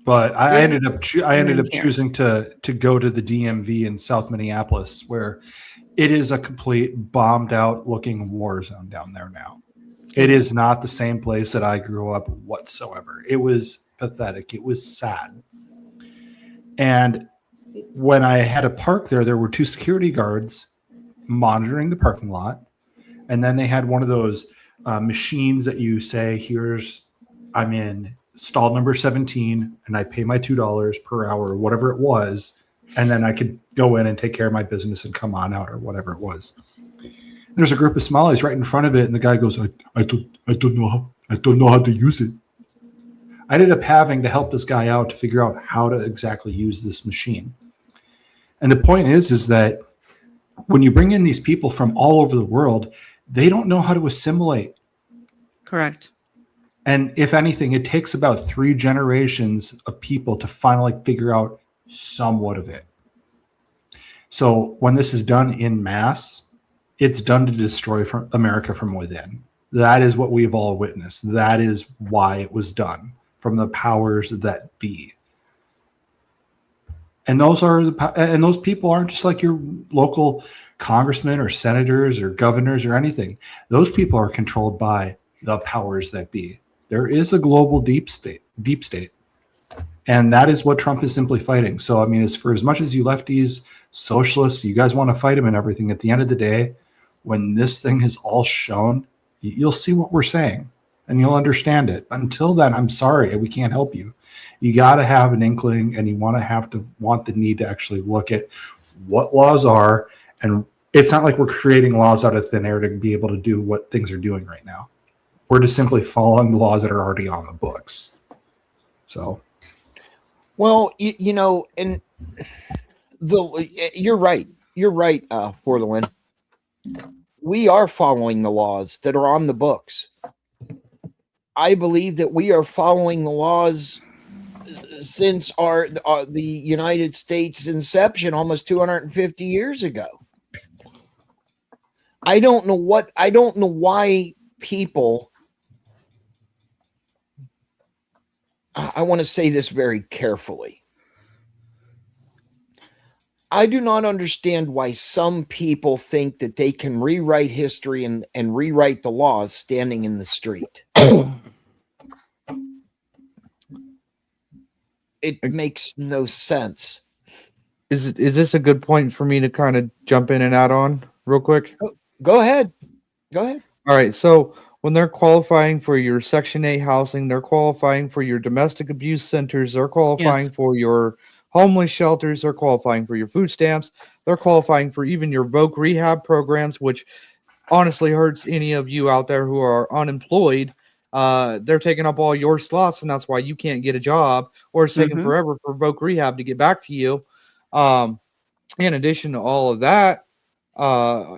but I ended up choosing to go to the DMV in South Minneapolis, where it is a complete bombed out looking war zone down there now. It is not the same place that I grew up whatsoever. It was pathetic. It was sad. And when I had to park there were two security guards monitoring the parking lot. And then they had one of those machines that you say, I'm in stall number 17 and I pay my $2 per hour or whatever it was. And then I could go in and take care of my business and come on out or whatever it was. There's a group of Somalis right in front of it. And the guy goes, I don't know how to use it. I ended up having to help this guy out to figure out how to exactly use this machine. And the point is that when you bring in these people from all over the world, they don't know how to assimilate. Correct. And if anything, it takes about 3 generations of people to finally figure out somewhat of it. So when this is done in mass, it's done to destroy America from within. That is what we've all witnessed. That is why it was done, from the powers that be. And those people aren't just like your local congressmen or senators or governors or anything. Those people are controlled by the powers that be. There is a global deep state. And that is what Trump is simply fighting. So, I mean, for as much as you lefties, socialists, you guys want to fight him and everything, at the end of the day, when this thing is all shown, you'll see what we're saying and you'll understand it. Until then, I'm sorry, we can't help you. You got to have an inkling, and you want the need to actually look at what laws are. And it's not like we're creating laws out of thin air to be able to do what things are doing right now. We're just simply following the laws that are already on the books. So, well, you know, and you're right. You're right, For the Win. We are following the laws that are on the books. I believe that we are following the laws since the United States inception almost 250 years ago. I don't know why people, I want to say this very carefully. I do not understand why some people think that they can rewrite history and rewrite the laws standing in the street. It makes no sense. Is this a good point for me to kind of jump in and add on real quick? Go ahead. All right. So when they're qualifying for your Section 8 housing, they're qualifying for your domestic abuse centers, they're qualifying for your homeless shelters, they're qualifying for your food stamps, they're qualifying for even your voc rehab programs, which honestly hurts any of you out there who are unemployed. They're taking up all your slots, and that's why you can't get a job, or it's taking forever for voc rehab to get back to you. In addition to all of that,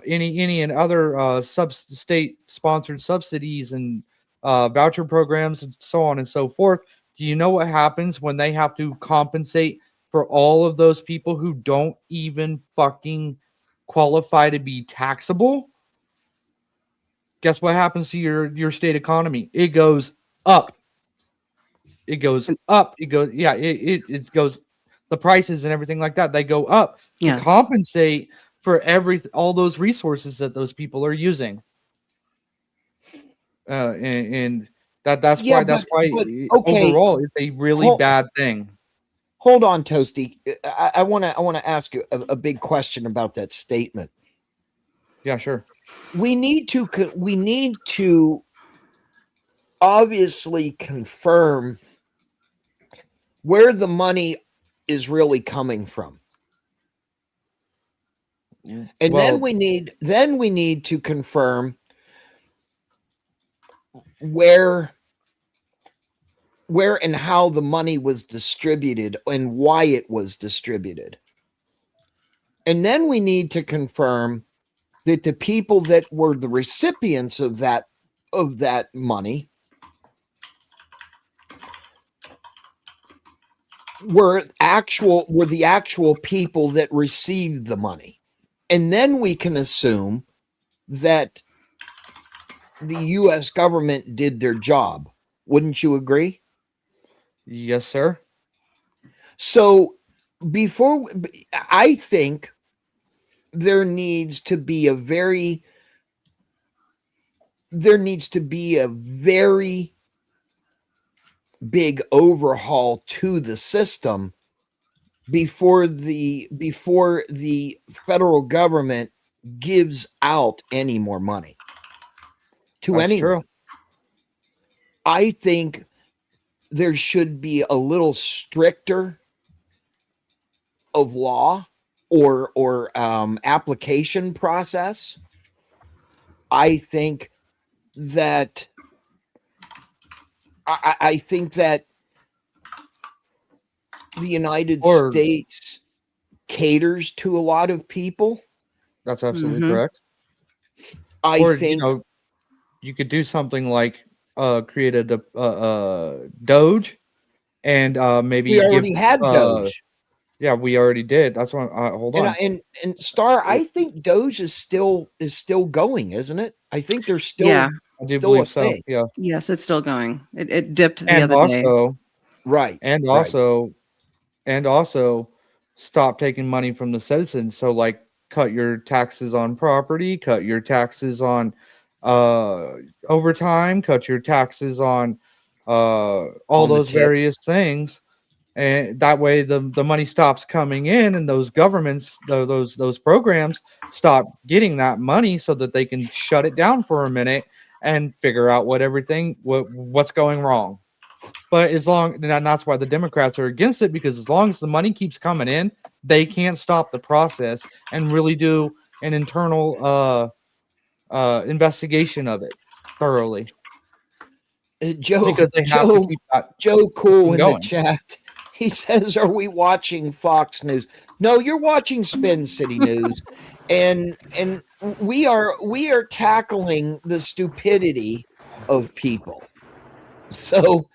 any and other state sponsored subsidies and voucher programs and so on and so forth. Do you know what happens when they have to compensate for all of those people who don't even fucking qualify to be taxable? Guess what happens to your state economy? It goes up. It goes up. It goes, yeah, it goes, the prices and everything like that, they go up to compensate for all those resources that those people are using. And that's why okay, overall it's a really bad thing. Hold on, Toasty. I want to ask you a big question about that statement. Yeah, sure. We need to obviously confirm where the money is really coming from. And then we need to confirm where and how the money was distributed and why it was distributed. And then we need to confirm that the people that were the recipients of that money were the actual people that received the money. And then we can assume that the US government did their job. Wouldn't you agree? Yes, sir. So I think there needs to be a very big overhaul to the system before the federal government gives out any more money to anyone. True. I think there should be a little stricter of law or application process. I think that the United Or- States caters to a lot of people. That's absolutely Mhm. correct. I Or think you could do something like create a Doge, and maybe we give already had Doge. Yeah, we already did. That's why. Hold on. And Star, I think Doge is still going, isn't it? I think there's still Yeah. I do still a believe so. thing. Yeah. Yes, it's still going. It dipped the And other day. also, Right. and right. also stop taking money from the citizens. So like cut your taxes on property, cut your taxes on overtime, cut your taxes on all On the those tips. various things. And that way the money stops coming in, and those governments, those programs stop getting that money, so that they can shut it down for a minute and figure out what's going wrong. But and that's why the Democrats are against it, because as long as the money keeps coming in, they can't stop the process and really do an internal investigation of it thoroughly. Joe, Because they have to keep that Joe Cool in going. the chat. He says, "Are we watching Fox News?" No, you're watching Spin City News, and we are tackling the stupidity of people. So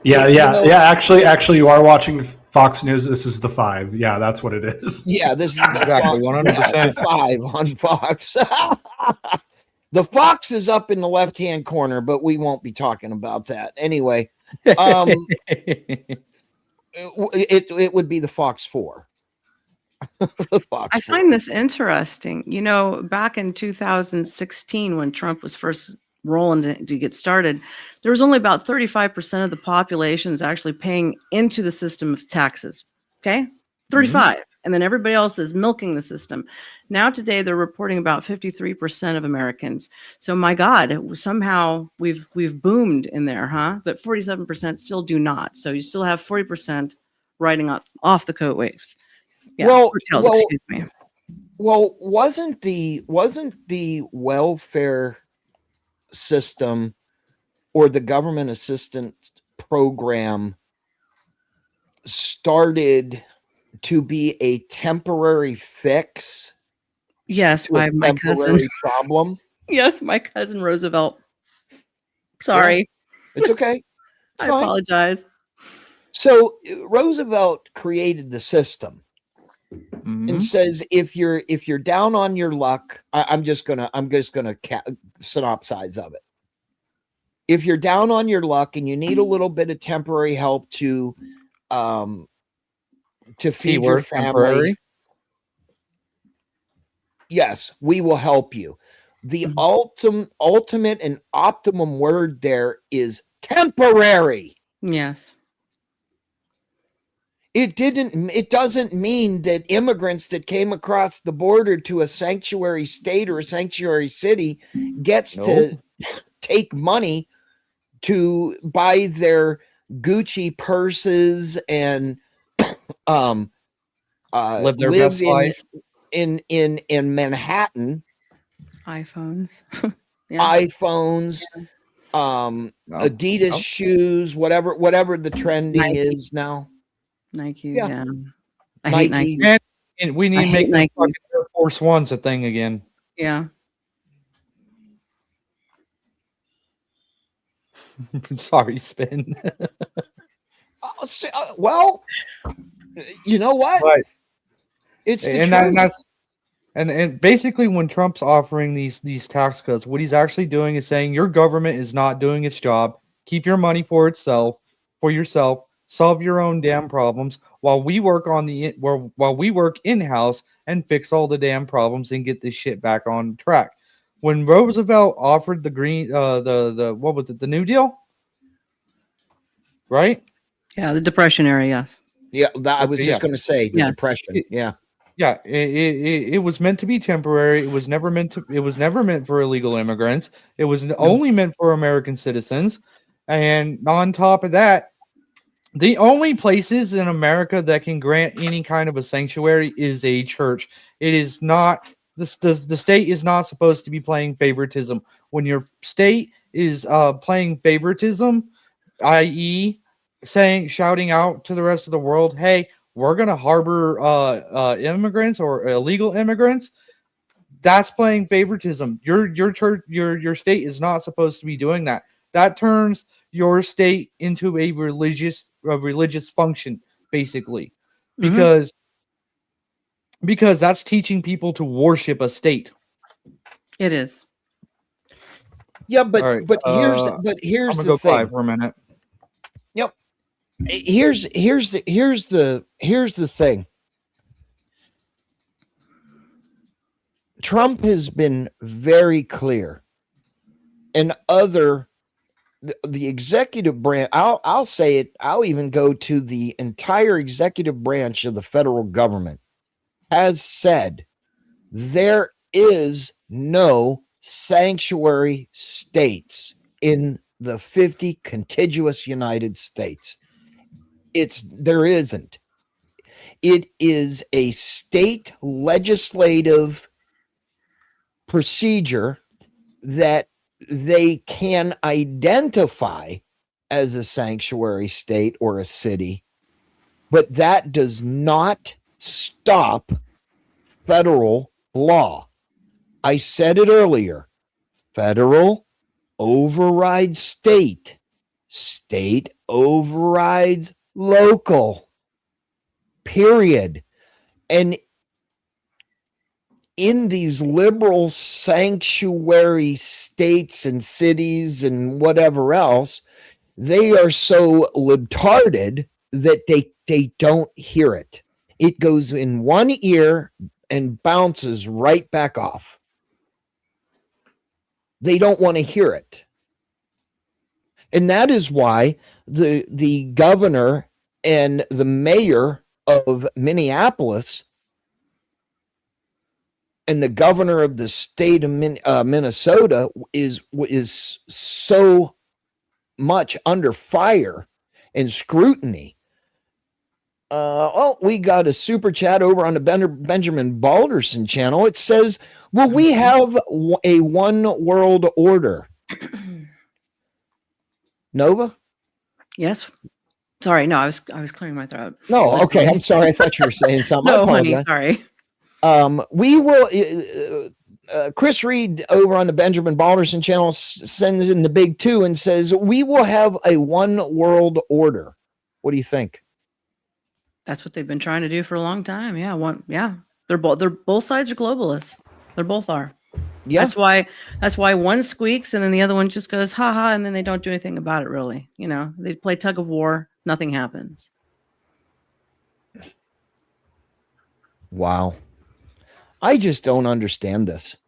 Yeah, you yeah, know- yeah. Actually, you are watching Fox News. This is the 5. Yeah, that's what it is. yeah, this is the Exactly, Fox- 100%. yeah, the 5 on Fox. The Fox is up in the left-hand corner, but we won't be talking about that anyway. It would be the Fox 4. The Fox I 4. find this interesting. You know, back in 2016, when Trump was first rolling to get started, there was only about 35% of the population is actually paying into the system of taxes. Okay, 35, and then everybody else is milking the system. Now today, they're reporting about 53% of Americans. So my God, somehow we've boomed in there, huh? But 47% still do not. So you still have 40% riding off the coat waves. Yeah, coattails, excuse me. Well, wasn't the welfare system or the government assistance program started to be a temporary fix? Yes, to by a my cousin. temporary problem. Yes, my cousin Roosevelt. Sorry. Yeah, it's okay. It's I fine. apologize. So Roosevelt created the system and says, if you're down on your luck, I'm just gonna synopsize of it. If you're down on your luck and you need a little bit of temporary help to feed your family, temporary. yes, we will help you. The ultimate and optimum word there is temporary. Yes. It doesn't mean that immigrants that came across the border to a sanctuary state or a sanctuary city gets to take money to buy their Gucci purses and Live their best life. in Manhattan. iPhones. iPhones, Adidas shoes, whatever the trending Nike. is now. Nike, Yeah. yeah. I hate Nike. Nike. And we need I to hate make the Nikes. fucking Air Force Ones a thing again. Yeah. Sorry, Spin. Well, you know what? Right. It's the and truth. and basically when Trump's offering these tax cuts, what he's actually doing is saying your government is not doing its job. Keep your money for yourself. Solve your own damn problems while we work in-house and fix all the damn problems and get this shit back on track. When Roosevelt offered the green what was it, the New Deal? Right? Yeah, the Depression era, yes. Yeah, I was just going to say the Yes. Depression. Yeah. Yeah, it was meant to be temporary. It was never meant for illegal immigrants. It was only meant for American citizens. And on top of that, the only places in America that can grant any kind of a sanctuary is a church. It is not the state is not supposed to be playing favoritism. When your state is playing favoritism, i.e., shouting out to the rest of the world, hey, we're gonna harbor immigrants or illegal immigrants. That's playing favoritism. Your church, your state is not supposed to be doing that. That turns your state into a religious function, basically, because that's teaching people to worship a state. It is. Yeah, but All right, here's I'm the gonna go thing. quiet for a minute. Yep. Here's the thing. Trump has been very clear, and the executive branch. I'll say it. I'll even go to the entire executive branch of the federal government has said there is no sanctuary states in the 50 contiguous United States. There isn't. It is a state legislative procedure that they can identify as a sanctuary state or a city, but that does not stop federal law. I said it earlier. Federal overrides state. State overrides local. Period. And in these liberal sanctuary states and cities and whatever else, they are so libtarded that they don't hear it. It goes in one ear and bounces right back off. They don't want to hear it. And that is why the governor and the mayor of Minneapolis and the governor of the state of Minnesota is so much under fire and scrutiny. We got a super chat over on the Benjamin Balderson channel. It says, will we have a one world order? Nova? Yes. Sorry, no, I was clearing my throat. No, okay. I'm sorry. I thought you were saying something. No, honey, sorry. We will. Chris Reed over on the Benjamin Balderson channel sends in the big two and says, we will have a one world order. What do you think? That's what they've been trying to do for a long time. Yeah, they're both sides are globalists. They both are. Yeah. That's why one squeaks and then the other one just goes ha ha, and then they don't do anything about it really. You know, they play tug of war, nothing happens. Wow. I just don't understand this.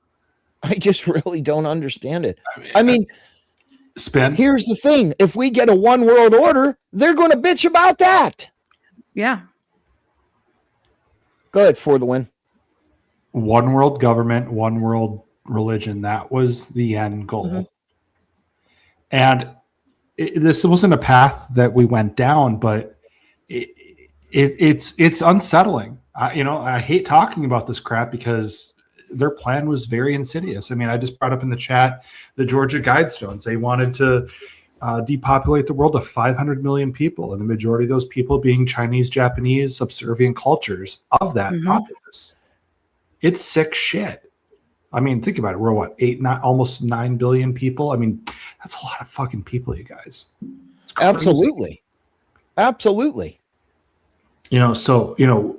I just really don't understand it. I mean, here's the thing. If we get a one world order, they're going to bitch about that. Yeah. Go ahead for the win. One world government, one world religion. That was the end goal. Mm-hmm. And this wasn't a path that we went down, but it's unsettling. I hate talking about this crap because their plan was very insidious. I mean, I just brought up in the chat the Georgia Guidestones. They wanted to depopulate the world of 500 million people, and the majority of those people being Chinese, Japanese, subservient cultures of that populace. It's sick shit. I mean, think about it. We're what, almost 9 billion people? I mean, that's a lot of fucking people, you guys. Absolutely. Absolutely. The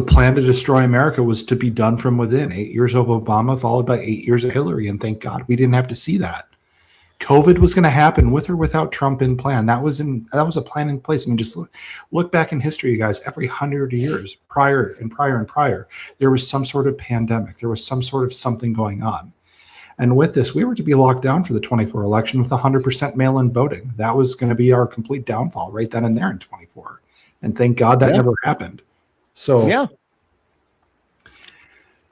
plan to destroy America was to be done from within. 8 years of Obama, followed by 8 years of Hillary. And thank God we didn't have to see that. COVID was going to happen with or without Trump in plan. That was a plan in place. I mean, just look back in history, you guys. Every 100 years, prior, there was some sort of pandemic. There was some sort of something going on. And with this, we were to be locked down for the 24 election with 100% mail-in voting. That was going to be our complete downfall right then and there in 24. And thank God that never happened. So yeah.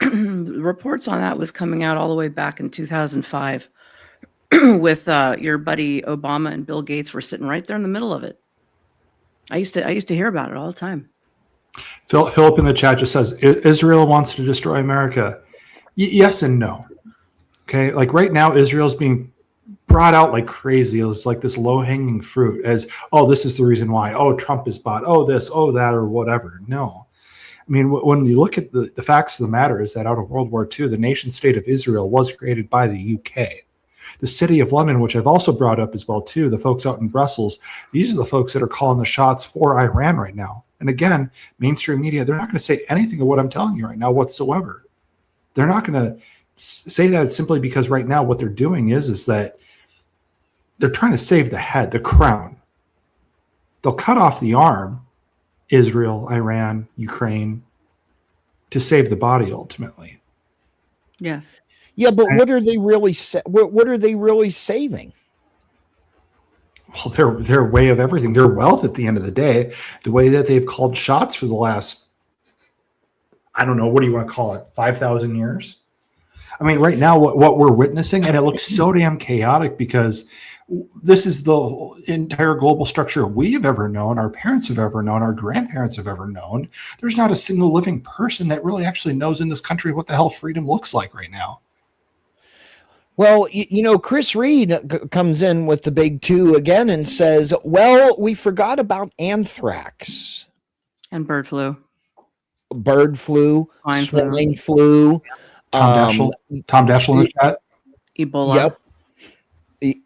Reports on that was coming out all the way back in 2005 with your buddy Obama and Bill Gates were sitting right there in the middle of it. I used to hear about it all the time. Philip in the chat just says Israel wants to destroy America. Yes and no. Okay, like right now, Israel's being brought out like crazy. It was like this low-hanging fruit as, oh, this is the reason why. Oh, Trump is bought. Oh, this, oh, that, or whatever. No. I mean, when you look at the facts of the matter is that out of World War II, the nation state of Israel was created by the UK. The city of London, which I've also brought up as well, too, the folks out in Brussels, these are the folks that are calling the shots for Iran right now. And again, mainstream media, they're not going to say anything of what I'm telling you right now whatsoever. They're not going to say that simply because right now what they're doing is that they're trying to save the head, the crown. They'll cut off the arm, Israel, Iran, Ukraine, to save the body ultimately. Yes. Yeah, but what are they really what are they really saving? Well, their way of everything, their wealth at the end of the day, the way that they've called shots for the last, I don't know, what do you want to call it, 5,000 years? I mean, right now, what we're witnessing, and it looks so damn chaotic because this is the entire global structure we've ever known, our parents have ever known, our grandparents have ever known. There's not a single living person that really actually knows in this country what the hell freedom looks like right now. Well, you know, Chris Reed comes in with the big two again and says, well, we forgot about anthrax. And bird flu. Swine flu. Tom Daschle in the chat. Ebola. Yep. The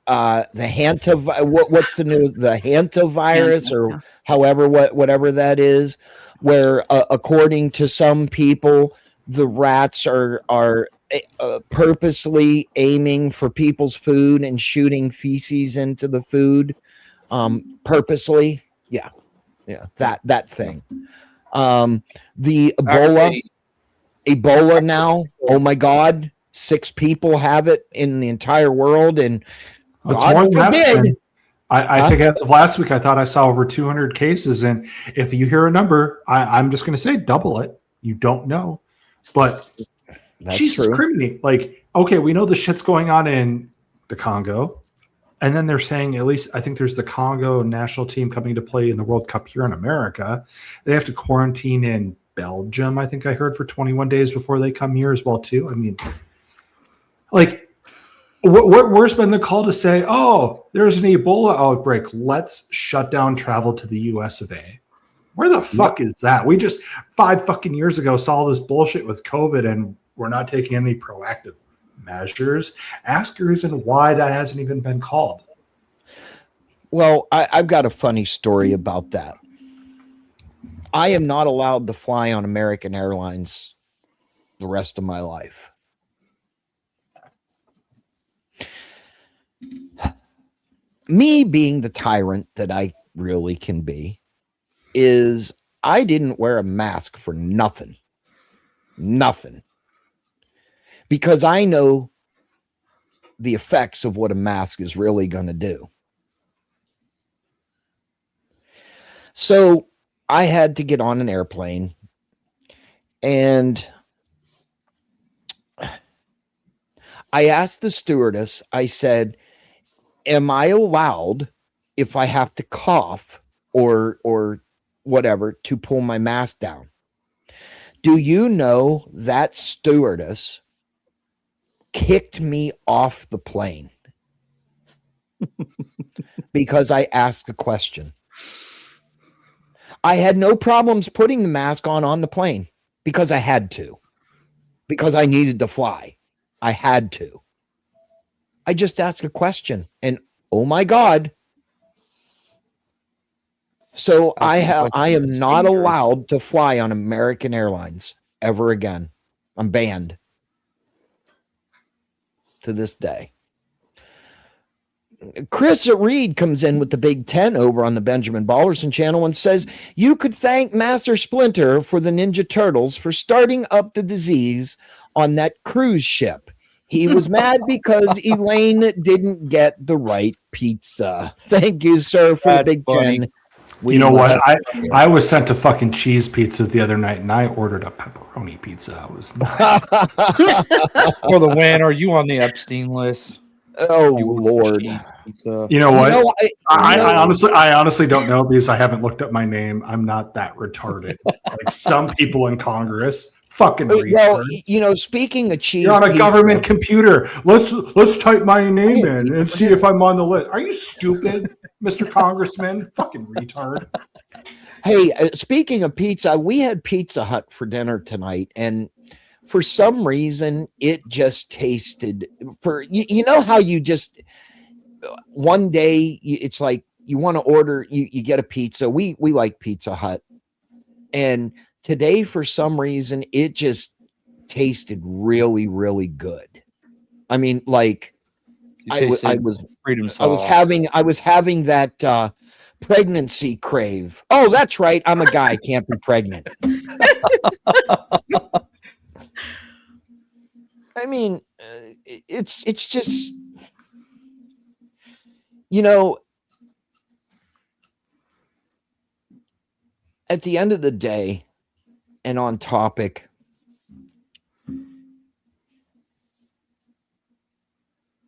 what's the new, the hantavirus or however, whatever that is, where according to some people, the rats are purposely aiming for people's food and shooting feces into the food, purposely. Yeah, that thing. The Ebola now. Oh my God, 6 people have it in the entire world, and God forbid. I think as of last week, I thought I saw over 200 cases, and if you hear a number, I'm just going to say double it. You don't know, but. That's Jesus criminy. Like, okay, we know the shit's going on in the Congo. And then they're saying, at least I think there's the Congo national team coming to play in the World Cup here in America. They have to quarantine in Belgium, I think I heard, for 21 days before they come here as well, too. I mean, like, where's been the call to say, oh, there's an Ebola outbreak. Let's shut down travel to the US of A. Where the fuck is that? We just 5 fucking years ago saw this bullshit with COVID and we're not taking any proactive measures. Ask your reason why that hasn't even been called. Well, I've got a funny story about that. I am not allowed to fly on American Airlines the rest of my life. Me being the tyrant that I really can be, is I didn't wear a mask for nothing. Nothing. Because I know the effects of what a mask is really going to do. So I had to get on an airplane, and I asked the stewardess, I said, am I allowed, if I have to cough or whatever, to pull my mask down? Do you know that stewardess kicked me off the plane because I asked a question? I had no problems putting the mask on the plane because I had to, because I needed to fly. I had to. I just asked a question, and oh my God. So I am not allowed to fly on American Airlines ever again. I'm banned to this day. Chris Reed comes in with the Big 10 over on the Benjamin Ballerson channel and says, you could thank Master Splinter for the Ninja Turtles for starting up the disease on that cruise ship. He was mad because Elaine didn't get the right pizza. Thank you, sir, for the Big 10. You know what? I was sent a fucking cheese pizza the other night, and I ordered a pepperoni pizza. I was for the win. Are you on the Epstein list? Oh, Lord. You know what? I I honestly don't know because I haven't looked up my name. I'm not that retarded. Like some people in Congress, fucking retards. Speaking of cheese, You're on a pizza, government computer. Let's type my name in and see if I'm on the list. Are you stupid, Mr. Congressman? Fucking retard. Hey, speaking of pizza, we had Pizza Hut for dinner tonight, and for some reason, it just tasted. You know how you just one day it's like you want to order, you get a pizza. We like Pizza Hut, and today for some reason it just tasted really, really good. I mean, like I was having that pregnancy crave. Oh, that's right. I'm a guy. I can't be pregnant. I mean, it's just, at the end of the day, and on topic,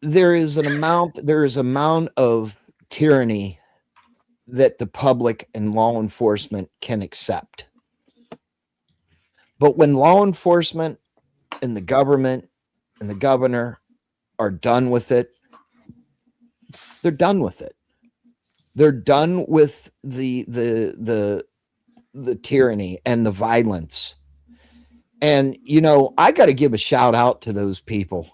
there is amount of tyranny that the public and law enforcement can accept. But when law enforcement and the government and the governor are done with it, they're done with it. They're done with the tyranny and the violence. And, I got to give a shout out to those people.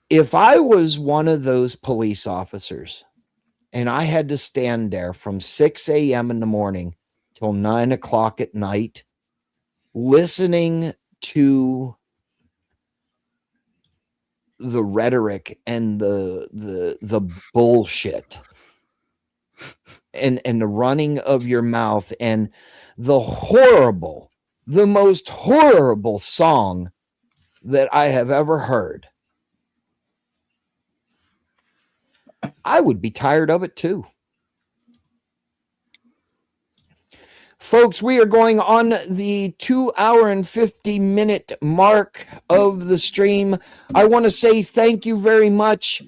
If I was one of those police officers and I had to stand there from 6 a.m. in the morning till 9 o'clock at night, listening to the rhetoric and the bullshit and the running of your mouth and the most horrible song that I have ever heard, I would be tired of it too. Folks, we are going on the 2 hour and 50-minute mark of the stream. I want to say thank you very much.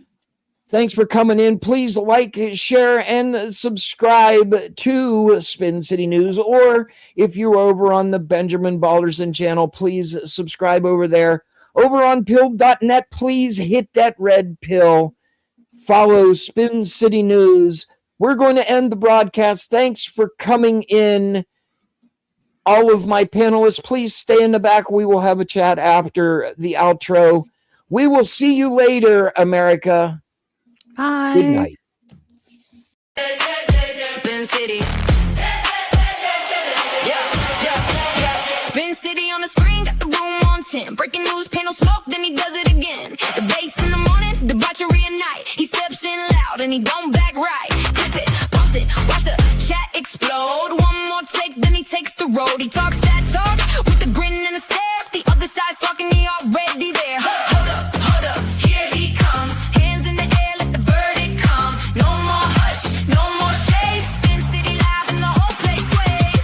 Thanks for coming in. Please like, share, and subscribe to Spin City News. Or if you're over on the Benjamin Balderson channel, please subscribe over there. Over on pill.net, please hit that red pill. Follow Spin City News. We're going to end the broadcast. Thanks for coming in. All of my panelists, please stay in the back. We will have a chat after the outro. We will see you later, America. Bye. Good night. Spin City. Spin City on the screen, got the room on 10. Breaking news, panel smoke, then he does it again. The bass in the morning, debauchery at night. He steps in loud and he don't back right. Clip it, post it, watch the chat explode. One more take, then he takes the road. He talks that talk with a grin and a stare. The other side's talking, he already there. Hold up, here he comes. Hands in the air, let the verdict come. No more hush, no more shade. Spin City live and the whole place sways.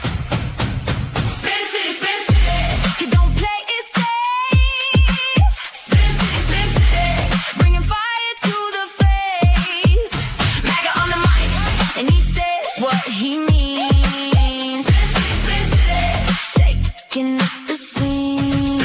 Spin City, Spin City. He don't play it safe. Spin City, bringing fire to the face. MAGA on the mic, and he says what he means. Spin City, shaking up the scene.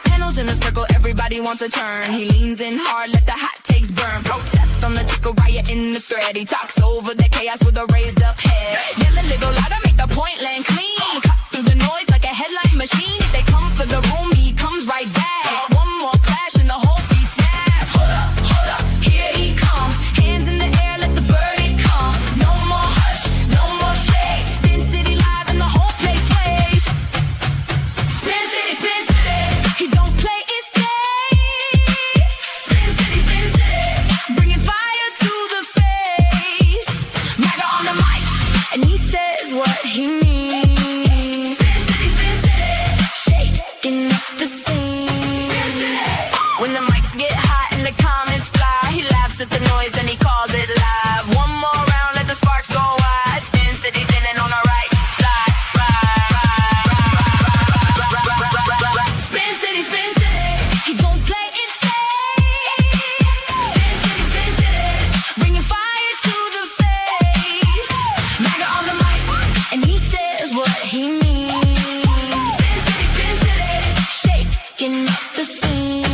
Panels in a circle, everybody wants a turn. He leans in hard, let the hot takes burn. Protest on the ticker, riot in the thread. He talks over the chaos with a raised up head. Yell a little louder, make the point land clean. Cut through the noise like a headline machine. If they come for the room, he comes right back. One more clash and the whole beat snaps. Hold up, here he comes. Hands in the air, let the verdict come. No more hush, no more shade. Spin City live and the whole place sways. Spin City, Spin City. He don't play it safe. Spin City, bringing fire to the face. MAGA on the mic, and he says what he means. Spin City, shaking up the scene. When the mics get hot and the comments fly, he laughs at the noise and he calls it live. One more round, let the sparks go wide. Spin City standing on the right side. Spin City, he don't play it safe. scene.